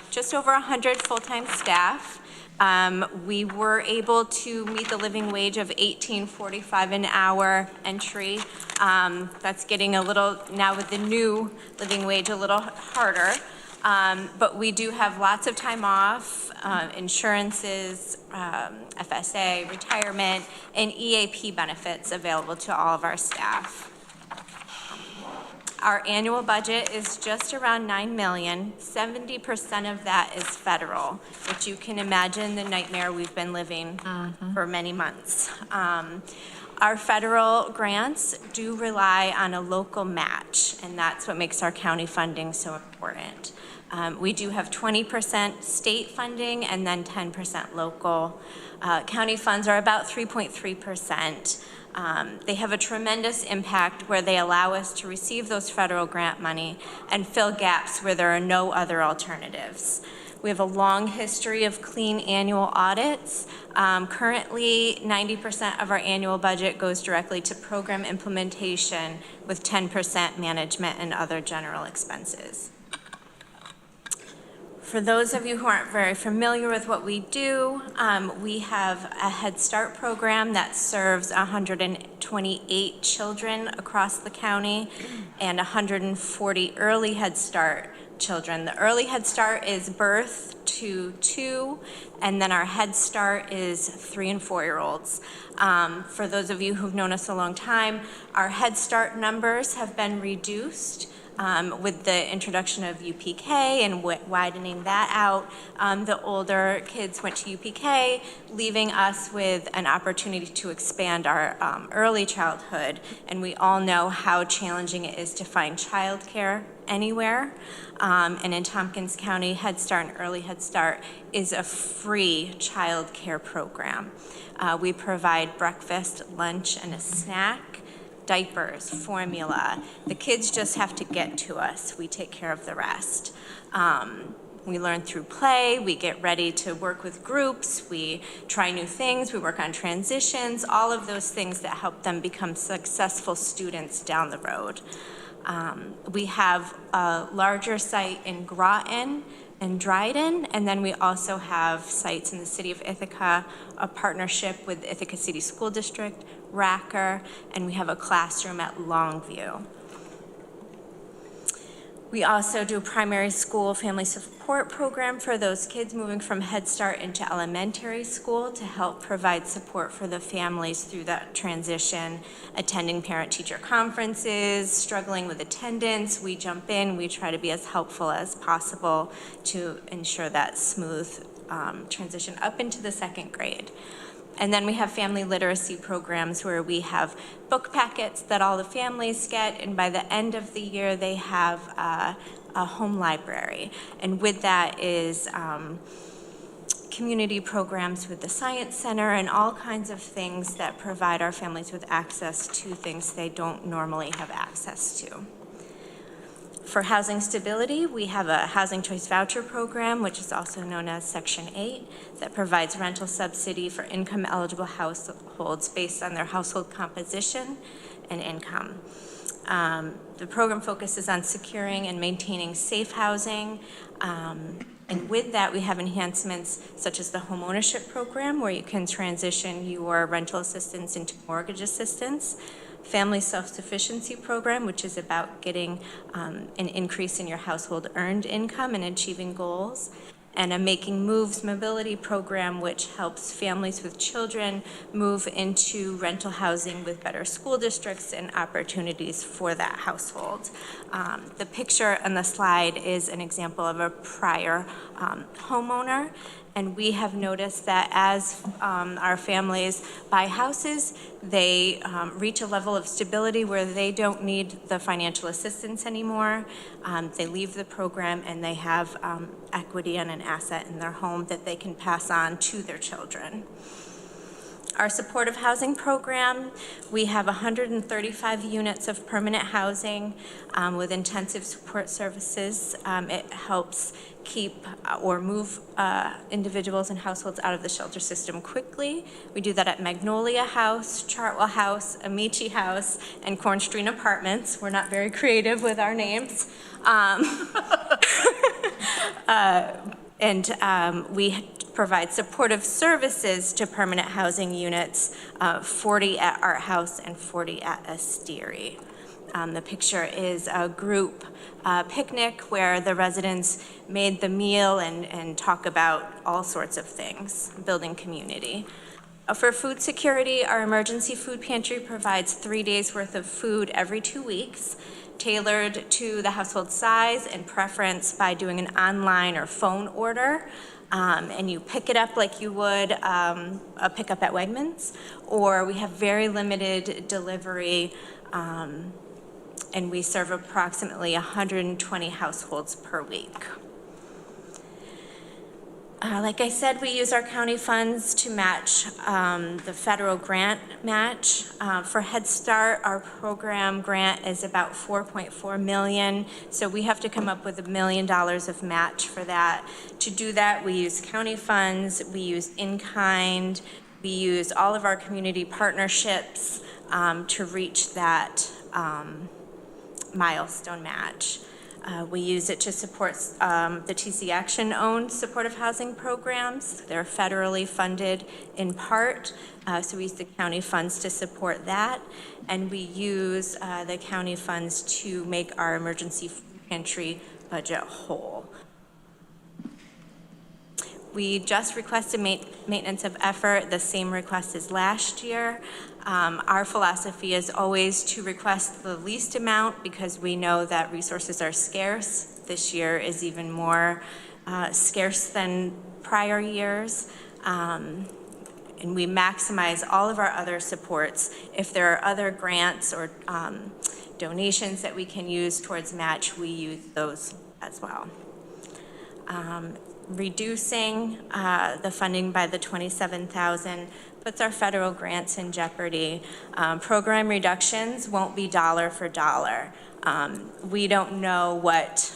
just over 100 full-time staff. We were able to meet the living wage of $18.45 an hour entry. That's getting a little, now with the new living wage, a little harder. But we do have lots of time off, insurances, FSA, retirement, and EAP benefits available to all of our staff. Our annual budget is just around $9 million. 70% of that is federal, which you can imagine the nightmare we've been living for many months. Our federal grants do rely on a local match, and that's what makes our county funding so important. We do have 20% state funding and then 10% local. County funds are about 3.3%. They have a tremendous impact where they allow us to receive those federal grant money and fill gaps where there are no other alternatives. We have a long history of clean annual audits. Currently, 90% of our annual budget goes directly to program implementation with 10% management and other general expenses. For those of you who aren't very familiar with what we do, we have a Head Start program that serves 128 children across the county and 140 early Head Start children. The early Head Start is birth to 2, and then our Head Start is 3- and 4-year-olds. For those of you who've known us a long time, our Head Start numbers have been reduced with the introduction of UPK and widening that out. The older kids went to UPK, leaving us with an opportunity to expand our early childhood. And we all know how challenging it is to find childcare anywhere. And in Tompkins County, Head Start and Early Head Start is a free child care program. We provide breakfast, lunch, and a snack, diapers, formula. The kids just have to get to us. We take care of the rest. We learn through play. We get ready to work with groups. We try new things. We work on transitions, all of those things that help them become successful students down the road. We have a larger site in Groton and Dryden, and then we also have sites in the city of Ithaca, a partnership with Ithaca City School District, Racker, and we have a classroom at Longview. We also do a primary school family support program for those kids moving from Head Start into elementary school to help provide support for the families through that transition, attending parent-teacher conferences, struggling with attendance. We jump in, we try to be as helpful as possible to ensure that smooth transition up into the 2nd grade. And then we have family literacy programs where we have book packets that all the families get, and by the end of the year they have a home library. And with that is community programs with the Science Center and all kinds of things that provide our families with access to things they don't normally have access to. For housing stability, we have a housing choice voucher program, which is also known as Section 8, that provides rental subsidy for income-eligible households based on their household composition. and income. The program focuses on securing and maintaining safe housing. And with that, we have enhancements such as the homeownership program, where you can transition your rental assistance into mortgage assistance. Family self-sufficiency program, which is about getting an increase in your household earned income and achieving goals. And a Making Moves mobility program, which helps families with children move into rental housing with better school districts and opportunities for that household. The picture on the slide is an example of a prior homeowner. And we have noticed that as our families buy houses, they reach a level of stability where they don't need the financial assistance anymore. They leave the program and they have equity and an asset in their home that they can pass on to their children. Our supportive housing program, we have 135 units of permanent housing with intensive support services. It helps keep or move individuals and households out of the shelter system quickly. We do that at Magnolia House, Chartwell House, Amici House, and Corn Street Apartments. We're not very creative with our names. We provide supportive services to permanent housing units, 40 at Art House and 40 at Asteri. The picture is a group picnic where the residents made the meal and talk about all sorts of things, building community. For food security, our emergency food pantry provides 3 days worth of food every 2 weeks, tailored to the household size and preference by doing an online or phone order. And you pick it up like you would a pickup at Wegmans, or we have very limited delivery, and we serve approximately 120 households per week. Like I said, we use our county funds to match the federal grant match. For Head Start, our program grant is about $4.4 million, so we have to come up with $1 million of match for that. To do that, we use county funds, we use in-kind, we use all of our community partnerships to reach that milestone match. We use it to support the TC Action-owned supportive housing programs. They're federally funded in part, so we use the county funds to support that. And we use the county funds to make our emergency food pantry budget whole. We just requested maintenance of effort, the same request as last year. Our philosophy is always to request the least amount because we know that resources are scarce. This year is even more scarce than prior years. And we maximize all of our other supports. If there are other grants or donations that we can use towards match, we use those as well. Reducing the funding by the $27,000 puts our federal grants in jeopardy. Program reductions won't be dollar for dollar. We don't know what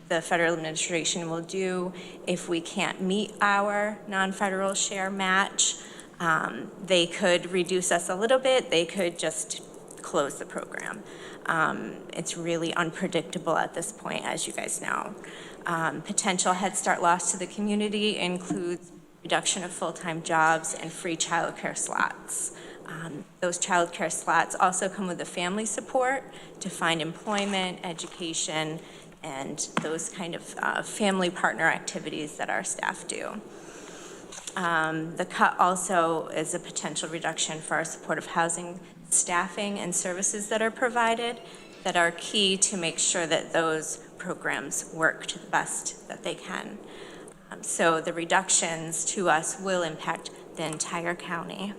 the federal administration will do if we can't meet our non-federal share match. They could reduce us a little bit. They could just close the program. It's really unpredictable at this point, as you guys know. Potential Head Start loss to the community includes reduction of full-time jobs and free childcare slots. Those childcare slots also come with the family support to find employment, education, and those kind of family partner activities that our staff do. The cut also is a potential reduction for our supportive housing staffing and services that are provided that are key to make sure that those programs work to the best that they can. So the reductions to us will impact the entire county.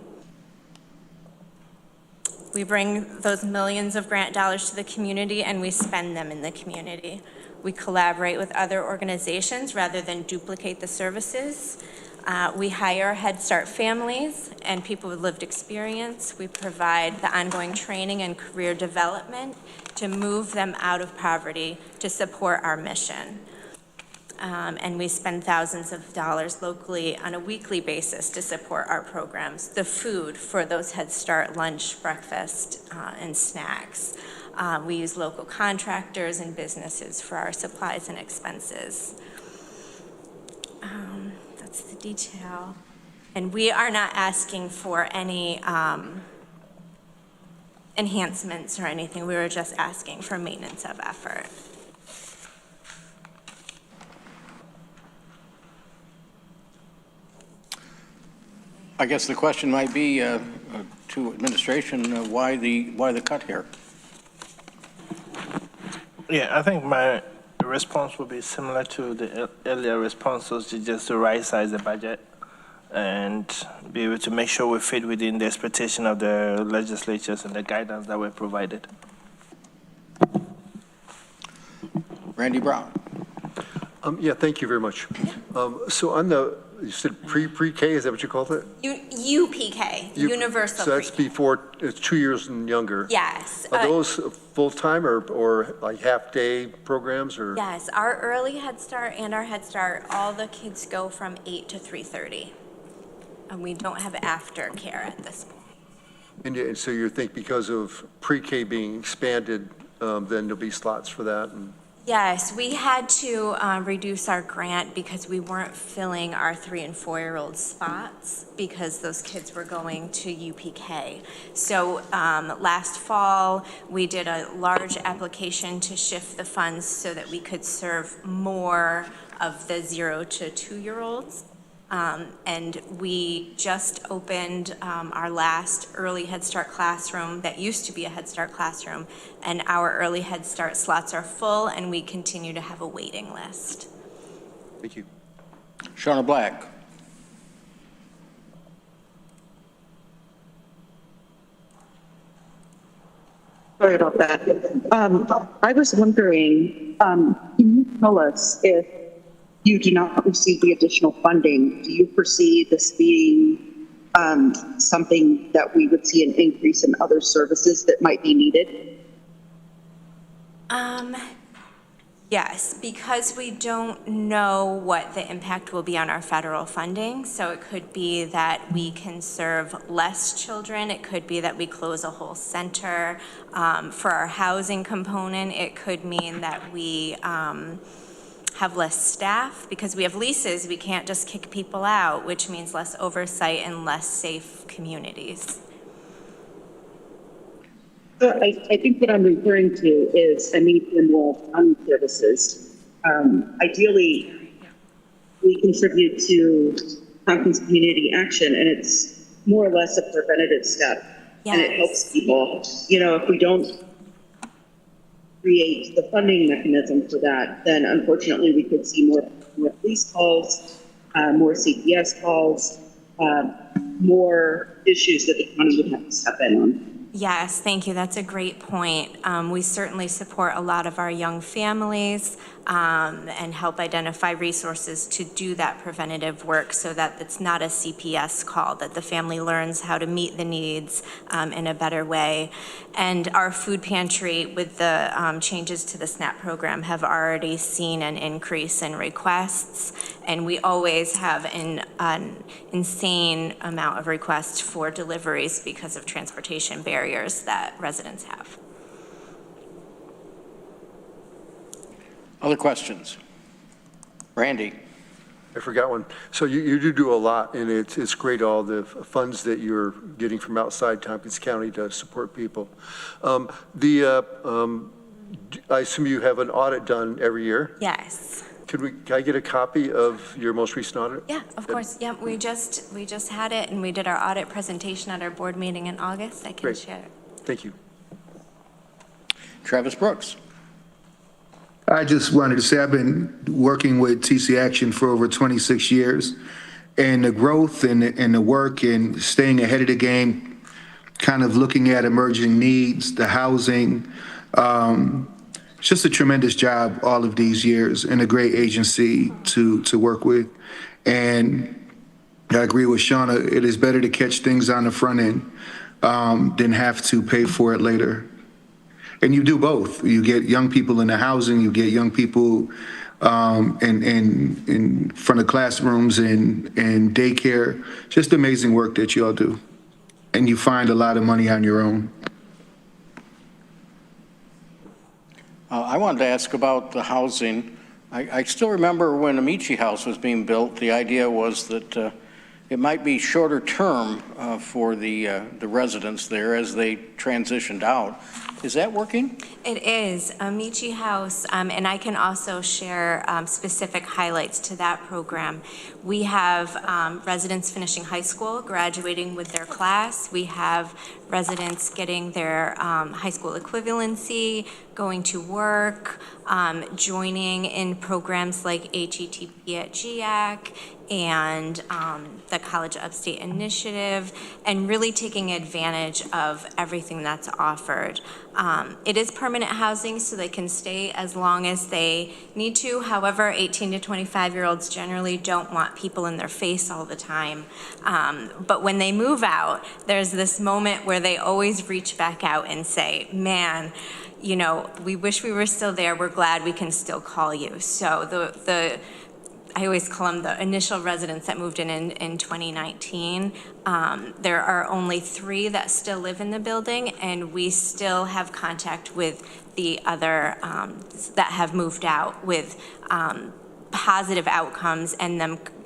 We bring those millions of grant dollars to the community and we spend them in the community. We collaborate with other organizations rather than duplicate the services. We hire Head Start families and people with lived experience. We provide the ongoing training and career development to move them out of poverty to support our mission. and we spend thousands of dollars locally on a weekly basis to support our programs. The food for those Head Start lunch, breakfast, and snacks. We use local contractors and businesses for our supplies and expenses. That's the detail. And we are not asking for any enhancements or anything. We were just asking for maintenance of effort. I guess the question might be to administration, why the cut here? Yeah, I think my response would be similar to the earlier responses, just to right-size the budget and be able to make sure we fit within the expectation of the legislatures and the guidance that were provided. Randy Brown. Yeah, thank you very much. So on the, you said pre-K, is that what you called it? UPK, universal So that's pre-K. before, it's 2 years and younger. Yes. Are those full-time or like half-day programs or? Yes, our early Head Start and our Head Start, all the kids go from 8 to 3:30. And we don't have aftercare at this point. And so you think because of pre-K being expanded, then there'll be slots for that? And Yes, we had to reduce our grant because we weren't filling our 3- and 4-year-old spots because those kids were going to UPK. So last fall, we did a large application to shift the funds so that we could serve more of the 0 to 2-year-olds. And we just opened our last early Head Start classroom that used to be a Head Start classroom, and our early Head Start slots are full, and we continue to have a waiting list. Thank you. Shauna Black. Sorry about that. I was wondering, can you tell us if you do not receive the additional funding, do you foresee this being something that we would see an increase in other services that might be needed? Yes, because we don't know what the impact will be on our federal funding. So it could be that we can serve less children. It could be that we close a whole center. For our housing component, it could mean that we have less staff because we have leases. We can't just kick people out, which means less oversight and less safe communities. I think what I'm referring to is a need for more fund services. Ideally, we contribute to Tompkins Community Action, and it's more or less a preventative step, and it helps people. You know, if we don't create the funding mechanism for that, then unfortunately we could see more police calls, more CPS calls, more issues that the county would have to step in on. Yes, thank you. That's a great point. We certainly support a lot of our young families and help identify resources to do that preventative work so that it's not a CPS call, that the family learns how to meet the needs in a better way. And our food pantry, with the changes to the SNAP program, have already seen an increase in requests. And we always have an insane amount of requests for deliveries because of transportation barriers that residents have. Other questions? Randy. I forgot one. So you do a lot, and it's great, all the funds that you're getting from outside Tompkins County to support people. I assume you have an audit done every year? Yes. Can I get a copy of your most recent audit? Yeah, of course. Yeah, we just had it, and we did our audit presentation at our board meeting in August. I can share it. Thank you. Travis Brooks. I just wanted to say I've been working with TC Action for over 26 years, and the growth and the work and staying ahead of the game, kind of looking at emerging needs, the housing, it's just a tremendous job all of these years and a great agency to work with. And I agree with Shauna, it is better to catch things on the front end than have to pay for it later. And you do both. You get young people in the housing, you get young people in front of classrooms and daycare. Just amazing work that you all do. And you find a lot of money on your own. I wanted to ask about the housing. I still remember when Amici House was being built, the idea was that it might be shorter term for the residents there as they transitioned out. Is that working? It is. Amici House, and I can also share specific highlights to that program. We have residents finishing high school, graduating with their class. We have residents getting their high school equivalency, going to work, joining in programs like HETP at GIAC and the College Upstate Initiative, and really taking advantage of everything that's offered. It is permanent housing, so they can stay as long as they need to. However, 18 to 25-year-olds generally don't want people in their face all the time. But when they move out, there's this moment where they always reach back out and say, man, you know, we wish we were still there. We're glad we can still call you. So I always call them the initial residents that moved in 2019. There are only 3 that still live in the building, and we still have contact with the other that have moved out with positive outcomes, and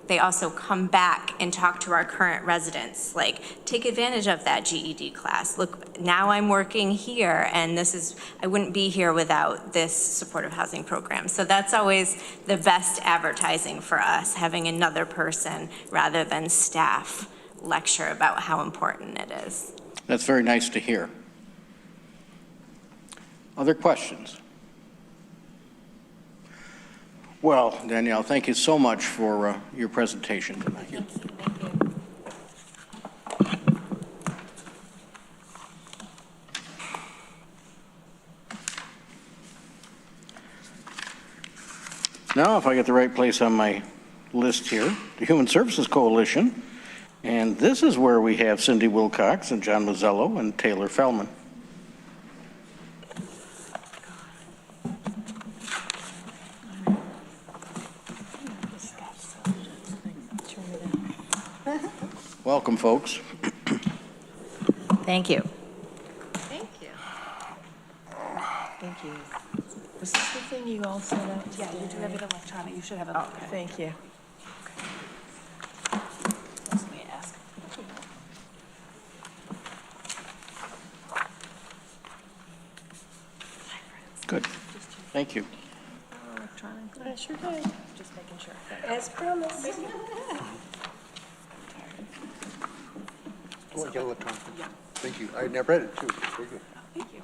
they also come back and talk to our current residents, like, take advantage of that GED class. Look, now I'm working here, and I wouldn't be here without this supportive housing program. So that's always the best advertising for us, having another person rather than staff lecture about how important it is. That's very nice to hear. Other questions? Well, Danielle, thank you so much for your presentation tonight. Thank you. Now, if I get the right place on my list here, the Human Services Coalition, and this is where we have Cindy Wilcox and John Mazzello and Taylor Fellman. Welcome, folks. Thank you. Thank you. Thank you. Was this the thing you all sent out? Yeah, you do have it electronic. You should have it. Oh, thank you. Let me ask. Good. Thank you. Electronically? I sure did. Just making sure. As promised. Oh, I get electronic. Yeah. Thank you. I never read it, too. Very good. Thank you.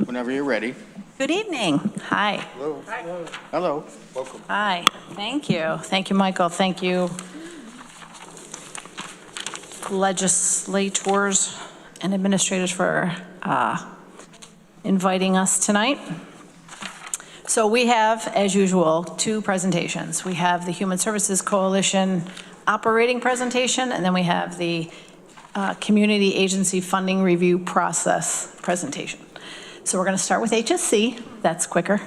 Whenever you're ready. Good evening. Hi. Hello. Hello. Hello. Welcome. Hi. Thank you. Thank you, Michael. Thank you, legislators and administrators, for inviting us tonight. So we have, as usual, 2 presentations. We have the Human Services Coalition operating presentation, and then we have the Community Agency Funding Review Process presentation. So we're going to start with HSC. That's quicker.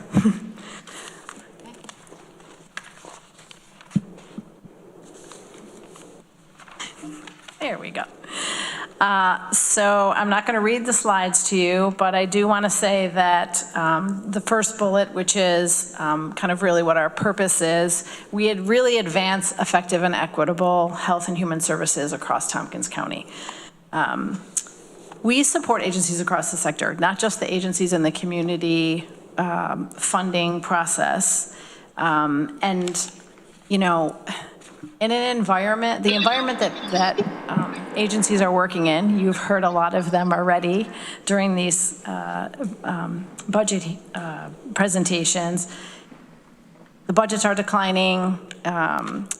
There we go. So I'm not going to read the slides to you, but I do want to say that the first bullet, which is kind of really what our purpose is, we had really advanced effective and equitable health and human services across Tompkins County. We support agencies across the sector, not just the agencies in the community funding process. And, you know, in an environment, the environment that agencies are working in, you've heard a lot of them already during these budget presentations. The budgets are declining.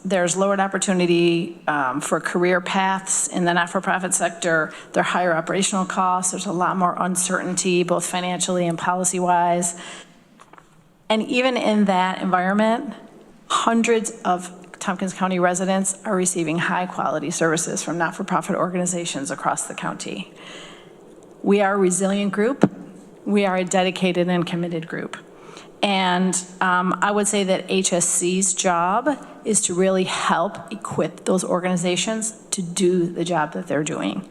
There's lowered opportunity for career paths in the not-for-profit sector. There are higher operational costs. There's a lot more uncertainty, both financially and policy-wise. And even in that environment, hundreds of Tompkins County residents are receiving high-quality services from not-for-profit organizations across the county. We are a resilient group. We are a dedicated and committed group. And I would say that HSC's job is to really help equip those organizations to do the job that they're doing.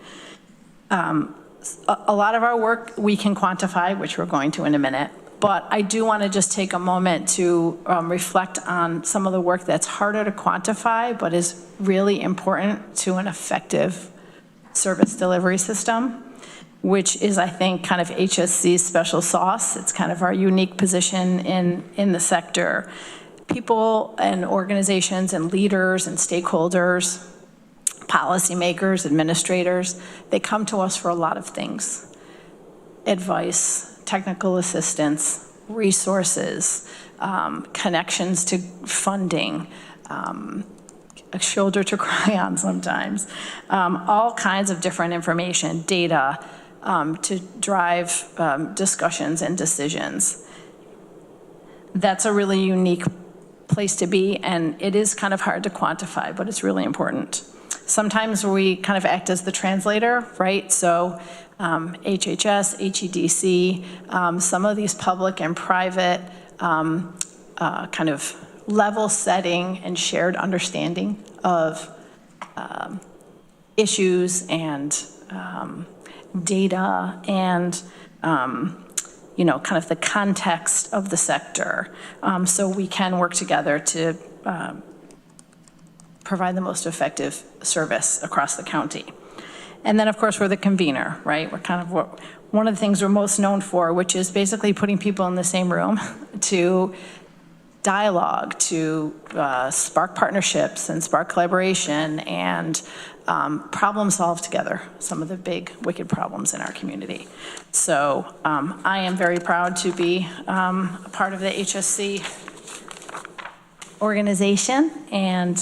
A lot of our work we can quantify, which we're going to in a minute, but I do want to just take a moment to reflect on some of the work that's harder to quantify, but is really important to an effective service delivery system, which is, I think, kind of HSC's special sauce. It's kind of our unique position in the sector. People and organizations and leaders and stakeholders, policymakers, administrators, they come to us for a lot of things. Advice, technical assistance, resources, connections to funding, a shoulder to cry on sometimes, all kinds of different information, data, to drive discussions and decisions. That's a really unique place to be, and it is kind of hard to quantify, but it's really important. Sometimes we kind of act as the translator, right? So HHS, HEDC, some of these public and private kind of level setting and shared understanding of issues and data and you know, kind of the context of the sector, so we can work together to provide the most effective service across the county. And then, of course, we're the convener, right? We're kind of one of the things we're most known for, which is basically putting people in the same room to dialogue, to spark partnerships and spark collaboration and problem solve together some of the big, wicked problems in our community. So I am very proud to be a part of the HSC organization and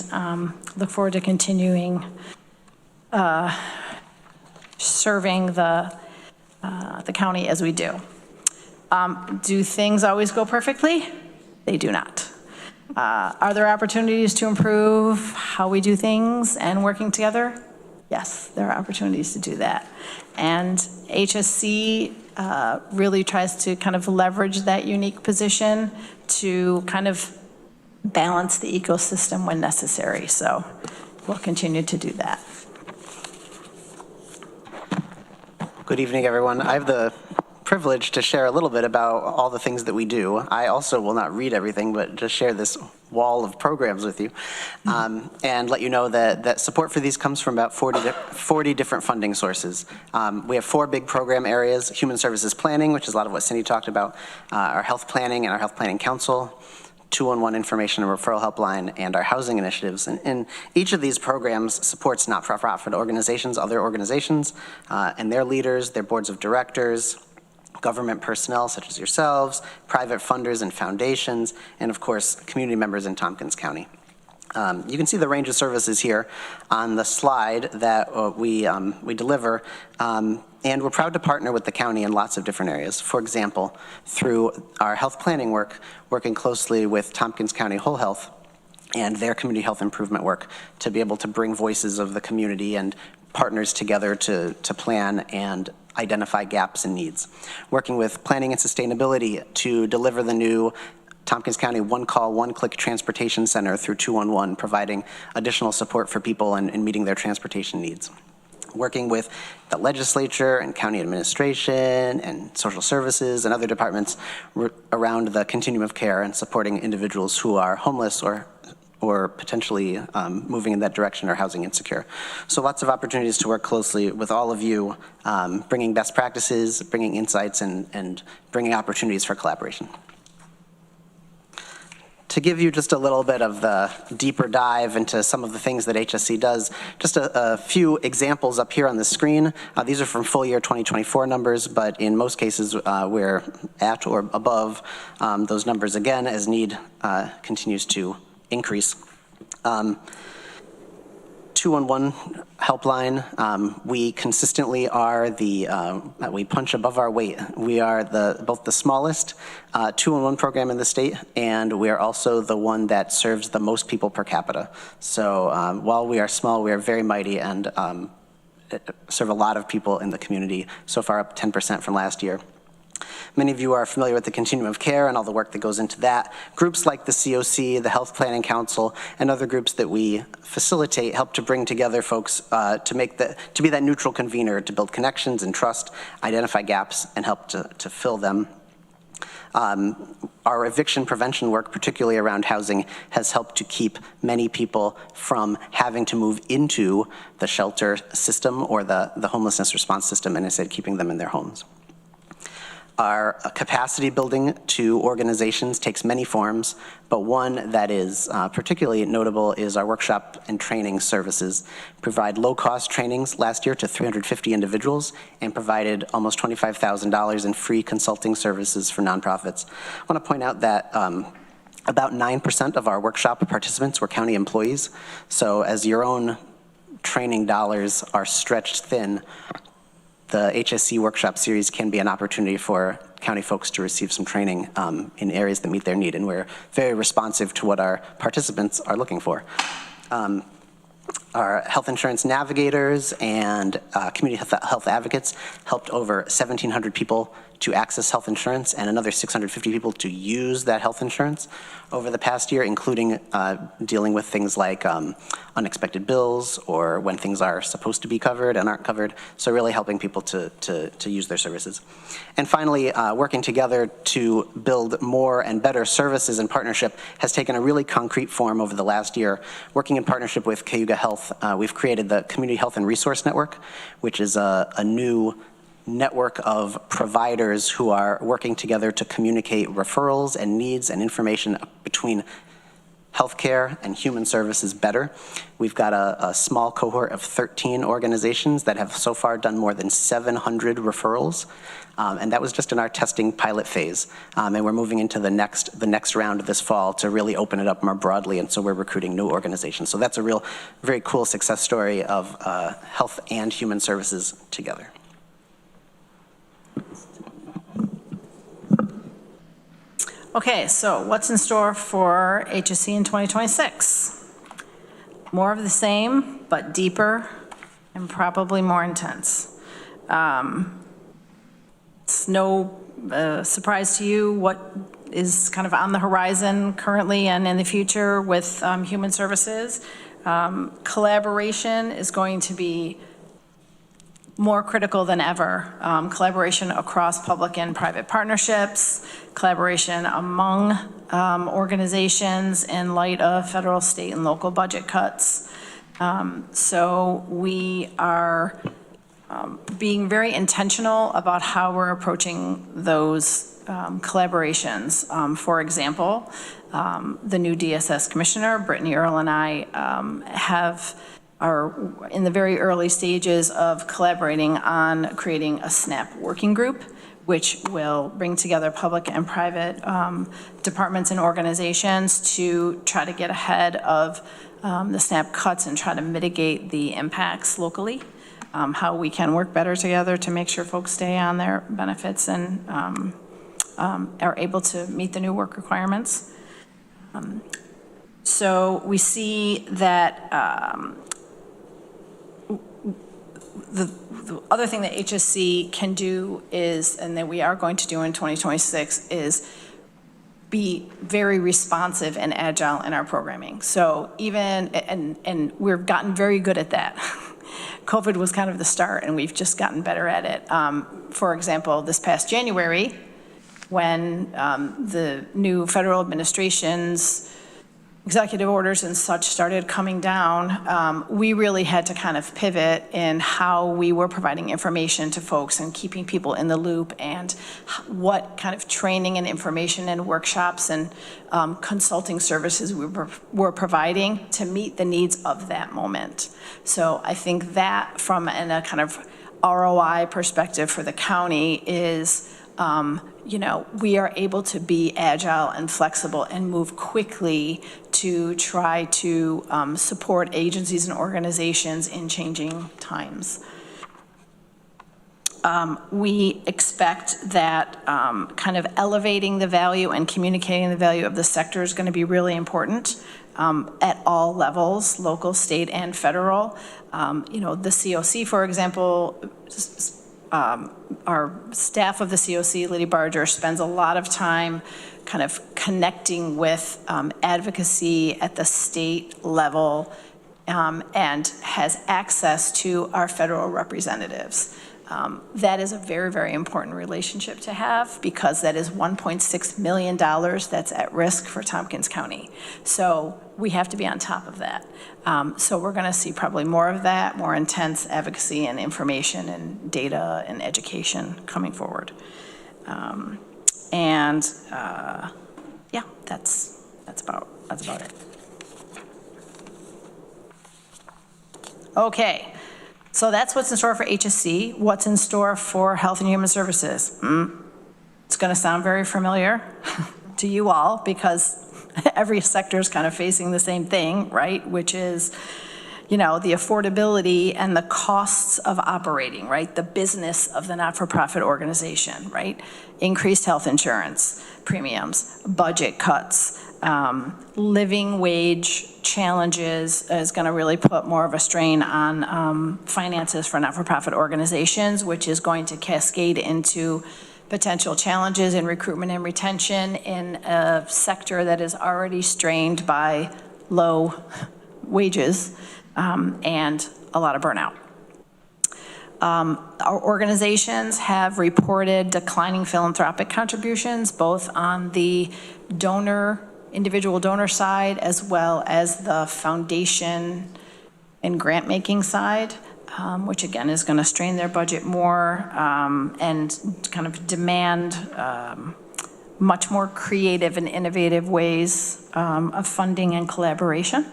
look forward to continuing serving the county as we do. Do things always go perfectly? They do not. Are there opportunities to improve how we do things and working together? Yes, there are opportunities to do that. And HSC really tries to kind of leverage that unique position to kind of balance the ecosystem when necessary. So we'll continue to do that. Good evening, everyone. I have the privilege to share a little bit about all the things that we do. I also will not read everything, but just share this wall of programs with you and let you know that support for these comes from about 40 different funding sources. We have 4 big program areas: human services planning, which is a lot of what Cindy talked about, our health planning and our health planning council, 211 information and referral helpline, and our housing initiatives. And each of these programs supports not-for-profit organizations, other organizations, and their leaders, their boards of directors, government personnel such as yourselves, private funders and foundations, and of course, community members in Tompkins County. You can see the range of services here on the slide that we deliver, and we're proud to partner with the county in lots of different areas. For example, through our health planning work, working closely with Tompkins County Whole Health and their community health improvement work to be able to bring voices of the community and partners together to plan and identify gaps and needs. Working with planning and sustainability to deliver the new Tompkins County one-call, one-click transportation center through 211, providing additional support for people and meeting their transportation needs. Working with the legislature and county administration and social services and other departments around the continuum of care and supporting individuals who are homeless or potentially moving in that direction or housing insecure. So lots of opportunities to work closely with all of you, bringing best practices, bringing insights, and bringing opportunities for collaboration. To give you just a little bit of the deeper dive into some of the things that HSC does, just a few examples up here on the screen. These are from full year 2024 numbers, but in most cases we're at or above those numbers again as need continues to increase. 211 helpline. We consistently are we punch above our weight. We are both the smallest 211 program in the state, and we are also the one that serves the most people per capita. So while we are small, we are very mighty and serve a lot of people in the community, so far up 10% from last year. Many of you are familiar with the continuum of care and all the work that goes into that. Groups like the COC, the Health Planning Council, and other groups that we facilitate help to bring together folks to be that neutral convener, to build connections and trust, identify gaps, and help to fill them. Our eviction prevention work, particularly around housing, has helped to keep many people from having to move into the shelter system or the homelessness response system, and instead keeping them in their homes. Our capacity building to organizations takes many forms, but one that is particularly notable is our workshop and training services. Provide low-cost trainings last year to 350 individuals and provided almost $25,000 in free consulting services for nonprofits. I want to point out that about 9% of our workshop participants were county employees, so as your own training dollars are stretched thin, the HSC workshop series can be an opportunity for county folks to receive some training in areas that meet their need, and we're very responsive to what our participants are looking for. Our health insurance navigators and community health advocates helped over 1,700 people to access health insurance and another 650 people to use that health insurance over the past year, including dealing with things like unexpected bills or when things are supposed to be covered and aren't covered. So really helping people to use their services. And finally, working together to build more and better services and partnership has taken a really concrete form over the last year. Working in partnership with Cayuga Health, we've created the Community Health and Resource Network, which is a new network of providers who are working together to communicate referrals and needs and information between healthcare and human services better. We've got a small cohort of 13 organizations that have so far done more than 700 referrals, and that was just in our testing pilot phase. And we're moving into the next round this fall to really open it up more broadly, and so we're recruiting new organizations. So that's a very cool success story of health and human services together. Okay, so what's in store for HSC in 2026? More of the same, but deeper and probably more intense. It's no surprise to you what is kind of on the horizon currently and in the future with human services. Collaboration is going to be more critical than ever. Collaboration across public and private partnerships, collaboration among organizations in light of federal, state, and local budget cuts. So we are being very intentional about how we're approaching those collaborations. For example, the new DSS commissioner, Brittany Earle, and I are in the very early stages of collaborating on creating a SNAP working group, which will bring together public and private departments and organizations to try to get ahead of the SNAP cuts and try to mitigate the impacts locally, how we can work better together to make sure folks stay on their benefits and are able to meet the new work requirements. So we see that the other thing that HSC can do is, and that we are going to do in 2026, is be very responsive and agile in our programming. So even, and we've gotten very good at that. COVID was kind of the start, and we've just gotten better at it. For example, this past January, when the new federal administration's executive orders and such started coming down, we really had to kind of pivot in how we were providing information to folks and keeping people in the loop, and what kind of training and information and workshops and consulting services we were providing to meet the needs of that moment. So I think that from a kind of ROI perspective for the county is we are able to be agile and flexible and move quickly to try to support agencies and organizations in changing times. We expect that kind of elevating the value and communicating the value of the sector is going to be really important at all levels, local, state, and federal. The COC, for example, our staff of the COC, Liddy Barger, spends a lot of time kind of connecting with advocacy at the state level and has access to our federal representatives. That is a very, very important relationship to have because that is $1.6 million that's at risk for Tompkins County. So we have to be on top of that. So we're going to see probably more of that, more intense advocacy and information and data and education coming forward. Yeah, that's about it. Okay. So that's what's in store for HSC. What's in store for Health and Human Services? It's going to sound very familiar to you all because every sector is kind of facing the same thing, right? Which is, the affordability and the costs of operating, right? The business of the not-for-profit organization, right? Increased health insurance premiums, budget cuts, living wage challenges is going to really put more of a strain on finances for not-for-profit organizations, which is going to cascade into potential challenges in recruitment and retention in a sector that is already strained by low wages and a lot of burnout. Our organizations have reported declining philanthropic contributions, both on the individual donor side, as well as the foundation and grant making side, which again is going to strain their budget more and kind of demand much more creative and innovative ways of funding and collaboration.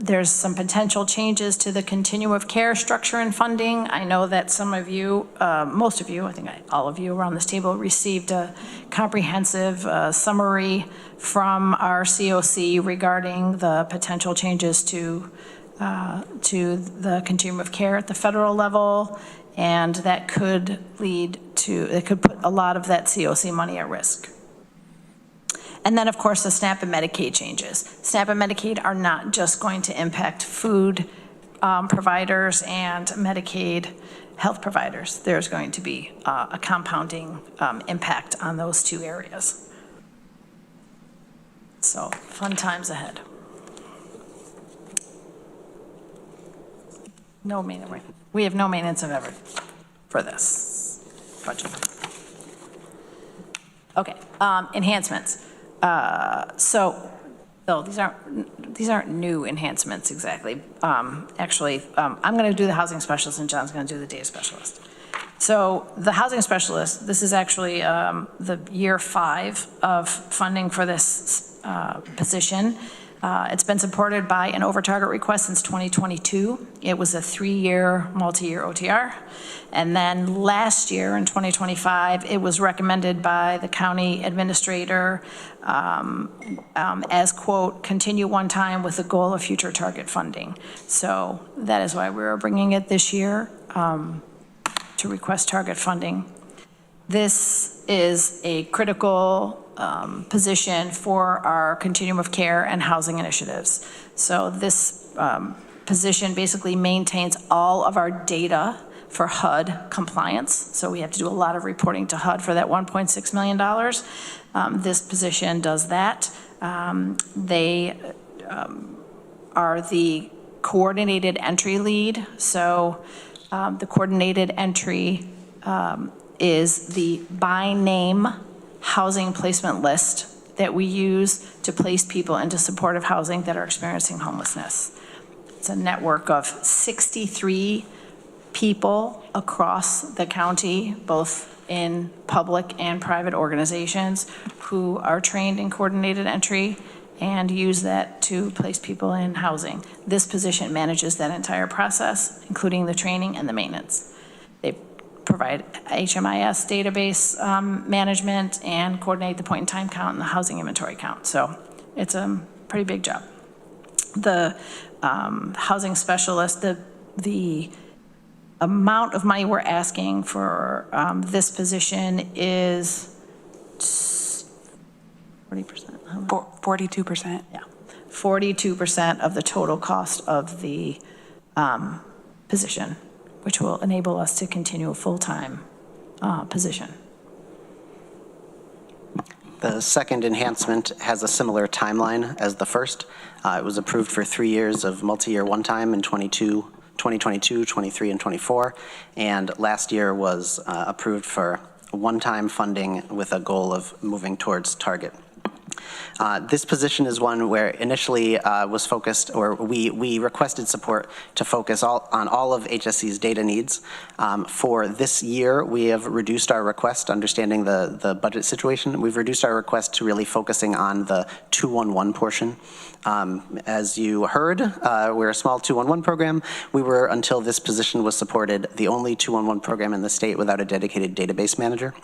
There's some potential changes to the continuum of care structure and funding. I know that some of you, most of you, I think all of you around this table received a comprehensive summary from our COC regarding the potential changes to the continuum of care at the federal level, and that could it could put a lot of that COC money at risk. And then, of course, the SNAP and Medicaid changes. SNAP and Medicaid are not just going to impact food providers and Medicaid health providers. There's going to be a compounding impact on those two areas. So, fun times ahead. No maintenance. We have no maintenance of ever for this budget. Okay, enhancements. So these aren't new enhancements exactly. Actually, I'm going to do the housing specialist and John's going to do the data specialist. So the housing specialist, this is actually the year 5 of funding for this position. It's been supported by an over-target request since 2022. It was a 3-year, multi-year OTR. And then last year in 2025, it was recommended by the county administrator as, quote, continue one time with the goal of future target funding. So that is why we're bringing it this year to request target funding. This is a critical position for our continuum of care and housing initiatives. So this position basically maintains all of our data for HUD compliance. So we have to do a lot of reporting to HUD for that $1.6 million. This position does that. They are the coordinated entry lead. So the coordinated entry is the by name housing placement list that we use to place people into supportive housing that are experiencing homelessness. It's a network of 63 people across the county, both in public and private organizations, who are trained in coordinated entry and use that to place people in housing. This position manages that entire process, including the training and the maintenance. They provide HMIS database management, and coordinate the point-in-time count and the housing inventory count. So it's a pretty big job. The housing specialist, the amount of money we're asking for this position is 40%? 42%. Yeah, 42% of the total cost of the position, which will enable us to continue a full-time position. The second enhancement has a similar timeline as the first. It was approved for 3 years of multi-year one-time in 2022, 23, and 24, and last year was approved for one-time funding with a goal of moving towards target. This position is one where initially was focused, or we requested support to focus on all of HSC's data needs. For this year, we have reduced our request, understanding the budget situation. We've reduced our request to really focusing on the 211 portion. As you heard, we're a small 211 program. We were, until this position was supported, the only 211 program in the state without a dedicated database manager.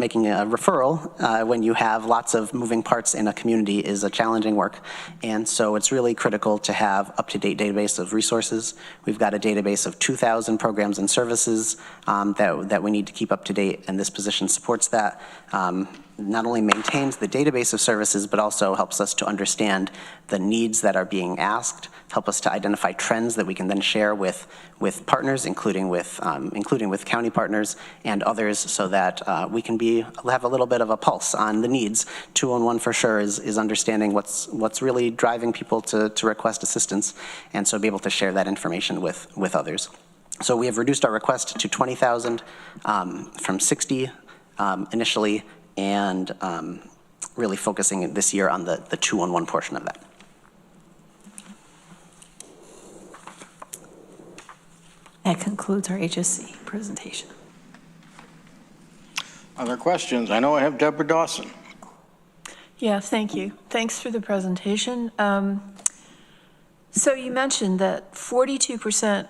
Making a referral when you have lots of moving parts in a community is a challenging work. And so it's really critical to have up-to-date database of resources. We've got a database of 2,000 programs and services that we need to keep up to date, and this position supports that. Not only maintains the database of services, but also helps us to understand the needs that are being asked, help us to identify trends that we can then share with partners, including with county partners and others, so that we can have a little bit of a pulse on the needs. 211 for sure is understanding what's really driving people to request assistance, and so be able to share that information with others. So we have reduced our request to 20,000 from 60 initially, and really focusing this year on the 211 portion of that. That concludes our HSC presentation. Other questions? I know I have Deborah Dawson. Yeah, thank you. Thanks for the presentation. So you mentioned that 42%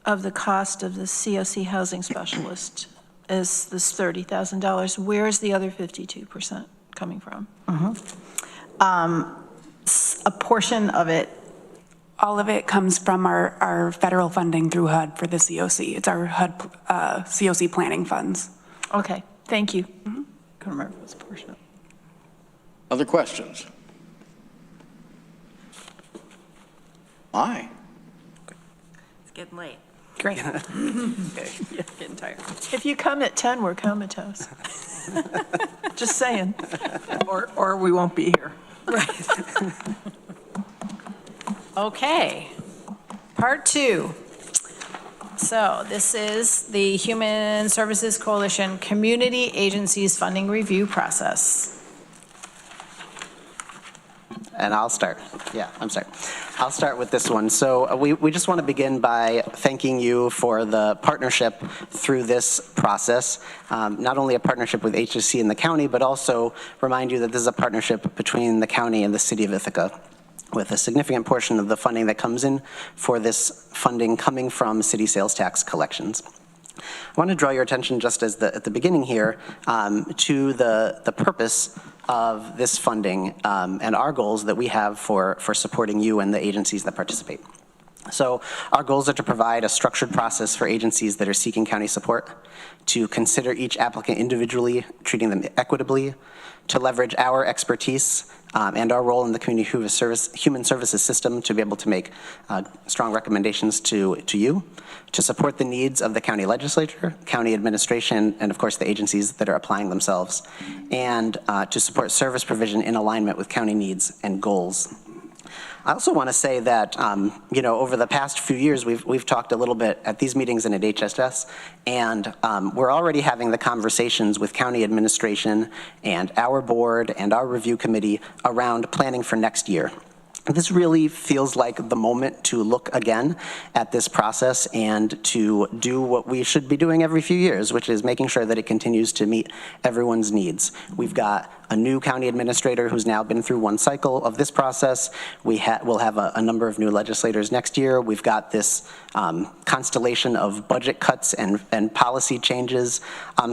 of the cost of the COC housing specialist is this $30,000. Where is the other 52% coming from? A portion of it, all of it comes from our federal funding through HUD for the COC. It's our HUD COC planning funds. Okay, thank you. Couldn't remember if it was a portion of it. Other questions? Aye. It's getting late. Great. Yeah, getting tired. If you come at 10, we're comatose. Just saying. Or we won't be here. Right. Okay, part 2. So this is the Human Services Coalition Community Agencies Funding Review Process. And I'll start. I'll start with this one. So we just want to begin by thanking you for the partnership through this process. Not only a partnership with HSC and the county, but also remind you that this is a partnership between the county and the city of Ithaca, with a significant portion of the funding that comes in for this funding coming from city sales tax collections. I want to draw your attention just as at the beginning here to the purpose of this funding and our goals that we have for supporting you and the agencies that participate. So our goals are to provide a structured process for agencies that are seeking county support, to consider each applicant individually, treating them equitably, to leverage our expertise and our role in the community human services system to be able to make strong recommendations to you, to support the needs of the county legislature, county administration, and of course the agencies that are applying themselves, and to support service provision in alignment with county needs and goals. I also want to say that, over the past few years, we've talked a little bit at these meetings and at HSS, and we're already having the conversations with county administration and our board and our review committee around planning for next year. This really feels like the moment to look again at this process and to do what we should be doing every few years, which is making sure that it continues to meet everyone's needs. We've got a new county administrator who's now been through one cycle of this process. We'll have a number of new legislators next year. We've got this constellation of budget cuts and policy changes.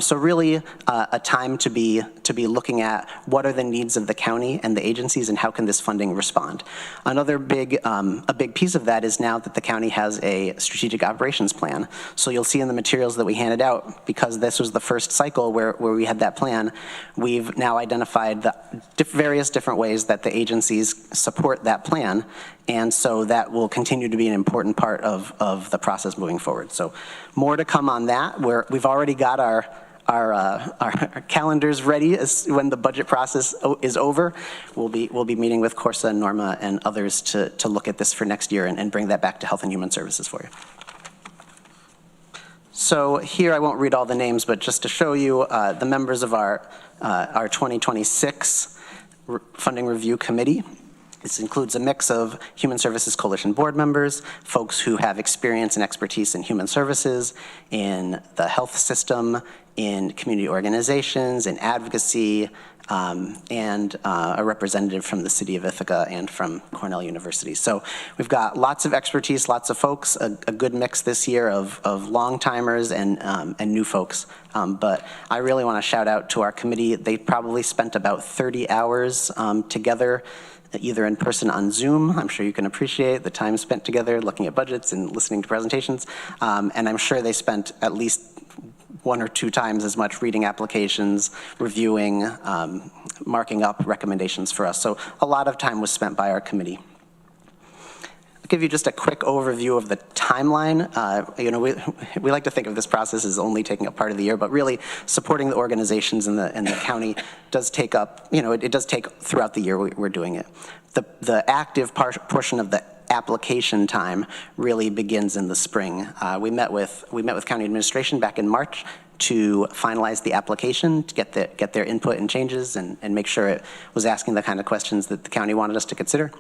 So really a time to be looking at what are the needs of the county and the agencies and how can this funding respond. Another a big piece of that is now that the county has a strategic operations plan. So you'll see in the materials that we handed out, because this was the first cycle where we had that plan, we've now identified the various different ways that the agencies support that plan. And so that will continue to be an important part of the process moving forward. So more to come on that. We've already got our calendars ready when the budget process is over. We'll be meeting with Corsa and Norma and others to look at this for next year and bring that back to Health and Human Services for you. So here I won't read all the names, but just to show you the members of our 2026 Funding Review Committee. This includes a mix of Human Services Coalition board members, folks who have experience and expertise in human services, in the health system, in community organizations, in advocacy, and a representative from the city of Ithaca and from Cornell University. So we've got lots of expertise, lots of folks, a good mix this year of long-timers and new folks. But I really want to shout out to our committee. They probably spent about 30 hours together, either in person on Zoom. I'm sure you can appreciate the time spent together looking at budgets and listening to presentations. And I'm sure they spent at least 1 or 2 times as much reading applications, reviewing, marking up recommendations for us. So a lot of time was spent by our committee. I'll give you just a quick overview of the timeline. We like to think of this process as only taking up part of the year, but really supporting the organizations in the county does take up, it does take throughout the year we're doing it. The active portion of the application time really begins in the spring. We met with county administration back in March to finalize the application, to get their input and changes and make sure it was asking the kind of questions that the county wanted us to consider.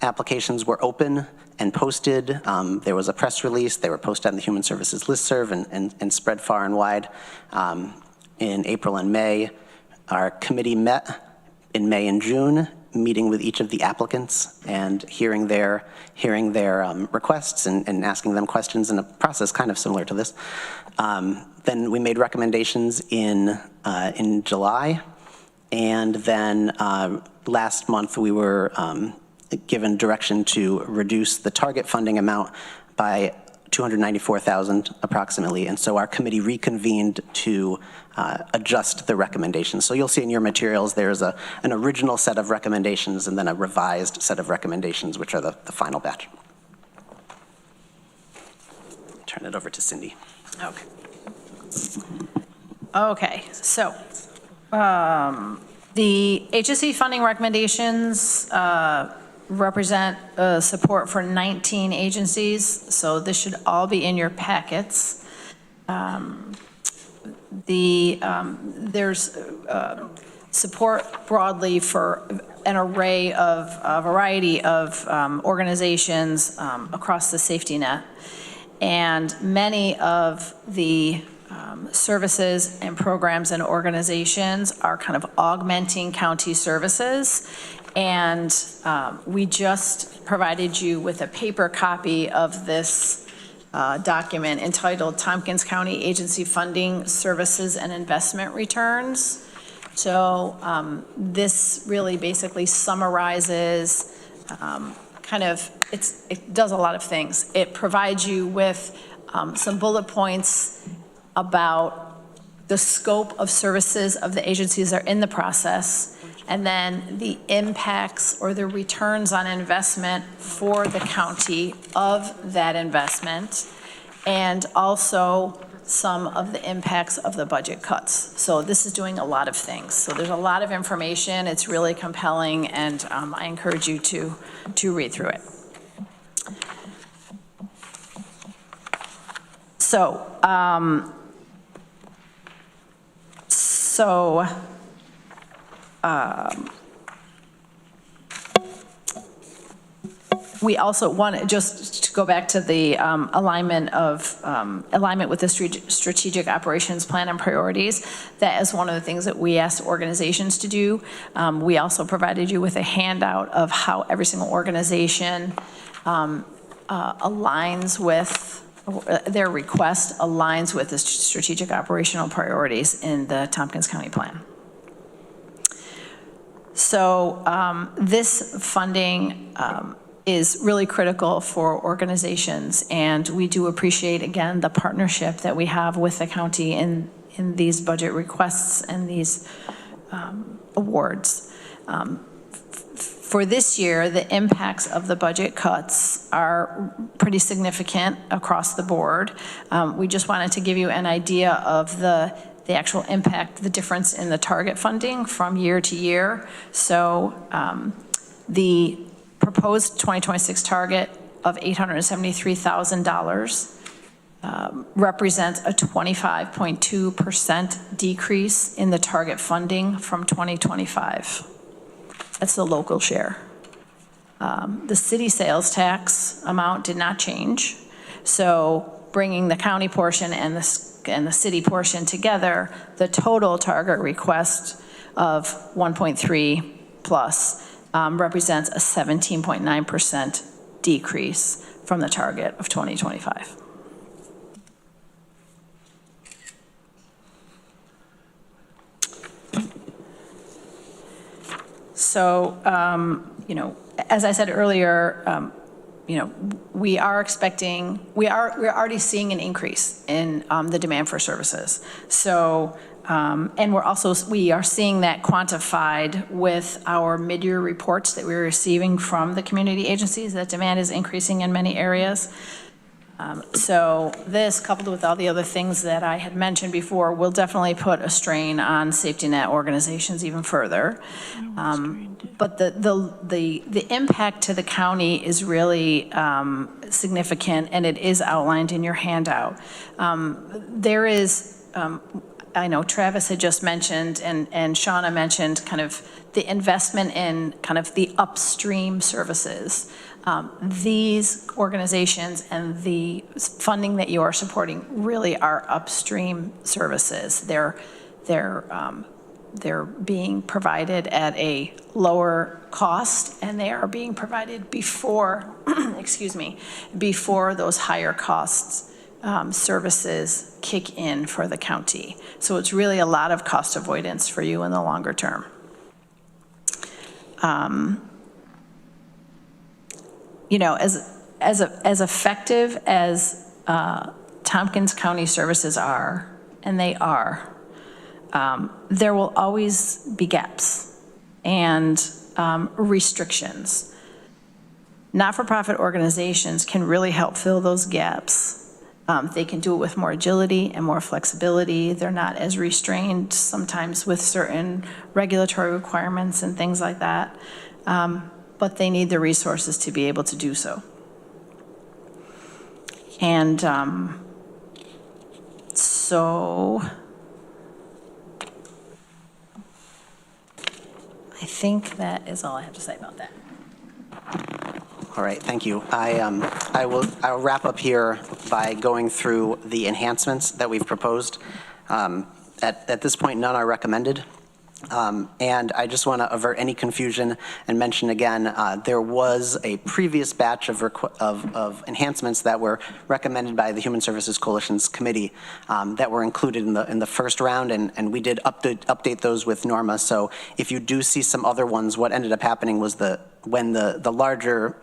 Applications were open and posted. There was a press release. They were posted on the Human Services listserv and spread far and wide. In April and May, our committee met in May and June, meeting with each of the applicants and hearing their requests and asking them questions in a process kind of similar to this. Then we made recommendations in July, and then last month we were given direction to reduce the target funding amount by $294,000 approximately, and so our committee reconvened to adjust the recommendations. So you'll see in your materials there's an original set of recommendations and then a revised set of recommendations, which are the final batch. Turn it over to Cindy. Okay. Okay, so the HSE funding recommendations represent support for 19 agencies, so this should all be in your packets. There's support broadly for an array of a variety of organizations across the safety net, and many of the services and programs and organizations are kind of augmenting county services. And we just provided you with a paper copy of this document entitled Tompkins County Agency Funding Services and Investment Returns. So this really basically summarizes it does a lot of things. It provides you with some bullet points about the scope of services of the agencies that are in the process, and then the impacts or the returns on investment for the county of that investment, and also some of the impacts of the budget cuts. So this is doing a lot of things. So there's a lot of information. It's really compelling, and I encourage you to read through it. we also want, just to go back to the alignment with the strategic operations plan and priorities, that is one of the things that we asked organizations to do. We also provided you with a handout of how every single organization aligns with, their request aligns with the strategic operational priorities in the Tompkins County Plan. So this funding is really critical for organizations, and we do appreciate, again, the partnership that we have with the county in these budget requests and these awards. For this year, the impacts of the budget cuts are pretty significant across the board. We just wanted to give you an idea of the actual impact, the difference in the target funding from year to year. So the proposed 2026 target of $873,000 represents a 25.2% decrease in the target funding from 2025. That's the local share. The city sales tax amount did not change. So bringing the county portion and the city portion together, the total target request of 1.3 plus represents a 17.9% decrease from the target of 2025. So, as I said earlier, we are expecting, we're already seeing an increase in the demand for services. So, and we are seeing that quantified with our mid-year reports that we're receiving from the community agencies, that demand is increasing in many areas. So this, coupled with all the other things that I had mentioned before, will definitely put a strain on safety net organizations even further. But the impact to the county is really significant, and it is outlined in your handout. There is, I know Travis had just mentioned, and Shauna mentioned kind of the investment in kind of the upstream services. These organizations and the funding that you are supporting really are upstream services. They're being provided at a lower cost, and they are being provided before, excuse me, before those higher costs services kick in for the county. So it's really a lot of cost avoidance for you in the longer term. As effective as Tompkins County services are, and they are, there will always be gaps and restrictions. Not-for-profit organizations can really help fill those gaps. They can do it with more agility and more flexibility. They're not as restrained sometimes with certain regulatory requirements and things like that. But they need the resources to be able to do so. And so I think that is all I have to say about that. All right, thank you. I'll wrap up here by going through the enhancements that we've proposed. At this point, none are recommended. And I just want to avert any confusion and mention again, there was a previous batch of enhancements that were recommended by the Human Services Coalition's committee that were included in the first round, and we did update those with Norma. So if you do see some other ones, what ended up happening was when the larger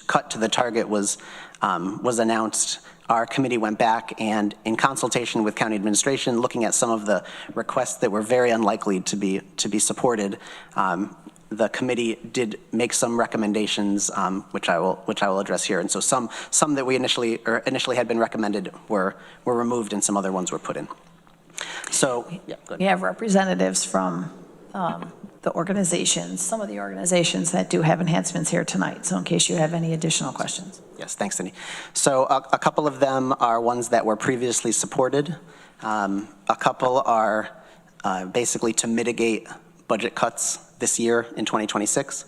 cut to the target was announced, our committee went back and, in consultation with county administration, looking at some of the requests that were very unlikely to be supported, the committee did make some recommendations, which I will address here. And so some that we initially had been recommended were removed, and some other ones were put in. So yeah, we have representatives from the organizations, some of the organizations that do have enhancements here tonight. So in case you have any additional questions. Yes, thanks, Cindy. So a couple of them are ones that were previously supported. A couple are basically to mitigate budget cuts this year in 2026.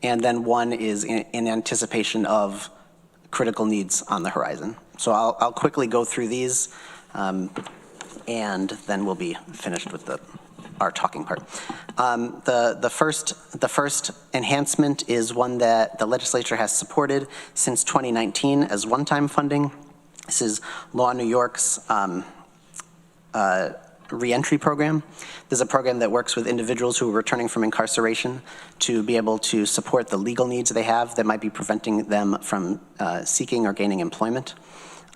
and then one is in anticipation of critical needs on the horizon. So I'll quickly go through these, and then we'll be finished with our talking part. The first enhancement is one that the legislature has supported since 2019 as one-time funding. This is Law New York's reentry program. This is a program that works with individuals who are returning from incarceration to be able to support the legal needs they have that might be preventing them from seeking or gaining employment.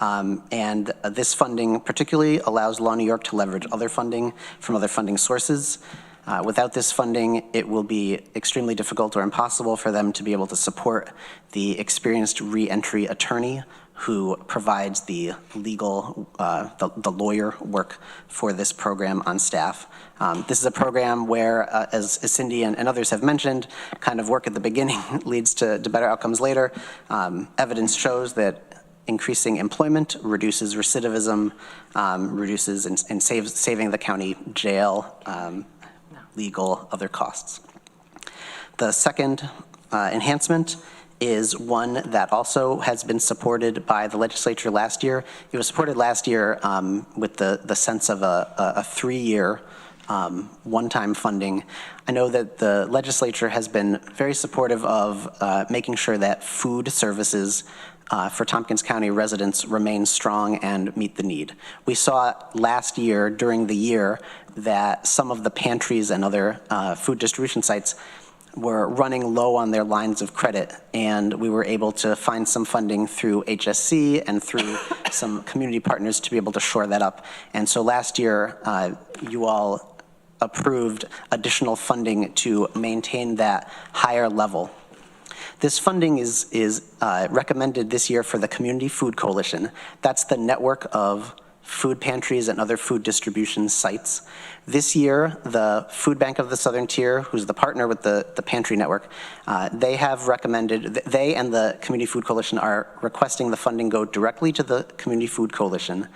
And this funding particularly allows Law New York to leverage other funding from other funding sources. Without this funding, it will be extremely difficult or impossible for them to be able to support the experienced reentry attorney who provides the legal, the lawyer work for this program on staff. This is a program where, as Cindy and others have mentioned, kind of work at the beginning leads to better outcomes later. Evidence shows that increasing employment reduces recidivism, reduces and saving the county jail, legal, other costs. The second enhancement is one that also has been supported by the legislature last year. It was supported last year with the sense of a 3-year one-time funding. I know that the legislature has been very supportive of making sure that food services for Tompkins County residents remain strong and meet the need. We saw last year, during the year, that some of the pantries and other food distribution sites were running low on their lines of credit, and we were able to find some funding through HSC and through some community partners to be able to shore that up. And so last year, you all approved additional funding to maintain that higher level. This funding is recommended this year for the Community Food Coalition. That's the network of food pantries and other food distribution sites. This year, the Food Bank of the Southern Tier, who's the partner with the pantry network, they have recommended, they and the Community Food Coalition are requesting the funding go directly to the Community Food Coalition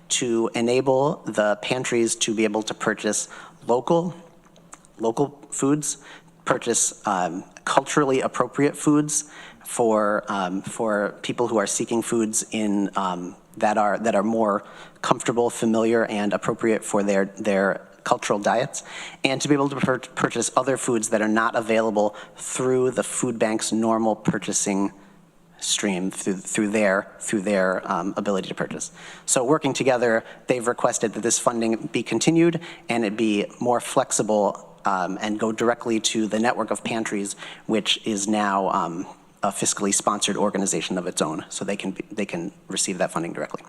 to enable the pantries to be able to purchase local foods, purchase culturally appropriate foods for people who are seeking foods in that are more comfortable, familiar, and appropriate for their cultural diets, and to be able to purchase other foods that are not available through the food bank's normal purchasing stream through their ability to purchase. So working together, they've requested that this funding be continued and it be more flexible and go directly to the network of pantries, which is now a fiscally sponsored organization of its own, so they can receive that funding directly.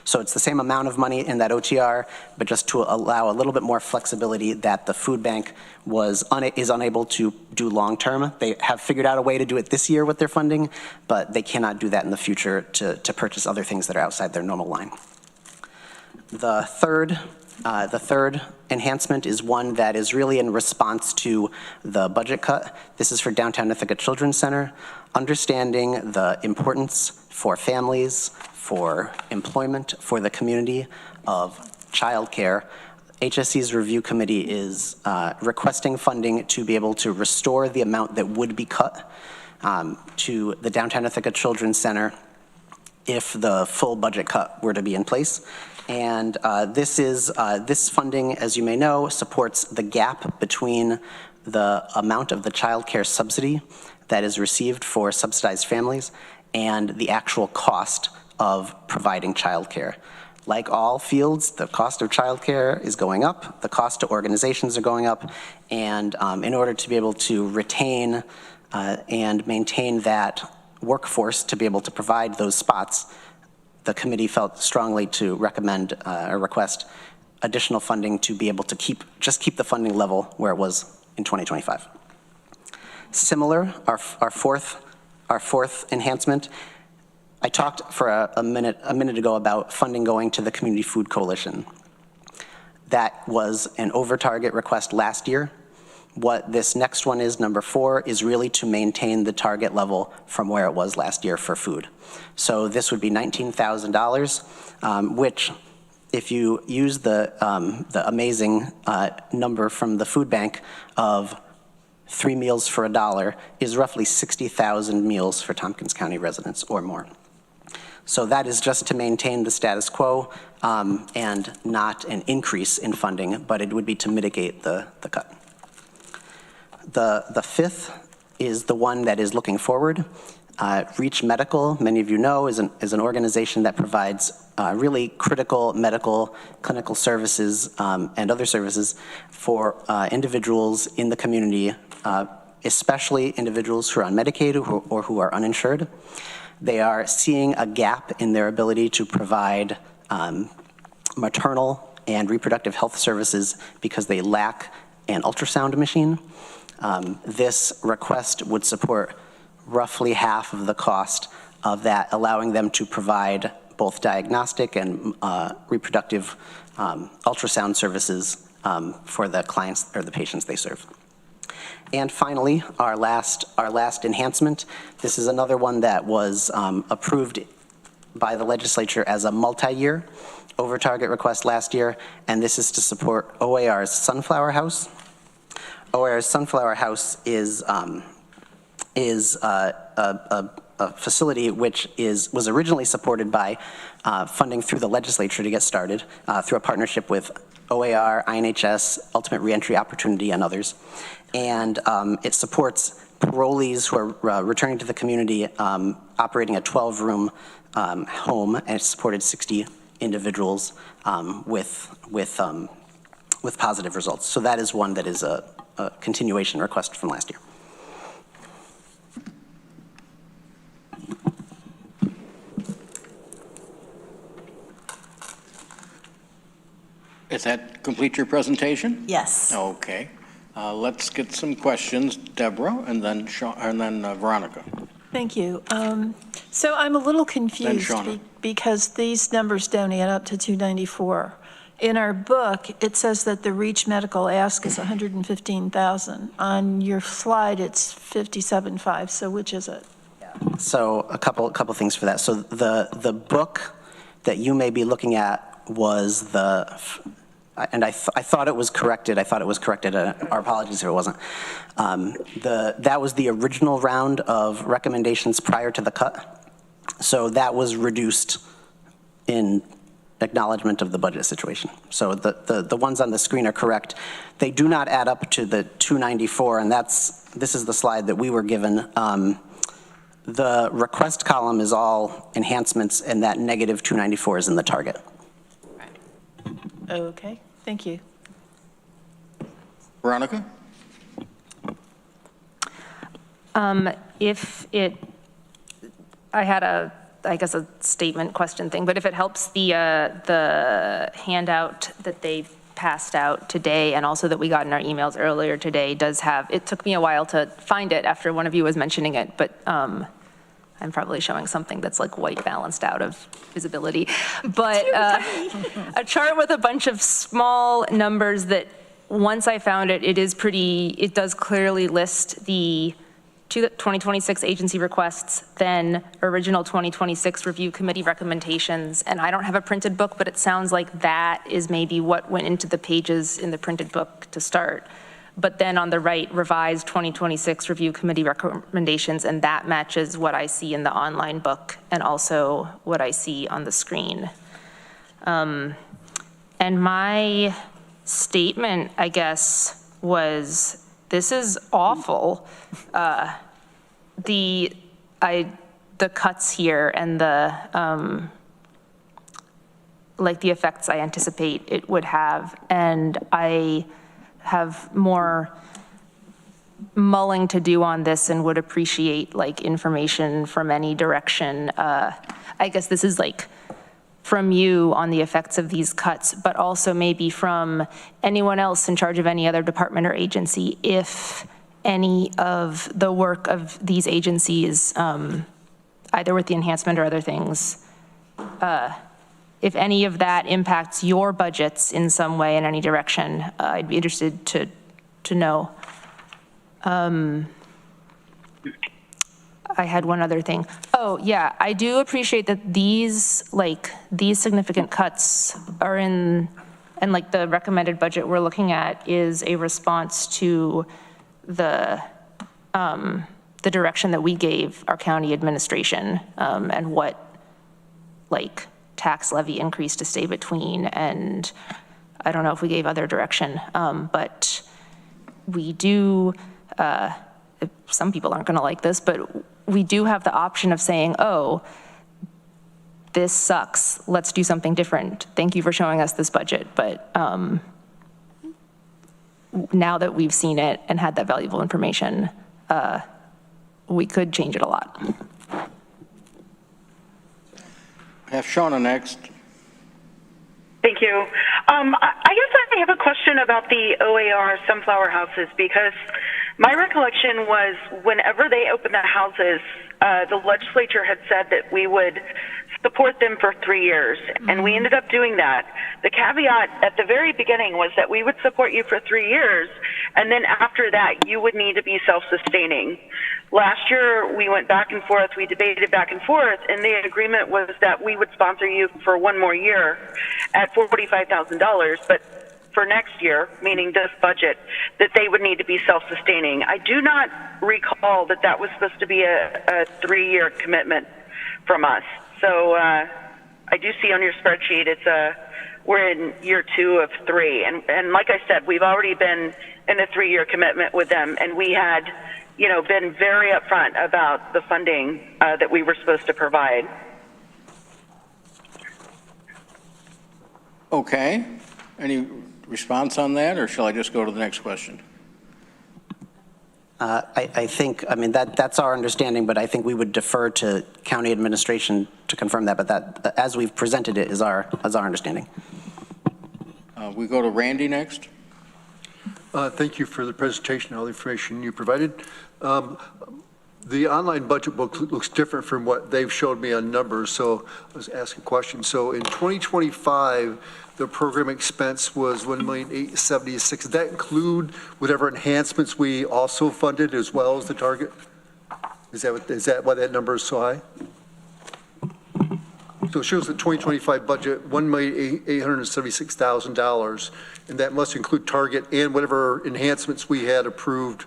So it's the same amount of money in that OTR, but just to allow a little bit more flexibility that the food bank is unable to do long term. They have figured out a way to do it this year with their funding, but they cannot do that in the future to purchase other things that are outside their normal line. The third enhancement is one that is really in response to the budget cut. This is for Downtown Ithaca Children's Center. Understanding the importance for families, for employment, for the community of childcare, HSC's review committee is requesting funding to be able to restore the amount that would be cut to the Downtown Ithaca Children's Center if the full budget cut were to be in place. And this funding, as you may know, supports the gap between the amount of the child care subsidy that is received for subsidized families and the actual cost of providing child care. Like all fields, the cost of child care is going up, the cost to organizations are going up, and in order to be able to retain and maintain that workforce to be able to provide those spots, the committee felt strongly to recommend or request additional funding to be able to just keep the funding level where it was in 2025. Similar, our fourth enhancement. I talked for a minute ago about funding going to the Community Food Coalition. That was an over-target request last year. What this next one is, number 4, is really to maintain the target level from where it was last year for food. So this would be $19,000, which, if you use the amazing number from the food bank of 3 meals for $1 is roughly 60,000 meals for Tompkins County residents or more. So that is just to maintain the status quo and not an increase in funding, but it would be to mitigate the cut. The fifth is the one that is looking forward. Reach Medical, many of you know, is an organization that provides really critical medical, clinical services and other services for individuals in the community, especially individuals who are on Medicaid or who are uninsured. They are seeing a gap in their ability to provide maternal and reproductive health services because they lack an ultrasound machine. This request would support roughly half of the cost of that, allowing them to provide both diagnostic and reproductive ultrasound services for the clients or the patients they serve. And finally, our last enhancement. This is another one that was approved by the legislature as a multi-year over target request last year, and this is to support OAR's Sunflower House. OAR's Sunflower House is a facility which was originally supported by funding through the legislature to get started through a partnership with OAR, INHS, Ultimate Reentry Opportunity, and others. And it supports parolees who are returning to the community, operating a 12-room home, and it supported 60 individuals with positive results. So that is one that is a continuation request from last year. Does that complete your presentation? Yes. Okay. Let's get some questions. Deborah, and then Veronica. Thank you. So I'm a little confused because these numbers don't add up to 294. In our book, it says that the Reach Medical ask is 115,000. On your slide, it's 57.5. So which is it? So a couple things for that. So the book that you may be looking at was and I thought it was corrected. I thought it was corrected. Our apologies if it wasn't. That was the original round of recommendations prior to the cut. So that was reduced in acknowledgement of the budget situation. So the ones on the screen are correct. They do not add up to the 294, and this is the slide that we were given. The request column is all enhancements, and that negative 294 is in the target. Okay, thank you. Veronica? I had I guess a statement question thing, but if it helps, the handout that they passed out today and also that we got in our emails earlier today does have, it took me a while to find it after one of you was mentioning it, but I'm probably showing something that's like white balanced out of visibility. But a chart with a bunch of small numbers that once I found it, it does clearly list the 2026 agency requests, then original 2026 review committee recommendations. And I don't have a printed book, but it sounds like that is maybe what went into the pages in the printed book to start. But then on the right, revised 2026 review committee recommendations, and that matches what I see in the online book and also what I see on the screen. And my statement, I guess, was, this is awful. The cuts here and the effects I anticipate it would have, and I have more mulling to do on this and would appreciate information from any direction. I guess this is from you on the effects of these cuts, but also maybe from anyone else in charge of any other department or agency, if any of the work of these agencies, either with the enhancement or other things, if any of that impacts your budgets in some way in any direction, I'd be interested to know. I had one other thing. Oh yeah, I do appreciate that these significant cuts are in, and the recommended budget we're looking at is a response to the direction that we gave our county administration and what like tax levy increase to stay between, and I don't know if we gave other direction, but we do, some people aren't gonna like this, but we do have the option of saying, oh, this sucks, let's do something different. Thank you for showing us this budget, but now that we've seen it and had that valuable information, we could change it a lot. I have Shauna next. Thank you. I guess I have a question about the OAR sunflower houses, because my recollection was whenever they opened the houses, the legislature had said that we would support them for 3 years, and we ended up doing that. The caveat at the very beginning was that we would support you for 3 years, and then after that, you would need to be self-sustaining. Last year, we went back and forth, we debated back and forth, and the agreement was that we would sponsor you for 1 more year at $45,000, but for next year, meaning this budget, that they would need to be self-sustaining. I do not recall that that was supposed to be a 3-year commitment from us. So I do see on your spreadsheet, we're in year 2 of 3. And like I said, we've already been in a 3-year commitment with them, and we had, been very upfront about the funding that we were supposed to provide. Okay. Any response on that, or shall I just go to the next question? I think, that's our understanding, but I think we would defer to county administration to confirm that, but that, as we've presented it, is our understanding. We go to Randy next. Thank you for the presentation and all the information you provided. The online budget book looks different from what they've showed me on numbers, so I was asking a question. So in 2025, the program expense was $1,876,000. Does that include whatever enhancements we also funded as well as the target? Is that why that number is so high? So it shows the 2025 budget, $1,876,000, and that must include target and whatever enhancements we had approved.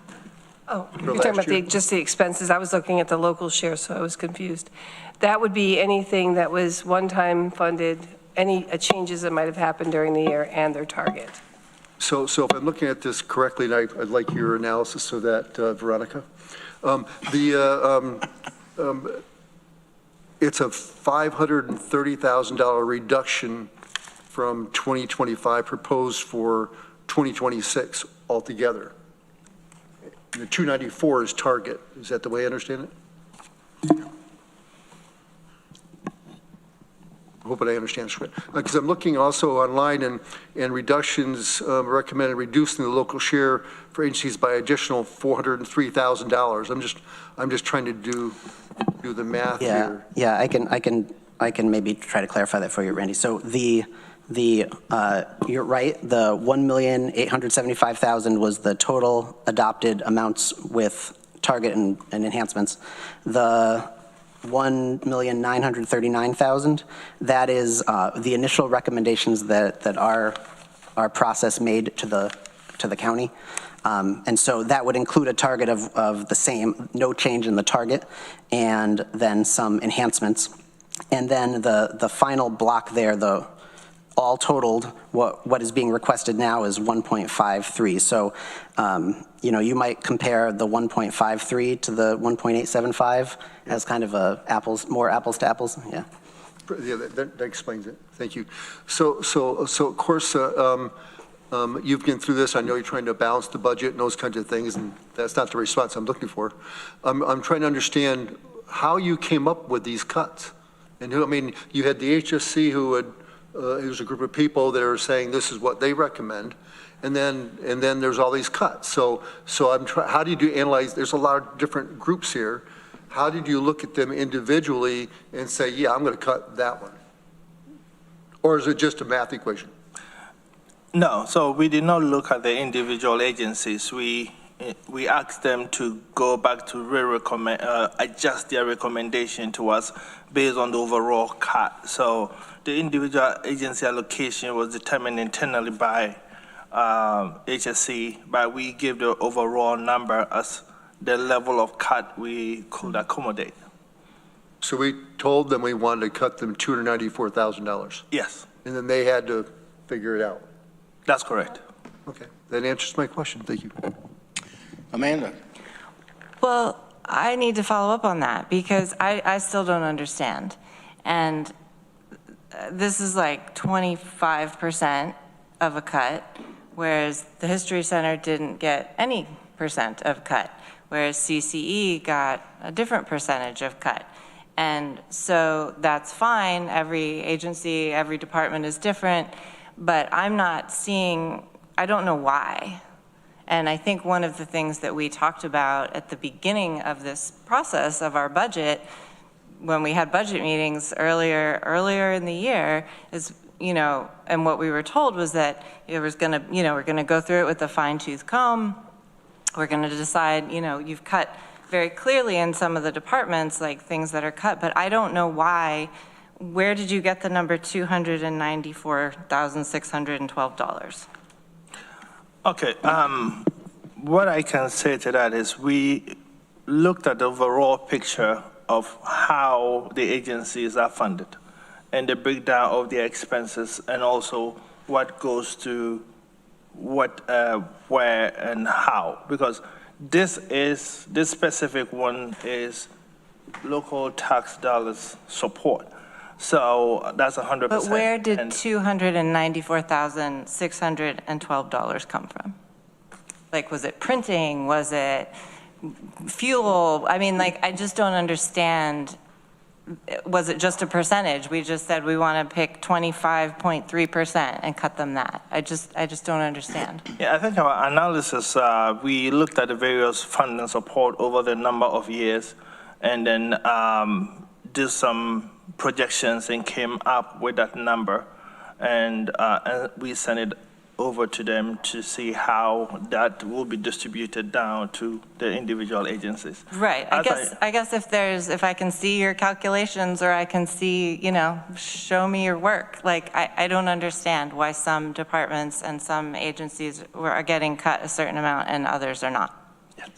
Oh, you're talking about just the expenses. I was looking at the local share, so I was confused. That would be anything that was one-time funded, any changes that might have happened during the year, and their target. So if I'm looking at this correctly, and I'd like your analysis of that, Veronica. It's a $530,000 reduction from 2025 proposed for 2026 altogether. The 294 is target. Is that the way I understand it? I hope I understand this right. Because I'm looking also online, and reductions recommended reducing the local share for agencies by additional $403,000. I'm just trying to do the math here. Yeah, I can maybe try to clarify that for you, Randy. So you're right, the $1,875,000 was the total adopted amounts with target and enhancements. The $1,939,000, that is the initial recommendations that our process made to the county. And so that would include a target of the same, no change in the target, and then some enhancements. And then the final block there, all totaled, what is being requested now is 1.53. So, you might compare the 1.53 to the 1.875 as kind of more apples to apples. Yeah. Yeah, that explains it. Thank you. So of course, you've been through this. I know you're trying to balance the budget and those kinds of things, and that's not the response I'm looking for. I'm trying to understand how you came up with these cuts. And you had the HSC who had, it was a group of people that are saying this is what they recommend, and then there's all these cuts. So how did you analyze? There's a lot of different groups here. How did you look at them individually and say, yeah, I'm going to cut that one? Or is it just a math equation? No, so we did not look at the individual agencies. We asked them to go back to adjust their recommendation to us based on the overall cut. So the individual agency allocation was determined internally by HSC, but we give the overall number as the level of cut we could accommodate. So we told them we wanted to cut them $294,000, Yes, and then they had to figure it out. that's correct. Okay, that answers my question. Thank you. Amanda? Well, I need to follow up on that because I still don't understand. And this is like 25% of a cut, whereas the History Center didn't get any percent of cut, whereas CCE got a different percentage of cut. And so that's fine. Every agency, every department is different, but I'm not seeing, I don't know why. And I think one of the things that we talked about at the beginning of this process of our budget, when we had budget meetings earlier in the year, is, you know, and what we were told was that it was going to, you know, we're going to go through it with a fine-tooth comb. We're going to decide, you know, you've cut very clearly in some of the departments, like things that are cut, but I don't know why. Where did you get the number $294,612? Okay, what I can say to that is we looked at the overall picture of how the agencies are funded and the breakdown of their expenses and also what goes to what, where, and how. Because this specific one is local tax dollars support. So that's 100%. But where did $294,612 come from? Like, was it printing? Was it fuel? I mean, like, I just don't understand. Was it just a percentage? We just said we want to pick 25.3% and cut them that. I just don't understand. Yeah, I think our analysis, we looked at the various fund and support over the number of years and then did some projections and came up with that number. And we sent it over to them to see how that will be distributed down to the individual agencies. Right. I guess if I can see your calculations or I can see, you know, show me your work. Like, I don't understand why some departments and some agencies are getting cut a certain amount and others are not. Yes.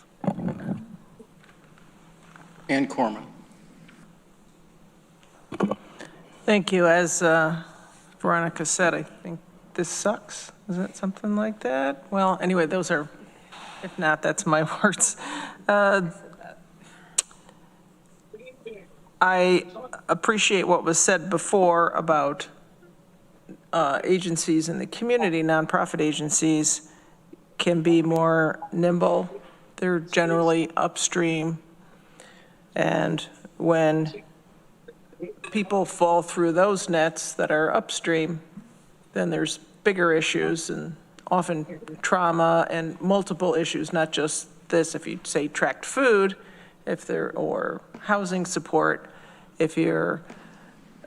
Ann Corman. Thank you. As Veronica said, I think this sucks. Is it something like that? Well, anyway, those are, if not, that's my words. I appreciate what was said before about agencies in the community, nonprofit agencies can be more nimble. They're generally upstream. And when people fall through those nets that are upstream, then there's bigger issues and often trauma and multiple issues, not just this. If you say tracked food, or housing support, if you're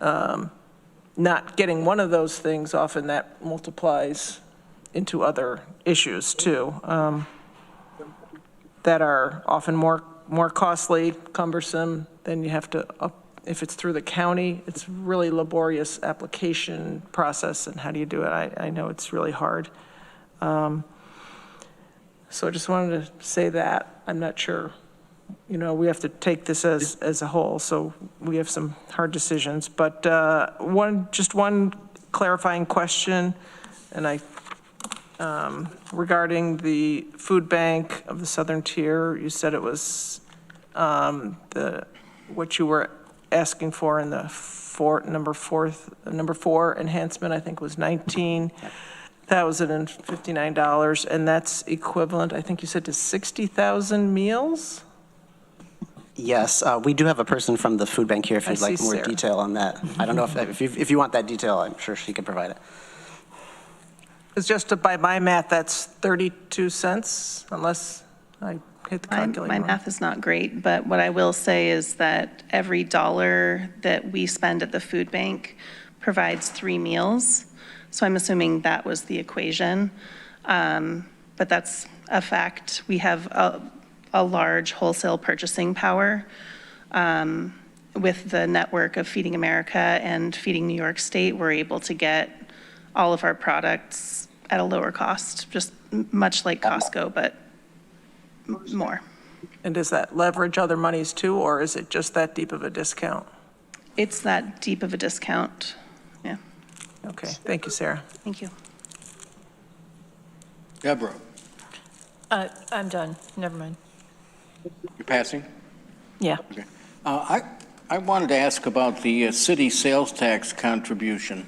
not getting one of those things, often that multiplies into other issues too, that are often more costly, cumbersome. Then you have to if it's through the county, it's really laborious application process, and how do you do it? I know it's really hard. So I just wanted to say that. I'm not sure. You know, we have to take this as a whole, so we have some hard decisions. But just one clarifying question, and regarding the food bank of the Southern Tier, you said it was what you were asking for in the number four enhancement, I think was $19,059, and that's equivalent, I think you said, to 60,000 meals? Yes, we do have a person from the food bank here if you'd like more detail on that. I don't know if you want that detail, I'm sure she could provide it. It's just by my math, that's 32 cents, unless I hit the calculator. My math is not great, but what I will say is that every dollar that we spend at the food bank provides 3 meals. So I'm assuming that was the equation. But that's a fact. We have a large wholesale purchasing power with the network of Feeding America and Feeding New York State. We're able to get all of our products at a lower cost, just much like Costco, but more. And does that leverage other monies too, or is it just that deep of a discount? It's that deep of a discount. Yeah. Okay, thank you, Sarah. Thank you. Deborah, I'm done. Never mind. you're passing? Yeah. Okay. I wanted to ask about the city sales tax contribution.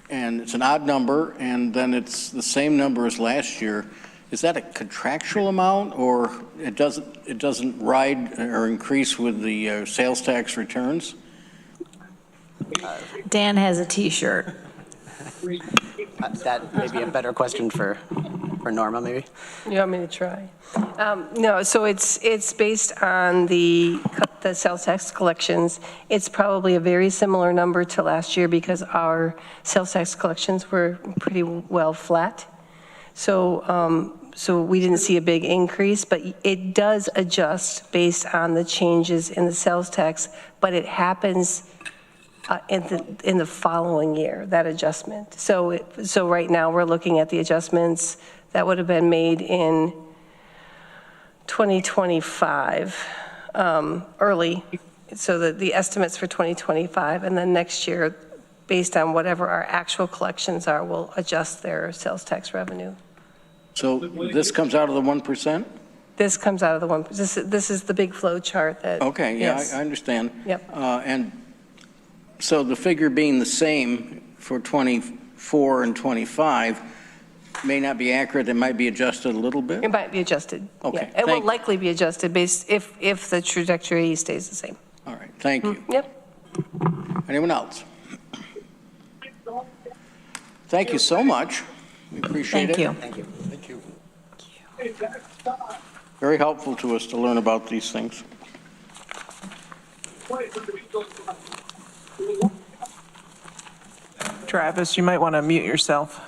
And it's an odd number, and then it's the same number as last year. Is that a contractual amount, or it doesn't ride or increase with the sales tax returns? Dan has a T-shirt. That may be a better question for Norma, maybe. You want me to try? No, so it's based on the sales tax collections. It's probably a very similar number to last year because our sales tax collections were pretty well flat. So we didn't see a big increase, but it does adjust based on the changes in the sales tax, but it happens in the following year, that adjustment. So right now we're looking at the adjustments that would have been made in 2025, early. So the estimates for 2025, and then next year, based on whatever our actual collections are, we'll adjust their sales tax revenue. So this comes out of the 1%? This comes out of the 1%. This is the big flow chart that. Okay, yeah, yes. I understand. Yep. And so the figure being the same for 24 and 25 may not be accurate. It might be adjusted a little bit? It might be adjusted. Okay. Yeah. It will likely be adjusted based if the trajectory stays the same. All right, thank you. Yep. Anyone else? Thank you so much. We appreciate it. Thank you. Thank you. Very helpful to us to learn about these things. Travis, you might want to mute yourself.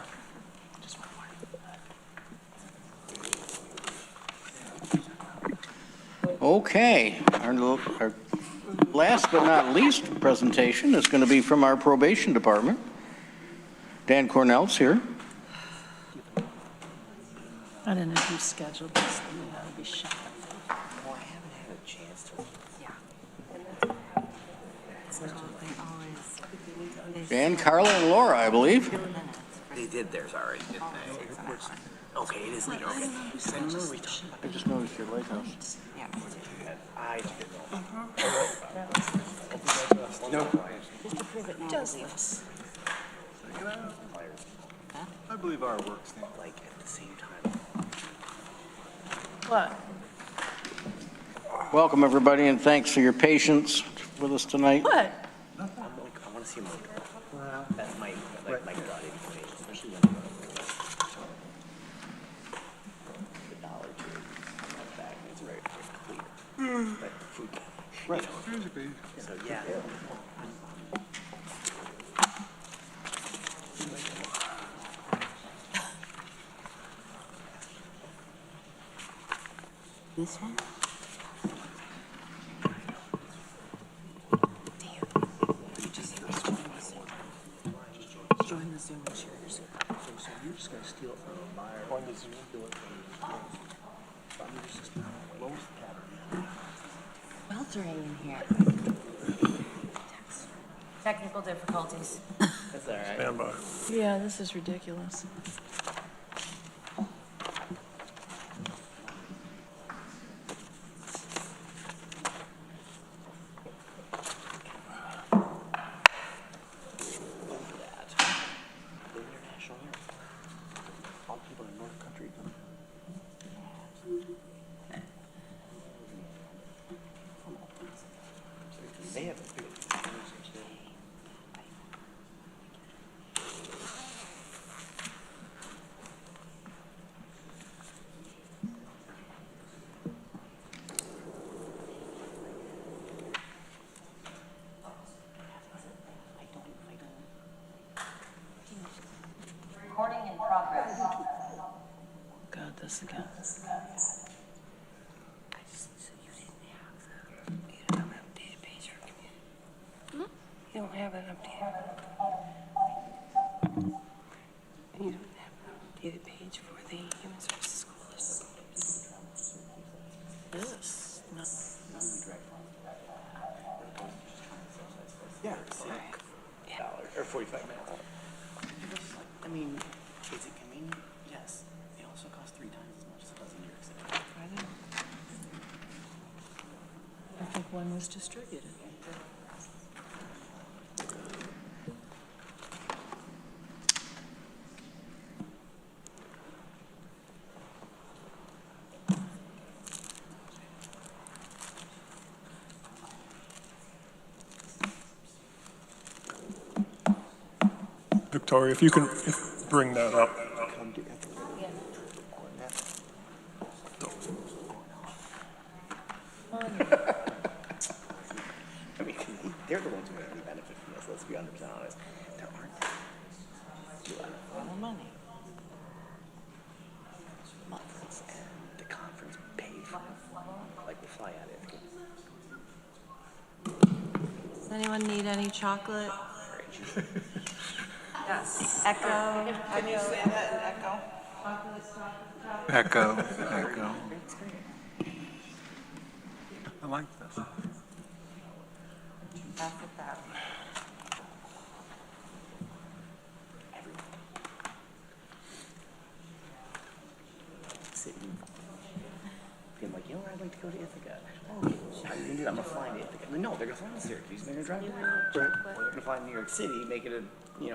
Okay, our last but not least presentation is going to be from our probation department. Dan Cornell's here. I don't know who scheduled this. That'll be shot. Oh, I haven't had a chance to. Dan, Carla, and Laura, I believe. They did theirs already, didn't they? Okay, it is later. Okay. I remember we talked about I just noticed your lighthouse. I Does this? I believe our work's like at the same time. What? Welcome, everybody, and thanks for your patience with us tonight. What? I want to see them. Well, that might broad information, especially when the dollar to back. It's very clear. But food, Right. So yeah. This one? Join the Zoom and share your Zoom. So you're just going to steal it from a buyer. On the Zoom, do it from I'm just lowest pattern. Weltering in here. Technical difficulties. That's all right. Stand by. Yeah, this is ridiculous. All people in North Country. They have a big Recording in progress. God, this again. You don't have an updated. You don't have an This. Yeah, or 45 minutes. I mean, is it convenient? Yes. It also costs 3 times as much as it does in New York City. I think one was distributed. Victoria, if you can bring that up. I mean, they're the ones who really benefit from this, let's be 100% honest. There aren't a lot of money. Conference and the conference paid for like the fly out it. Does anyone need any chocolate? Yes. Echo. Can you say that in echo? Echo, echo. I like this. Pass it down. Sitting. Being like, you know where I'd like to go to Ithaca? Oh, how are you going to do that? I'm going to fly to Ithaca. No, they're going to fly to Syracuse. They're going to drive to Or they're going to fly to New York City, make it a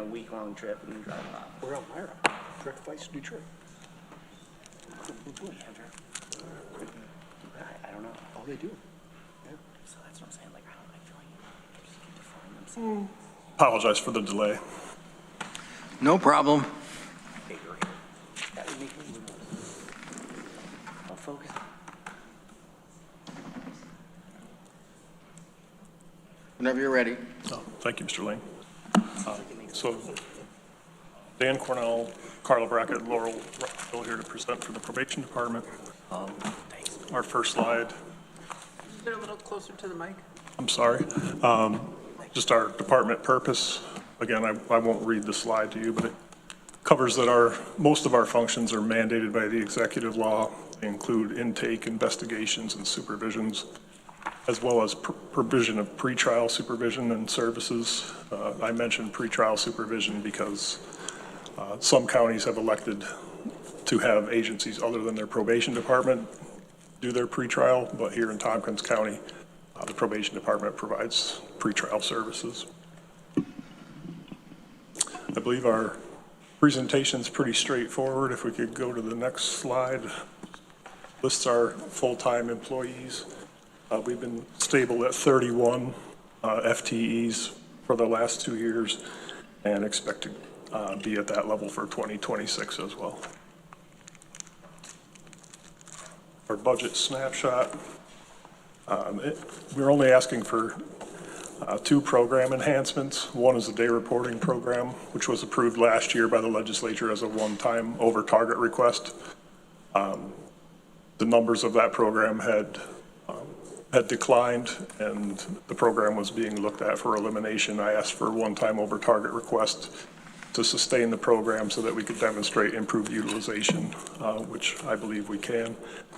week-long trip, and then drive off. Or Elmira, direct flights to Detroit. I don't know. Oh, they do. Yeah. So that's what I'm saying. Like, I don't like joining. Just keep deferring themselves. Apologize for the delay. No problem. That would make me I'll focus. Whenever you're ready. Oh, thank you, Mr. Lane. So Dan Cornell, Carla Brackett, Laurel Rockville here to present for the probation department. Our first slide. Get a little closer to the mic. I'm sorry. Just our department purpose. Again, I won't read the slide to you, but it covers that most of our functions are mandated by the executive law. They include intake, investigations, and supervisions, as well as provision of pretrial supervision and services. I mentioned pretrial supervision because some counties have elected to have agencies other than their probation department do their pretrial, but here in Tompkins County, the probation department provides pretrial services. I believe our presentation is pretty straightforward. If we could go to the next slide. Lists our full-time employees. We've been stable at 31 FTEs for the last 2 years and expect to be at that level for 2026 as well. Our budget snapshot, we're only asking for 2 program enhancements. One is the day reporting program, which was approved last year by the legislature as a one-time over target request. The numbers of that program had declined and the program was being looked at for elimination. I asked for a one-time over target request to sustain the program so that we could demonstrate improved utilization, which I believe we can.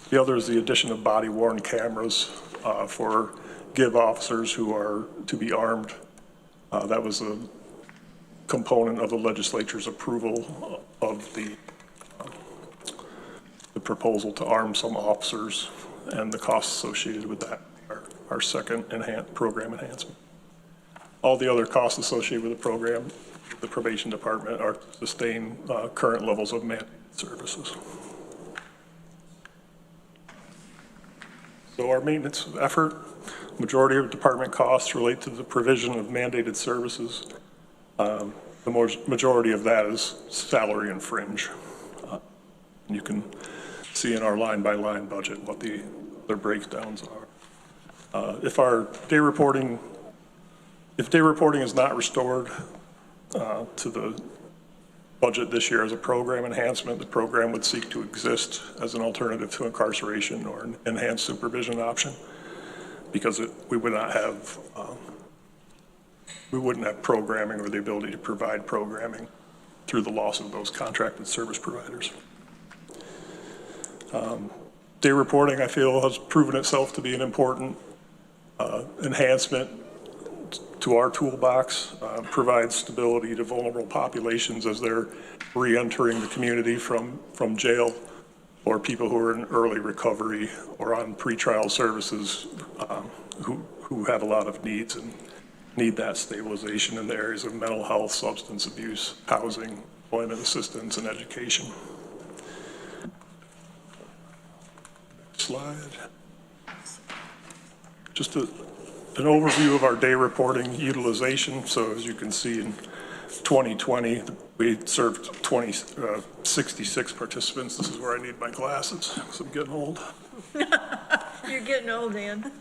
The other is the addition of body-worn cameras for GIV officers who are to be armed. That was a component of the legislature's approval of the proposal to arm some officers and the costs associated with that, our second program enhancement. All the other costs associated with the program, the probation department, are to sustain current levels of mandated services. So our maintenance effort, majority of department costs relate to the provision of mandated services. The majority of that is salary and fringe. You can see in our line-by-line budget what their breakdowns are. If day reporting is not restored to the budget this year as a program enhancement, the program would seek to exist as an alternative to incarceration or an enhanced supervision option, because we wouldn't have programming or the ability to provide programming through the loss of those contracted service providers. Day reporting, I feel, has proven itself to be an important enhancement to our toolbox, provides stability to vulnerable populations as they're re-entering the community from jail, or people who are in early recovery or on pretrial services who have a lot of needs and need that stabilization in the areas of mental health, substance abuse, housing, employment assistance, and education. Next slide. Just an overview of our day reporting utilization. So as you can see, in 2020, we served 66 participants. This is where I need my glasses because I'm getting old. You're getting old, Dan.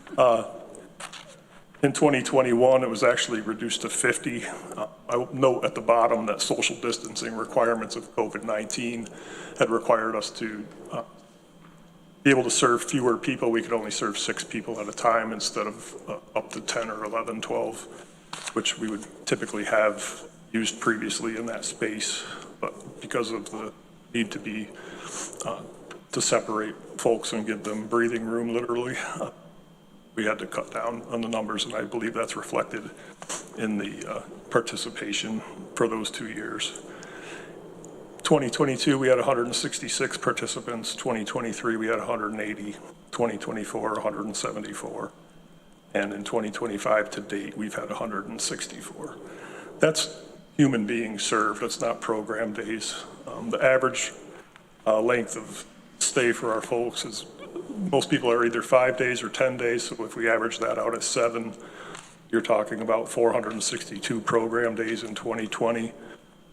In 2021, it was actually reduced to 50. I note at the bottom that social distancing requirements of COVID-19 had required us to be able to serve fewer people. We could only serve 6 people at a time instead of up to 10 or 11, 12, which we would typically have used previously in that space. But because of the need to separate folks and give them breathing room, literally, we had to cut down on the numbers, and I believe that's reflected in the participation for those 2 years. 2022, we had 166 participants. 2023, we had 180. 2024, 174. And in 2025 to date, we've had 164. That's human beings served. That's not program days. The average length of stay for our folks is, most people are either 5 days or 10 days. So if we average that out at 7, you're talking about 462 program days in 2020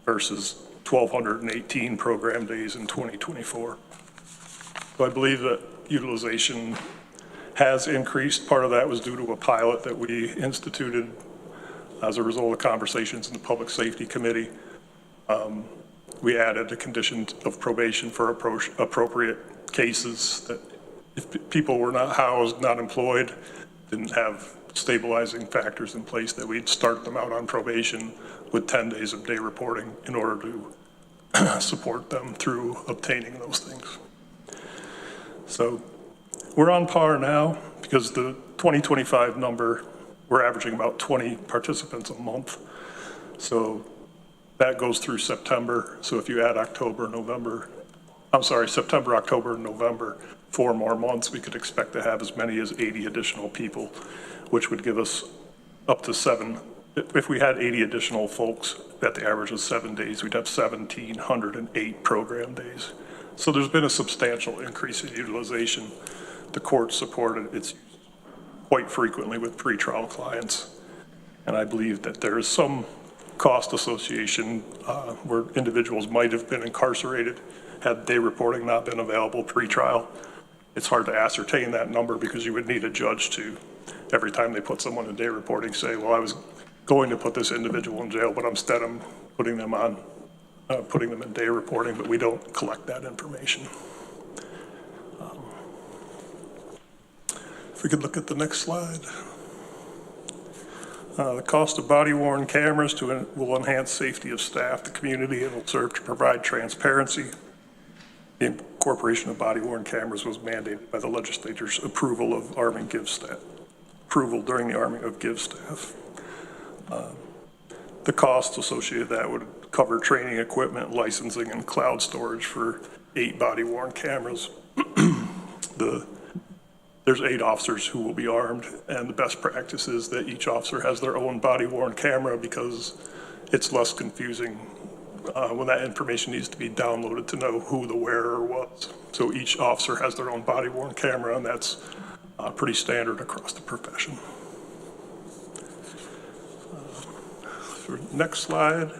versus 1,218 program days in 2024. So I believe that utilization has increased. Part of that was due to a pilot that we instituted as a result of conversations in the Public Safety Committee. We added a condition of probation for appropriate cases, that if people were not housed, not employed, didn't have stabilizing factors in place, that we'd start them out on probation with 10 days of day reporting in order to support them through obtaining those things. So we're on par now, because the 2025 number, we're averaging about 20 participants a month. So that goes through September. So if you add September, October, and November, 4 more months, we could expect to have as many as 80 additional people, which would give us up to 7. If we had 80 additional folks at the average of 7 days, we'd have 1,708 program days. So there's been a substantial increase in utilization. The court supported it quite frequently with pretrial clients. And I believe that there is some cost association where individuals might have been incarcerated had day reporting not been available pretrial. It's hard to ascertain that number because you would need a judge to, every time they put someone in day reporting, say, well, I was going to put this individual in jail, but instead I'm putting them in day reporting, but we don't collect that information. If we could look at the next slide. The cost of body-worn cameras will enhance safety of staff, the community, and will serve to provide transparency. The incorporation of body-worn cameras was mandated by the legislature's approval of arming give staff, during the arming of give staff. The cost associated with that would cover training equipment, licensing, and cloud storage for 8 body-worn cameras. There's 8 officers who will be armed, and the best practice is that each officer has their own body-worn camera because it's less confusing when that information needs to be downloaded to know who the wearer was. So each officer has their own body-worn camera, and that's pretty standard across the profession. Next slide.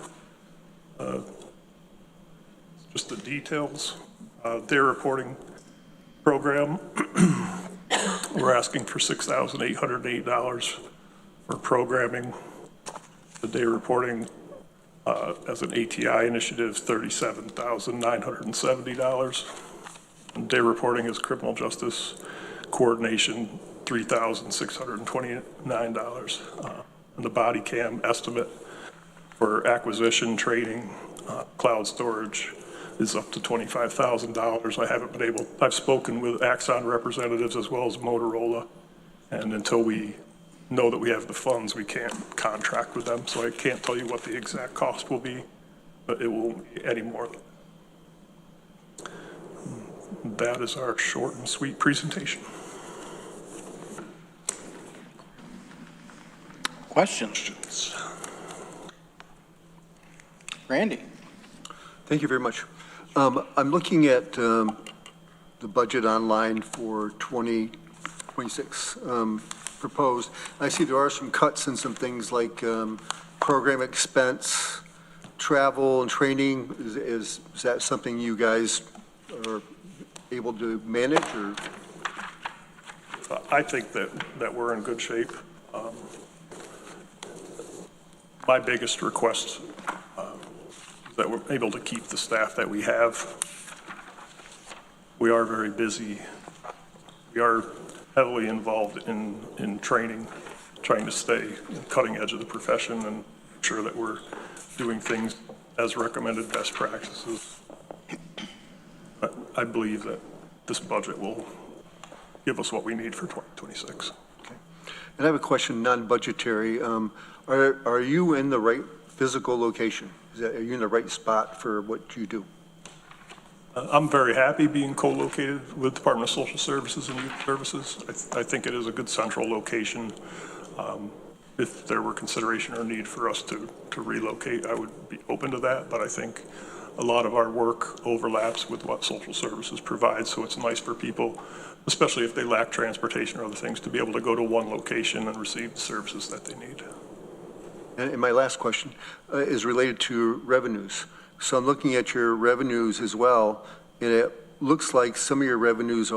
Just the details. Day reporting program. We're asking for $6,808 for programming. The day reporting as an ATI initiative, $37,970. And day reporting as criminal justice coordination, $3,629. And the body cam estimate for acquisition, training, cloud storage, is up to $25,000. I haven't been able, I've spoken with Axon representatives as well as Motorola, and until we know that we have the funds, we can't contract with them, so I can't tell you what the exact cost will be, but it won't be any more. That is our short and sweet presentation. Questions? Randy. Thank you very much. I'm looking at the budget online for 2026 proposed. I see there are some cuts in some things like program expense, travel and training. Is that something you guys are able to manage, or? I think that we're in good shape. My biggest request is that we're able to keep the staff that we have. We are very busy. We are heavily involved in training, trying to stay cutting edge of the profession and ensure that we're doing things as recommended best practices. But I believe that this budget will give us what we need for 2026. Okay. And I have a question, non-budgetary. Are you in the right physical location? Are you in the right spot for what you do? I'm very happy being co-located with Department of Social Services and Youth Services. I think it is a good central location. If there were consideration or need for us to relocate, I would be open to that, but I think a lot of our work overlaps with what social services provides, so it's nice for people, especially if they lack transportation or other things, to be able to go to one location and receive the services that they need. And my last question is related to revenues. So I'm looking at your revenues as well, and it looks like some of your revenues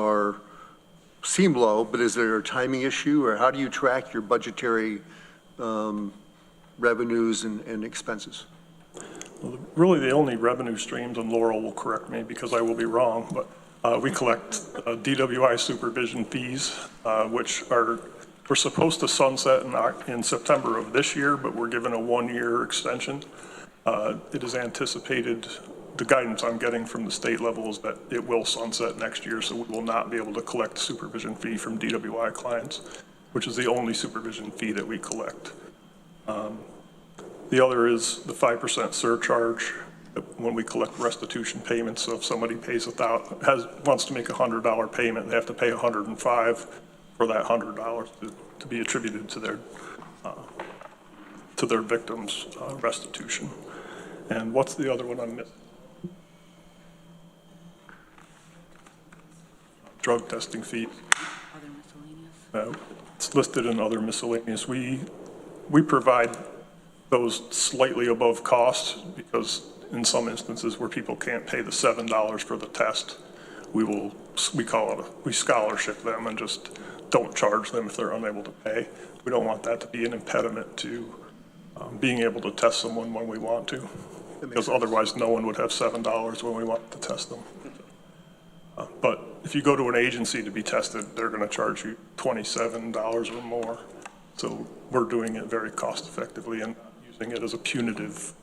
seem low, but is there a timing issue, or how do you track your budgetary revenues and expenses? Well, really the only revenue streams, and Laurel will correct me because I will be wrong, but we collect DWI supervision fees, which we're supposed to sunset in September of this year, but we're given a 1-year extension. It is anticipated, the guidance I'm getting from the state level is that it will sunset next year, so we will not be able to collect supervision fee from DWI clients, which is the only supervision fee that we collect. The other is the 5% surcharge when we collect restitution payments. So if somebody pays wants to make a $100 payment, they have to pay $105 for that $100 to be attributed to their victim's restitution. And what's the other one I'm missing? Drug testing fees. Other miscellaneous. It's listed in other miscellaneous. We provide those slightly above cost because in some instances where people can't pay the $7 for the test, we scholarship them and just don't charge them if they're unable to pay. We don't want that to be an impediment to being able to test someone when we want to, because otherwise no one would have $7 when we want to test them. But if you go to an agency to be tested, they're going to charge you $27 or more. So we're doing it very cost effectively and using it as a punitive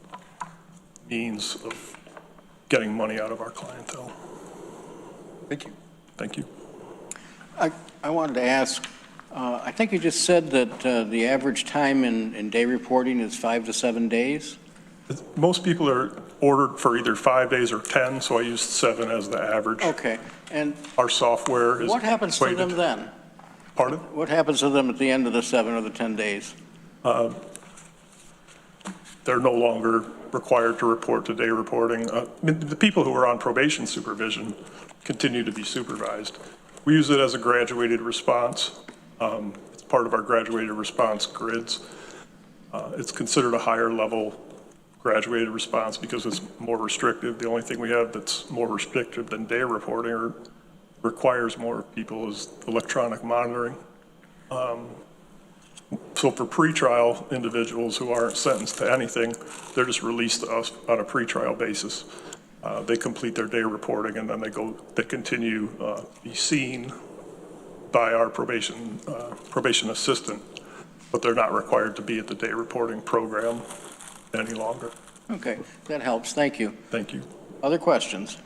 means of getting money out of our clientele. Thank you. Thank you. I wanted to ask, I think you just said that the average time in day reporting is 5 to 7 days? Most people are ordered for either 5 days or 10, so I used 7 as the average. Okay. And our software is what happens to them then? Pardon? What happens to them at the end of the 7 or the 10 days? They're no longer required to report to day reporting. The people who are on probation supervision continue to be supervised. We use it as a graduated response. It's part of our graduated response grids. It's considered a higher level graduated response because it's more restrictive. The only thing we have that's more restrictive than day reporting or requires more people is electronic monitoring. So for pretrial individuals who aren't sentenced to anything, they're just released to us on a pretrial basis. They complete their day reporting and then they continue to be seen by our probation assistant, but they're not required to be at the day reporting program any longer. Okay, that helps. Thank you. Thank you. Other questions?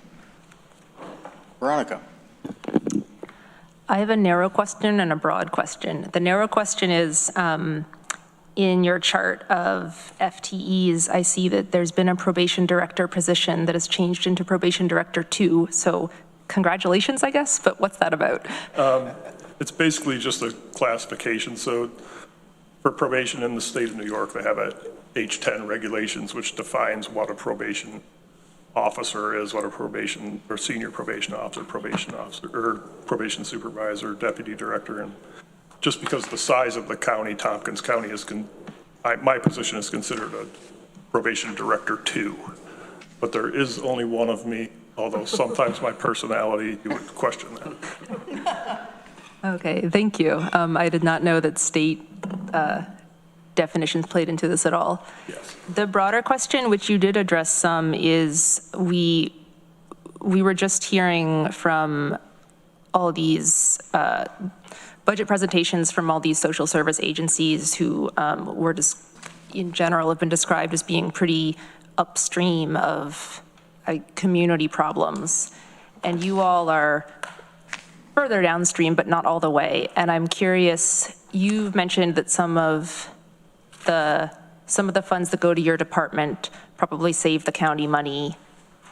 Veronica? I have a narrow question and a broad question. The narrow question is, in your chart of FTEs, I see that there's been a probation director position that has changed into probation director 2. So congratulations, I guess, but what's that about? It's basically just a classification. So for probation in the state of New York, they have a H10 regulations, which defines what a probation officer is, what a probation or senior probation officer, or probation supervisor, deputy director. And just because of the size of the county, Tompkins County is, my position is considered a probation director 2. But there is only one of me, although sometimes my personality, you would question that. Okay, thank you. I did not know that state definitions played into this at all. Yes. The broader question, which you did address some, is we were just hearing from all these budget presentations from all these social service agencies who were just, in general, have been described as being pretty upstream of community problems. And you all are further downstream, but not all the way. And I'm curious, you've mentioned that some of the funds that go to your department probably save the county money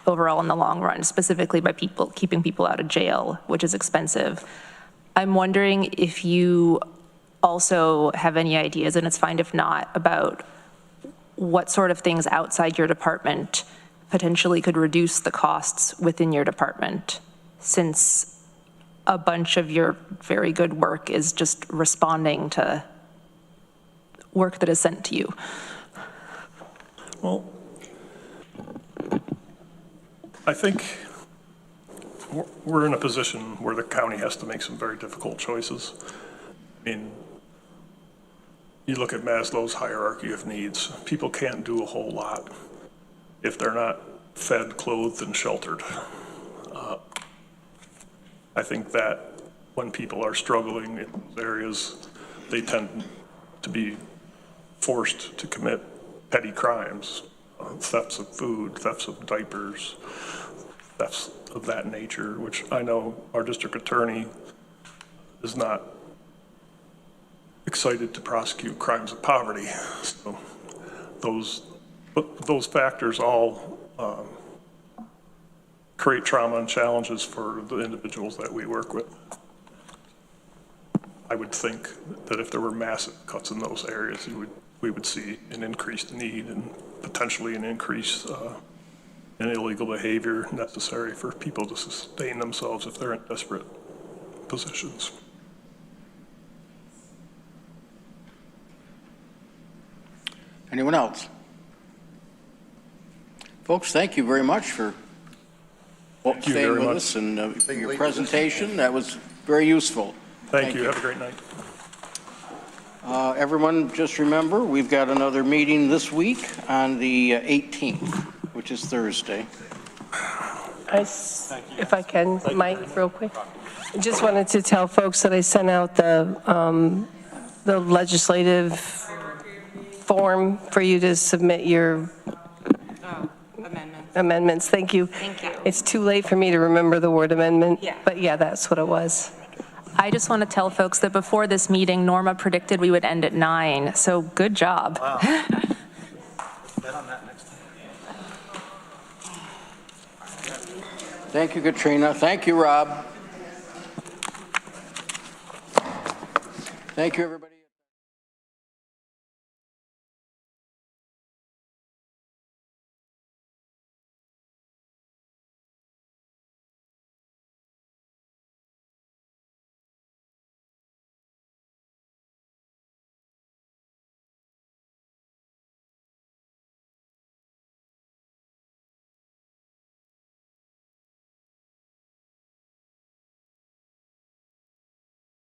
overall in the long run, specifically by keeping people out of jail, which is expensive. I'm wondering if you also have any ideas, and it's fine if not, about what sort of things outside your department potentially could reduce the costs within your department, since a bunch of your very good work is just responding to work that is sent to you. Well, I think we're in a position where the county has to make some very difficult choices. I mean, you look at Maslow's hierarchy of needs. People can't do a whole lot if they're not fed, clothed, and sheltered. I think that when people are struggling in those areas, they tend to be forced to commit petty crimes, thefts of food, thefts of diapers, thefts of that nature, which I know our district attorney is not excited to prosecute crimes of poverty. So those factors all create trauma and challenges for the individuals that we work with. I would think that if there were massive cuts in those areas, we would see an increased need and potentially an increase in illegal behavior necessary for people to sustain themselves if they're in desperate positions. Anyone else? Folks, thank you very much for staying with us and your presentation. That was very useful. Thank you. Have a great night. Everyone, just remember, we've got another meeting this week on the 18th, which is Thursday. If I can, Mike, real quick. I just wanted to tell folks that I sent out the legislative form for you to submit your amendments. Thank you. Thank you. It's too late for me to remember the word amendment, but yeah, that's what it was. I just want to tell folks that before this meeting, Norma predicted we would end at 9, so good job. Wow. Bet on that next time. Thank you, Katrina. Thank you, Rob. Thank you, everybody.